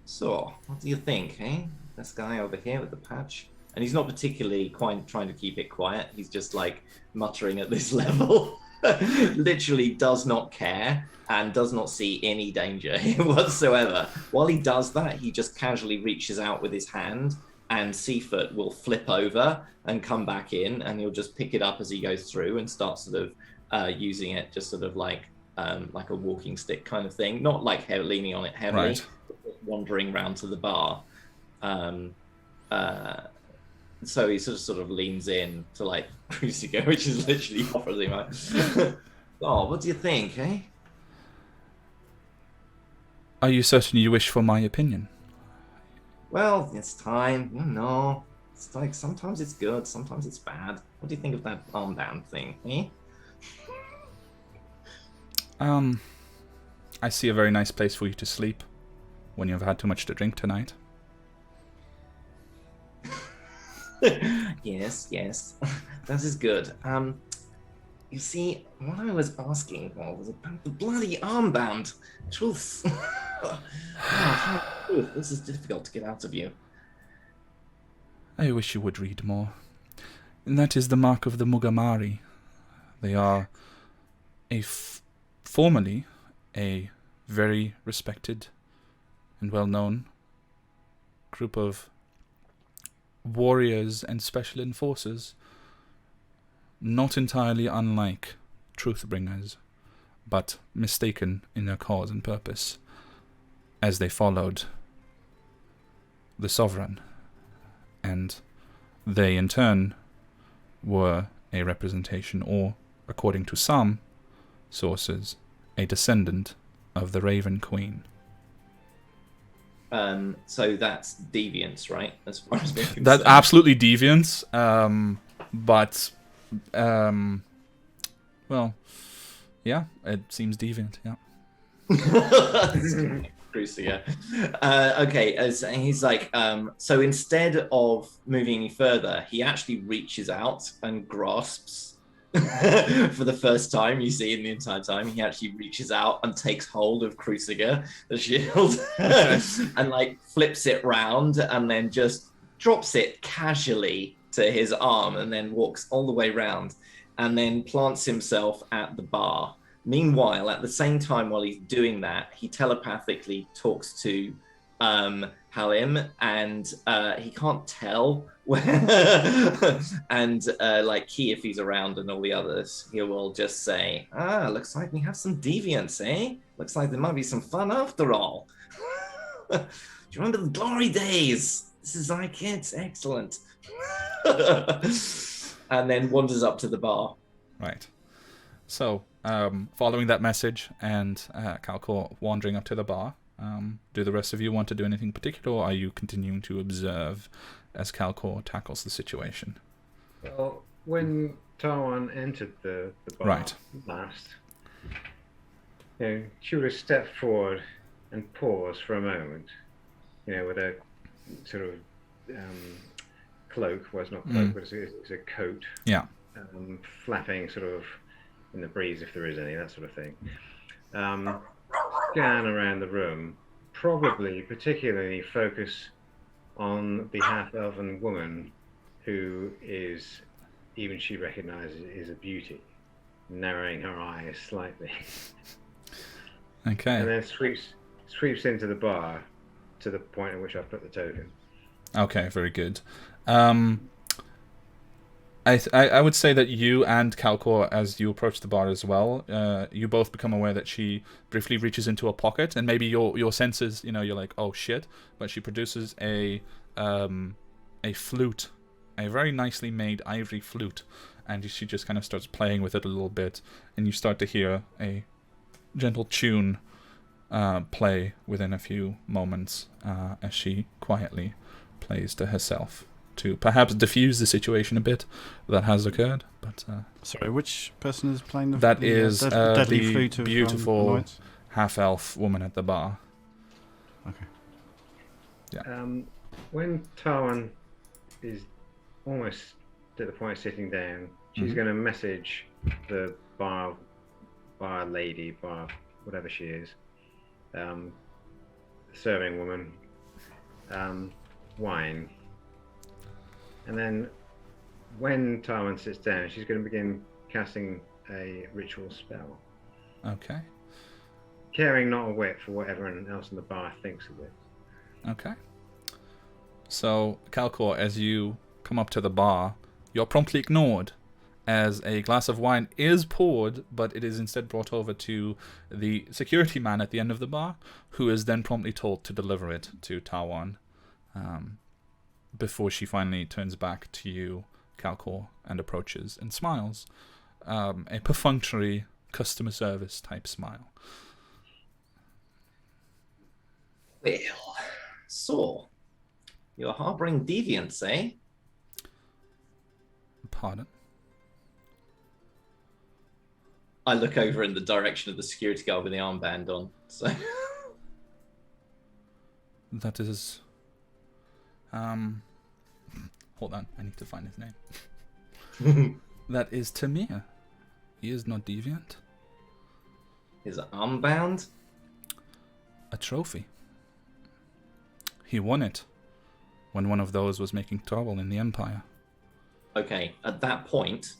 So, what do you think, eh? This guy over here with the patch? And he's not particularly quite trying to keep it quiet. He's just like muttering at this level. Literally does not care and does not see any danger here whatsoever. While he does that, he just casually reaches out with his hand, and Seafoot will flip over and come back in, and he'll just pick it up as he goes through and start sort of using it just sort of like a walking stick kind of thing. Not like leaning on it heavily,
Right.
but wandering round to the bar. So he sort of leans in to like Cruciger, which is literally offers him like, oh, what do you think, eh?
Are you certain you wish for my opinion?
Well, it's time. You know, it's like sometimes it's good, sometimes it's bad. What do you think of that armband thing, eh?
I see a very nice place for you to sleep when you've had too much to drink tonight.
Yes, that is good. You see, what I was asking was about the bloody armband. Truth. Truth. This is difficult to get out of you.
I wish you would read more. And that is the mark of the Mugamari. They are formerly a very respected and well-known group of warriors and special enforcers, not entirely unlike Truthbringers, but mistaken in their cause and purpose, as they followed the Sovereign, and they in turn were a representation, or, according to some sources, a descendant of the Raven Queen.
So that's deviants, right? As far as we're concerned.
That's absolutely deviants, but, well, yeah, it seems deviant, yeah.
Cruciger. Okay, as he's like, so instead of moving any further, he actually reaches out and grasps. For the first time you see in the entire time, he actually reaches out and takes hold of Cruciger, the shield, and like flips it round and then just drops it casually to his arm and then walks all the way round and then plants himself at the bar. Meanwhile, at the same time while he's doing that, he telepathically talks to Halim, and he can't tell where. And like Key, if he's around, and all the others, he will just say, looks like we have some deviants, eh? Looks like there might be some fun after all. Do you remember the glory days? This is like it's excellent. And then wanders up to the bar.
Right. So, following that message and Calcor wandering up to the bar, do the rest of you want to do anything particular, or are you continuing to observe as Calcor tackles the situation?
Well, when Tarwan entered the bar
Right.
last, she would have stepped forward and paused for a moment, with a sort of cloak. Well, it's not cloak, but it's a coat.
Yeah.
Flapping sort of in the breeze, if there is any, that sort of thing. Scan around the room, probably particularly focus on the half-elven woman who is, even she recognizes, is a beauty, narrowing her eyes slightly.
Okay.
And then sweeps into the bar to the point at which I've put the token.
Okay, very good. I would say that you and Calcor, as you approach the bar as well, you both become aware that she briefly reaches into a pocket, and maybe your senses, you're like, oh shit, but she produces a flute, a very nicely made ivory flute, and she just kind of starts playing with it a little bit, and you start to hear a gentle tune play within a few moments as she quietly plays to herself, to perhaps diffuse the situation a bit that has occurred. But
sorry, which person is playing the
that is
deadly
the
flute of
beautiful
annoyance?
half-elf woman at the bar.
Okay.
When Tarwan is almost at the point of sitting down, she's going to message the bar lady, bar whatever she is, serving woman, wine. And then when Tarwan sits down, she's going to begin casting a ritual spell,
Okay.
caring not a whit for what everyone else in the bar thinks of it.
Okay. So, Calcor, as you come up to the bar, you're promptly ignored as a glass of wine is poured, but it is instead brought over to the security man at the end of the bar, who is then promptly told to deliver it to Tawan, before she finally turns back to you, Calcor, and approaches and smiles. A perfunctory customer service type smile.
Well, so you're harboring deviants, eh?
Pardon?
I look over in the direction of the security guard with the armband on. So
That is... hold on, I need to find his name. That is Tamir. He is not deviant.
his armband.
A trophy. He won it when one of those was making trouble in the Empire.
Okay, at that point,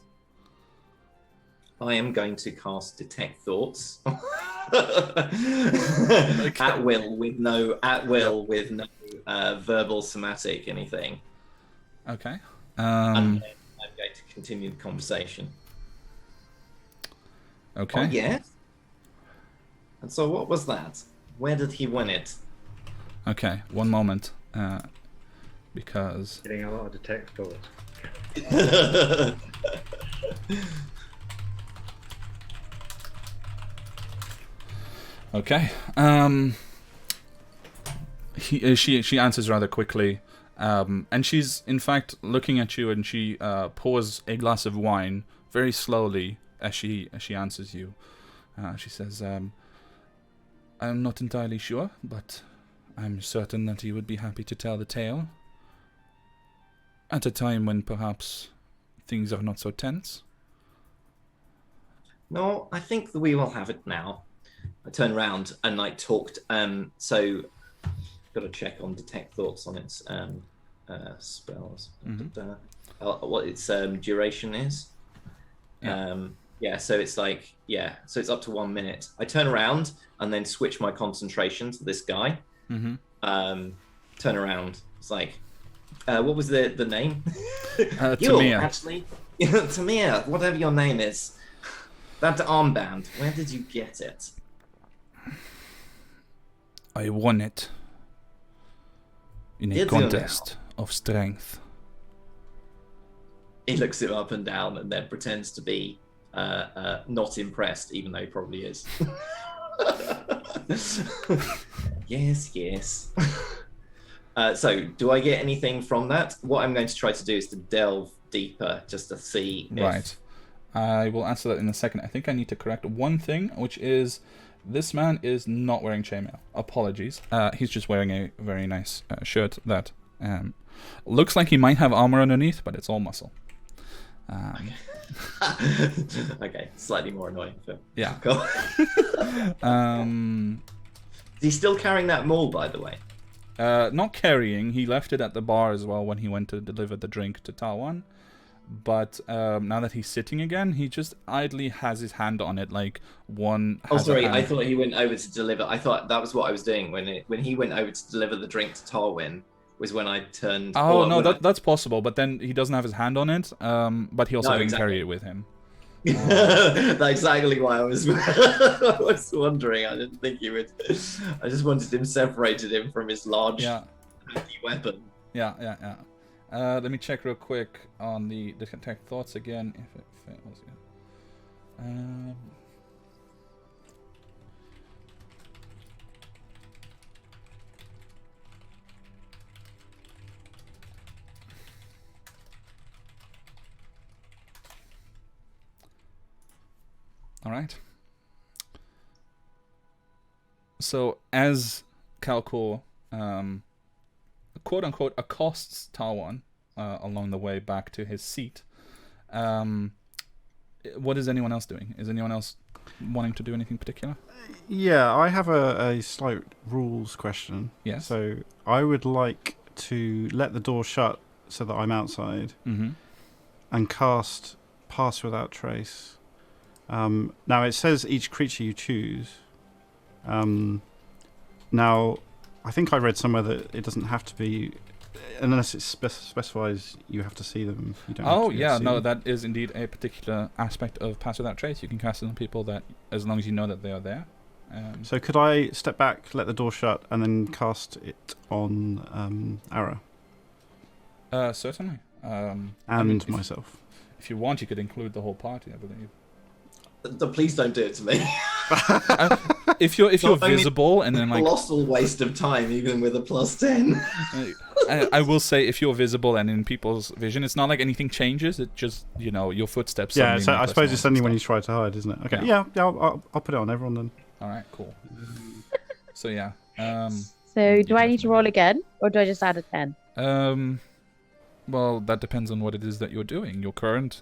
I am going to cast Detect Thoughts at will with no verbal somatic anything.
Okay.
And then I'm going to continue the conversation.
Okay.
Oh yes. And so, what was that? Where did he win it?
Okay, one moment. Because...
Getting a lot of detect thoughts.
Okay. She answers rather quickly. And she's, in fact, looking at you, and she pours a glass of wine very slowly as she answers you. She says, I'm not entirely sure, but I'm certain that you would be happy to tell the tale. At a time when perhaps things are not so tense.
No, I think that we will have it now. I turn around and talked. So, got to check on Detect Thoughts on its spells.
Mm-hmm.
What its duration is.
Yeah.
So it's so it's up to 1 minute. I turn around and then switch my concentration to this guy.
Mm-hmm.
Turn around. It's like, what was the name?
Tamir.
Actually, Tamir, whatever your name is. That armband, where did you get it?
I won it in a
Did you
contest of strength.
He looks him up and down and then pretends to be not impressed, even though he probably is. Yes. So, do I get anything from that? What I'm going to try to do is to delve deeper, just to see if...
Right. I will answer that in a second. I think I need to correct one thing, which is this man is not wearing chainmail. Apologies. He's just wearing a very nice shirt that looks like he might have armor underneath, but it's all muscle.
Okay, slightly more annoying. So.
Yeah.
Cool. Is he still carrying that maul, by the way?
Not carrying. He left it at the bar as well when he went to deliver the drink to Tawan. But now that he's sitting again, he just idly has his hand on it, like one.
Oh, sorry. I thought he went over to deliver. I thought that was what I was doing when he went over to deliver the drink to Tarwin. Was when I turned.
Oh no, that's possible. But then he doesn't have his hand on it. But he also didn't carry it with him.
That's exactly why I was. I was wondering. I didn't think he would. I just wanted him separated him from his large handy weapon.
Yeah. Let me check real quick on the Detect Thoughts again. If it fails, All right. So as Kalkor, quote unquote, accosts Tawan along the way back to his seat, what is anyone else doing? Is anyone else wanting to do anything particular?
Yeah, I have a slight rules question.
Yes.
So I would like to let the door shut so that I'm outside, and cast Pass Without Trace. Now it says each creature you choose. Now, I think I read somewhere that it doesn't have to be, unless it specifies you have to see them. You don't.
Oh
have to
yeah,
see
no,
them.
that is indeed a particular aspect of Pass Without Trace. You can cast it on people that, as long as you know that they are there.
So could I step back, let the door shut, and then cast it on Ara
Certainly.
and
I mean,
myself?
if you want, you could include the whole party, I believe.
Please don't do it to me.
If you're
only
visible and then like
Colossal waste of time, even with a +10.
I will say, if you're visible and in people's vision, it's not like anything changes. It just, your footsteps.
Yeah,
suddenly
so
make
I
less
suppose
noise
it's
and
only when
stuff.
he's tried to hide, isn't it? Okay,
Yeah.
yeah, I'll put it on everyone then.
All right, cool. So yeah.
So do I need to roll again, or do I just add a 10?
Well, that depends on what it is that you're doing. Your current,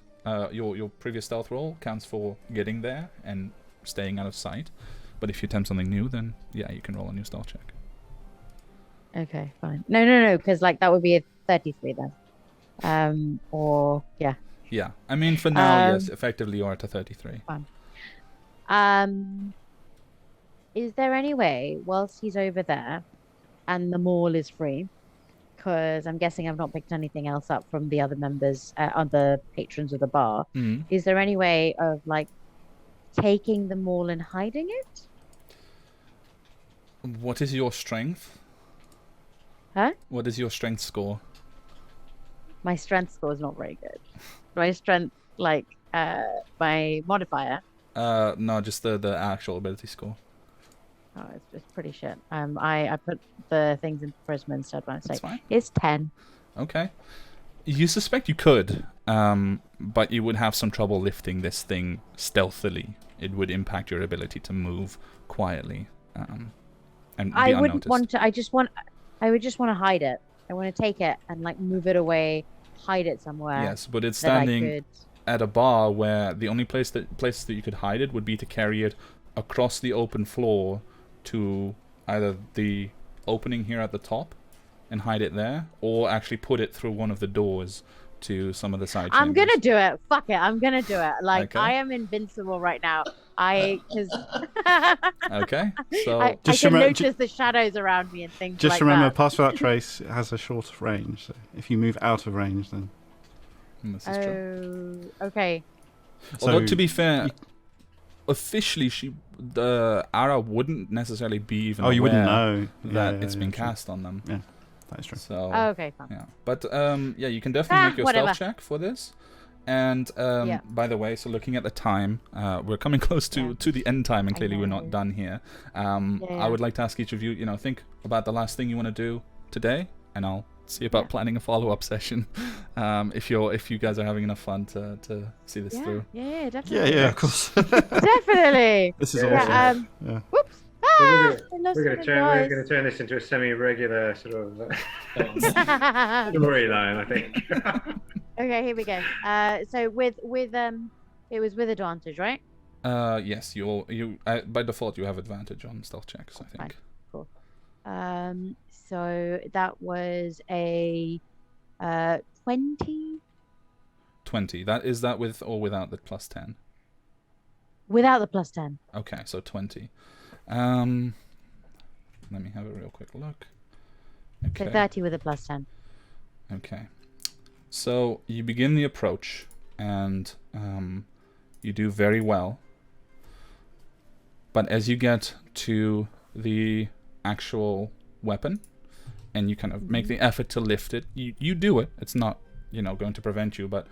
your previous stealth roll counts for getting there and staying out of sight. But if you attempt something new, then yeah, you can roll a new stealth check.
Okay, fine. No, because that would be a 33 then. Or yeah.
Yeah, I mean for now, yes, effectively you're at a 33.
Fine. Is there any way, whilst he's over there, and the mall is free, because I'm guessing I've not picked anything else up from the other members, other patrons of the bar. Is there any way of taking the mall and hiding it?
What is your strength?
Huh?
What is your strength score?
My strength score is not very good. My strength, my modifier.
No, just the actual ability score.
Oh, it's pretty shit. I put the things in Prisma instead by mistake.
That's fine.
It's 10.
Okay. You suspect you could, but you would have some trouble lifting this thing stealthily. It would impact your ability to move quietly, and be
I wouldn't
unnoticed.
want to. I would just want to hide it. I want to take it and move it away, hide it somewhere.
Yes, but it's
that I
standing
could...
at a bar where the only places that you could hide it would be to carry it across the open floor to either the opening here at the top and hide it there, or actually put it through one of the doors to some of the side
I'm
chambers.
gonna do it. Fuck it. I'm gonna do it.
Okay.
I am invincible right now. Because
Okay, so
I can notice the shadows around me and things
Just
like
remember,
that.
Pass Without Trace has a short range. So if you move out of range, then
this is true.
Okay.
Although
So
to be fair, officially the Ara wouldn't necessarily be even
you wouldn't
aware
know
that it's been
true.
cast on them.
Yeah, that is true.
So
Okay, fine.
yeah, but yeah, you can definitely make your
whatever.
stealth check for this. And by the way, so looking at the time, we're coming close to the end time, and clearly we're not done here. I would like to ask each of you, think about the last thing you want to do today, and I'll see about planning a follow-up session. If you guys are having enough fun to see this through.
Yeah, definitely.
Yeah, of course.
Definitely.
This is
Yeah,
awesome. Yeah.
Whoops.
We're
I
going
lost
to turn this into a semi-regular sort of storyline, I think.
Okay, here we go. So with it was with advantage, right?
Yes, you by default you have advantage on stealth checks, I think.
Fine. Cool. So that was a 20.
20. Is that with or without the +10?
Without the +10.
Okay, so 20. Let me have a real quick look. Okay.
So 30 with a +10.
Okay. So you begin the approach, and you do very well. But as you get to the actual weapon, and you kind of make the effort to lift it, you do it. It's not, going to prevent you, but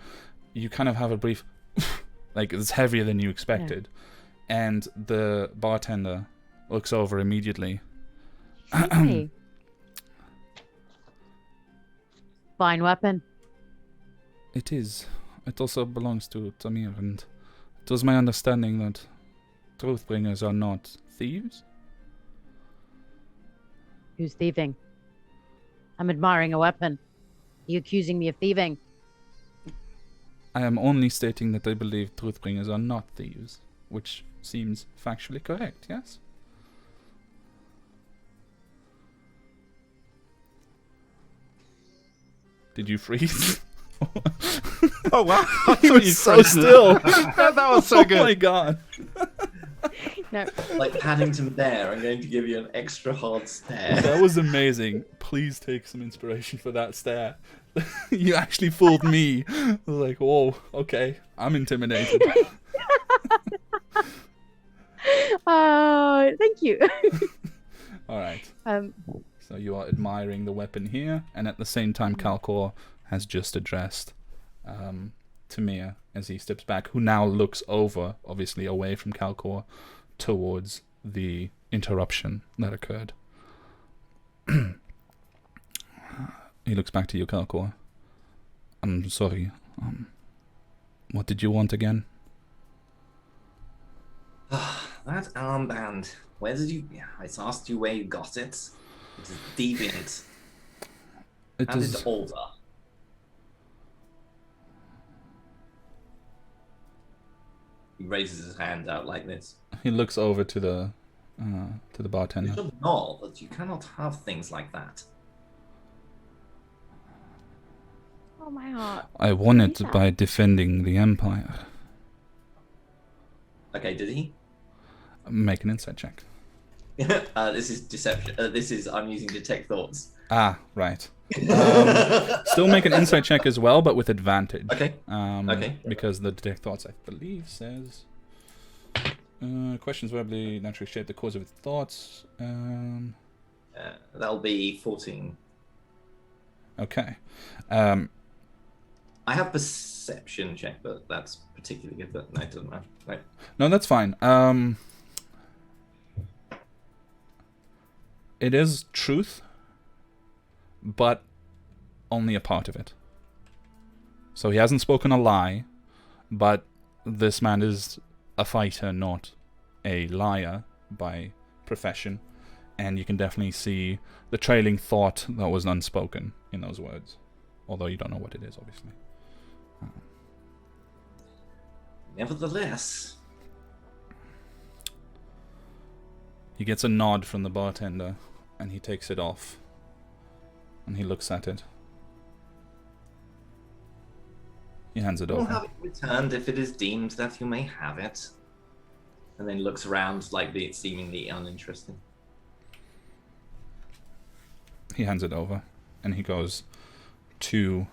you kind of have a brief, it's heavier than you expected. Yeah. And the bartender looks over immediately.
Fine weapon.
It is. It also belongs to Tamir, and it was my understanding that Truthbringers are not thieves.
Who's thieving? I'm admiring a weapon. Are you accusing me of thieving?
I am only stating that I believe Truthbringers are not thieves, which seems factually correct, yes? Did you freeze?
Oh wow!
He was so still.
that was so good.
Oh my god.
No.
Like Paddington Bear, I'm going to give you an extra hard stare.
That was amazing. Please take some inspiration for that stare. You actually fooled me. I was like, whoa, okay. I'm intimidated.
Thank you.
Alright.
Um,
So you are admiring the weapon here, and at the same time Calcor has just addressed Tamir as he steps back, who now looks over, obviously away from Calcor, towards the interruption that occurred. He looks back to you, Calcor. I'm sorry. What did you want again?
That armband. Where did you... I asked you where you got it. It is deviant.
It
And
is
it's older. He raises his hand out like this.
He looks over to the
You
bartender.
should know that you cannot have things like that.
oh my heart.
I won it
Yeah.
by defending the Empire.
Okay, did he?
Make an insight check.
This is deception. I'm using detect thoughts.
Ah, right. Still make an insight check as well, but with advantage.
Okay.
Okay. Because the detect thoughts, I believe, says questions verbally naturally shape the cause of its thoughts.
That'll be 14.
Okay.
I have perception check, but that's particularly good. But no, it doesn't matter. No.
No, that's fine. It is truth, but only a part of it. So he hasn't spoken a lie, but this man is a fighter, not a liar by profession, and you can definitely see the trailing thought that was unspoken in those words, although you don't know what it is, obviously.
Nevertheless,
He gets a nod from the bartender, and he takes it off, and he looks at it. He hands it
we'll
over.
have it returned if it is deemed that you may have it. And then looks around like it's seemingly uninteresting.
He hands it over, and he goes to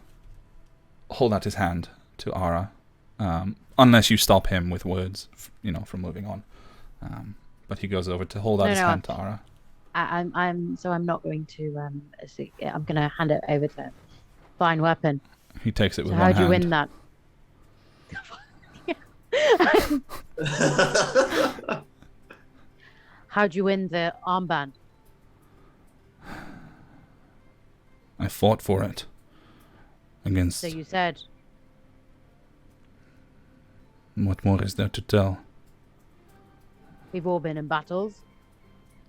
hold out his hand to Ara, unless you stop him with words, from moving on. But he goes over to hold out his hand to Ara.
I'm not going to. I'm going to hand it over to him. Fine weapon.
He takes it with
So
one
how'd you
hand.
win that? How'd you win the armband?
I fought for it against.
So you said.
What more is there to tell?
We've all been in battles.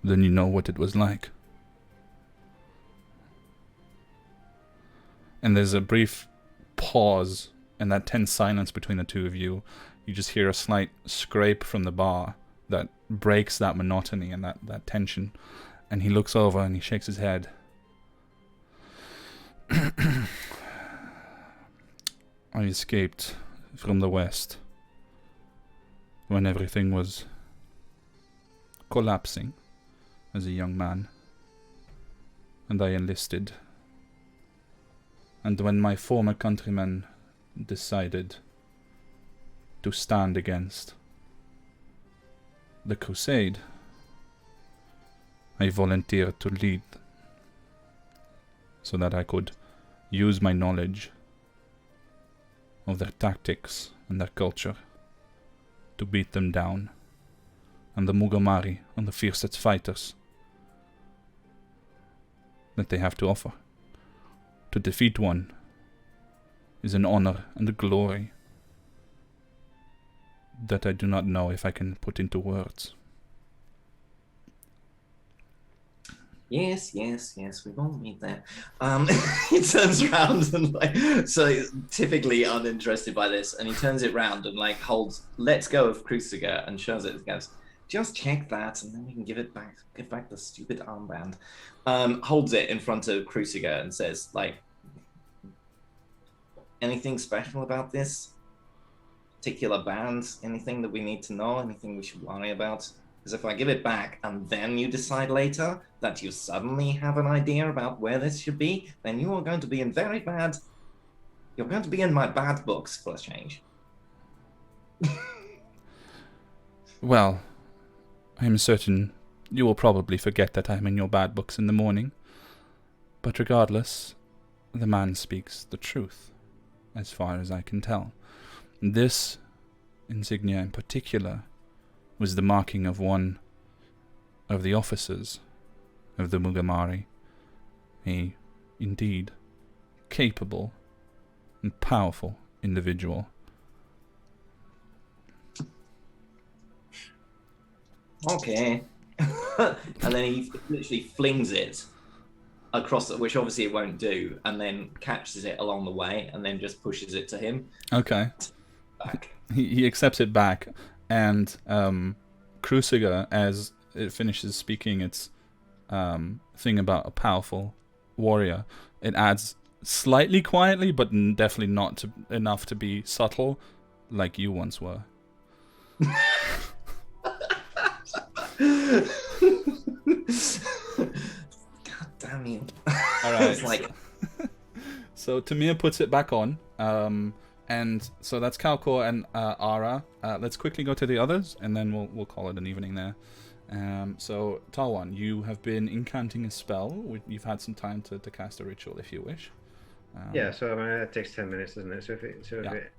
Then you know what it was like. And there's a brief pause and that tense silence between the two of you. You just hear a slight scrape from the bar that breaks that monotony and that tension. And he looks over and he shakes his head. I escaped from the West when everything was collapsing as a young man, and I enlisted. And when my former countrymen decided to stand against the crusade, I volunteered to lead so that I could use my knowledge of their tactics and their culture to beat them down, and the Mugamari and the fiercest fighters that they have to offer. To defeat one is an honor and a glory that I do not know if I can put into words.
Yes, we won't meet there. He turns around and like, so typically uninterested by this, and he turns it round and like lets go of Cruciger and shows it. Goes, just check that, and then we can give back the stupid armband. Holds it in front of Cruciger and says, like, anything special about this particular band? Anything that we need to know? Anything we should worry about? Because if I give it back and then you decide later that you suddenly have an idea about where this should be, then you are going to be in you're going to be in my bad books for a change.
Well, I'm certain you will probably forget that I'm in your bad books in the morning. But regardless, the man speaks the truth, as far as I can tell. This insignia in particular was the marking of one of the officers of the Mugamari, a indeed capable and powerful individual.
Okay. And then he literally flings it across, which obviously it won't do, and then catches it along the way and then just pushes it to him.
Okay.
Back.
He accepts it back, and Cruciger, as it finishes speaking its thing about a powerful warrior, it adds slightly quietly, but definitely not enough to be subtle, like you once were.
God damn you.
Alright.
It's like...
So Tamir puts it back on. And so that's Kalkor and Ara. Let's quickly go to the others, and then we'll call it an evening there. So Talwan, you have been incanting a spell. You've had some time to cast a ritual if you wish.
Yeah, so I mean that takes 10 minutes, doesn't it?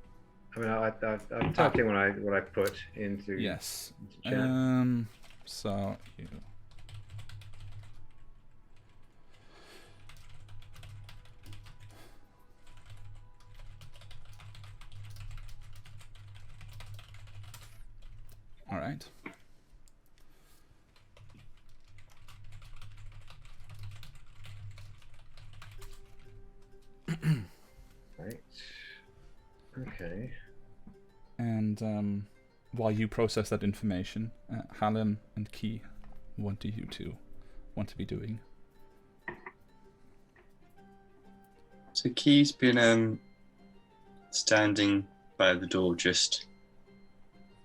I'm typing what I put into.
Yes.
Into chat.
So you. All right.
Right. Okay.
And while you process that information, Hallam and Key, what do you two want to be doing?
So Key's been standing by the door, just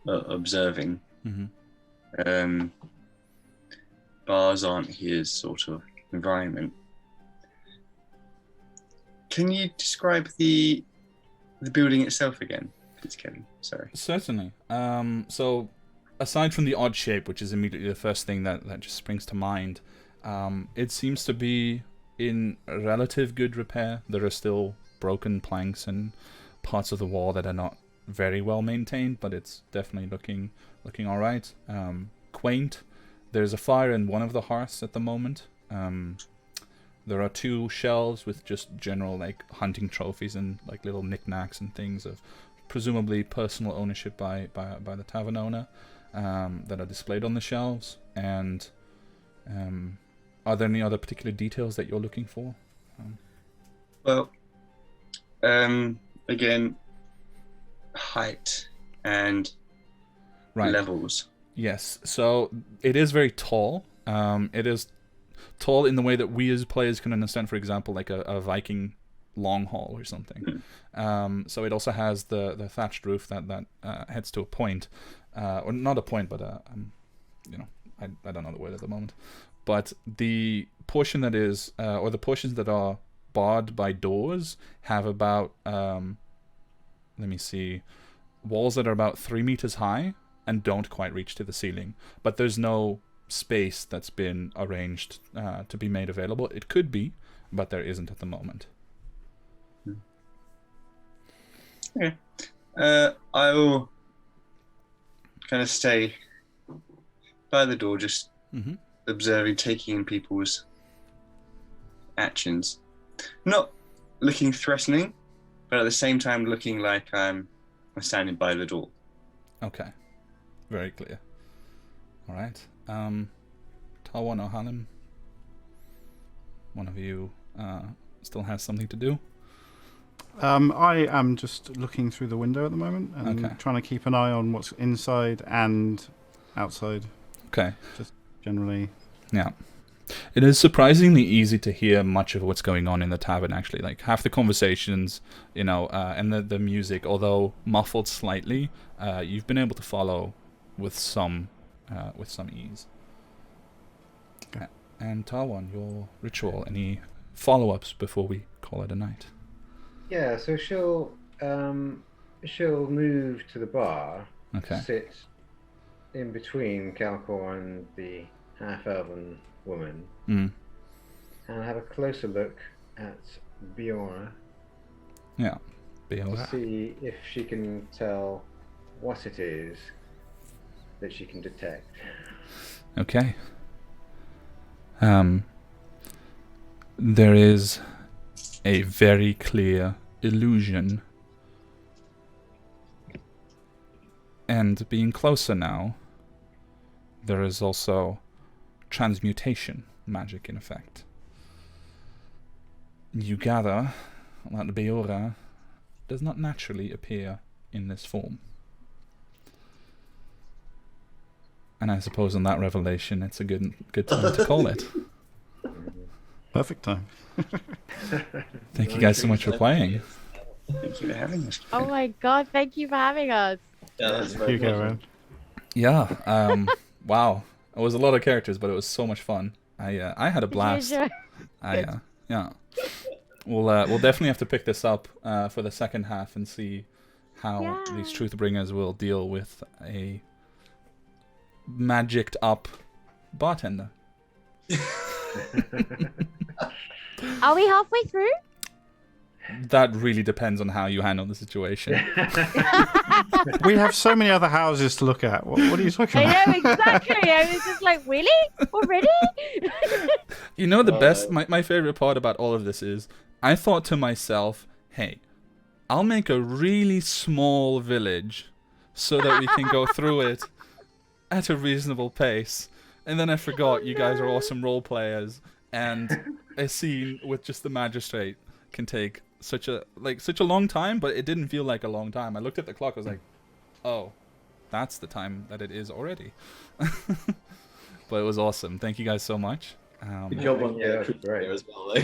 observing.
Mm-hmm.
Bars aren't his sort of environment. Can you describe the building itself again, please, Kevin? Sorry.
Certainly. So, aside from the odd shape, which is immediately the first thing that just springs to mind, it seems to be in relative good repair. There are still broken planks and parts of the wall that are not very well maintained, but it's definitely looking all right. Quaint. There's a fire in one of the hearths at the moment. There are 2 shelves with just general like hunting trophies and like little knickknacks and things of presumably personal ownership by the tavern owner that are displayed on the shelves. And are there any other particular details that you're looking for?
Well, again, height and levels.
Yes, so it is very tall. It is tall in the way that we as players can understand, for example, like a Viking long hall or something. So it also has the thatched roof that heads to a point, or not a point, but I don't know the word at the moment. But the portion that is, or the portions that are barred by doors have about, walls that are about 3 meters high and don't quite reach to the ceiling. But there's no space that's been arranged to be made available. It could be, but there isn't at the moment.
Okay. I will kind of stay by the door, just observing, taking in people's actions. Not looking threatening, but at the same time looking like I'm standing by the door.
Okay. Very clear. All right. Talwan or Hallam? one of you still has something to do?
I am just looking through the window at the moment and
Okay.
trying to keep an eye on what's inside and outside.
Okay.
Just generally.
Yeah. It is surprisingly easy to hear much of what's going on in the tavern, actually. Like, half the conversations, and the music, although muffled slightly, you've been able to follow with some ease.
Okay.
And Tawan, your ritual, any follow-ups before we call it a night?
Yeah, so she'll move to the bar,
Okay.
sit in between Calcor and the half-elven woman,
Mm.
and have a closer look at Biora
Yeah.
to
Beora.
see if she can tell what it is that she can detect.
Okay. There is a very clear illusion. And being closer now, there is also transmutation magic in effect. You gather that Beora does not naturally appear in this form. And I suppose on that revelation, it's a good time to call it.
Perfect time.
Thank you guys so much for playing.
Thank you for having us.
Oh my god, thank you for having us.
Yeah, that's
You
very
go,
much.
Aaron.
Yeah. Wow. It was a lot of characters, but it was so much fun. I had a blast. Yeah. We'll definitely have to pick this up for the second half and see how these Truthbringers will deal with a magicked up bartender.
Are we halfway through?
That really depends on how you handle the situation.
We have so many other houses to look at. What are you talking about?
I know, exactly. I was just like, really? Already?
You know, the best, my favorite part about all of this is, I thought to myself, hey, I'll make a really small village so that we can go through it at a reasonable pace. And then I forgot you guys are awesome role players, and a scene with just the magistrate can take such a long time, but it didn't feel like a long time. I looked at the clock, I was like, oh, that's the time that it is already. But it was awesome. Thank you guys so much.
Good job on
Yeah,
the
that's
Truth
great.
there as well, though.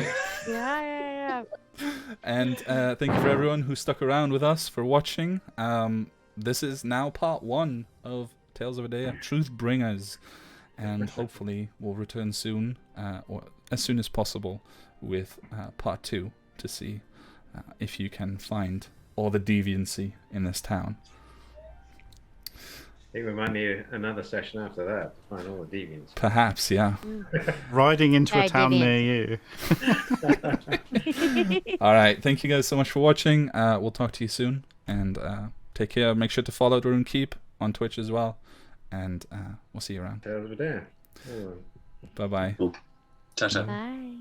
Yeah.
And thank you for everyone who stuck around with us for watching. This is now part 1 of Tales of Edeah, Truthbringers. And hopefully we'll return soon, or as soon as possible, with part 2 to see if you can find all the deviancy in this town.
I think we might need another session after that to find all the deviants.
Perhaps, yeah.
Riding into a
Hey,
town
Vivian.
near you.
All right. Thank you guys so much for watching. We'll talk to you soon. And take care. Make sure to follow the Rune Keep on Twitch as well. And we'll see you around.
Tales of Edeah.
Bye-bye.
Ta-ta.
Bye.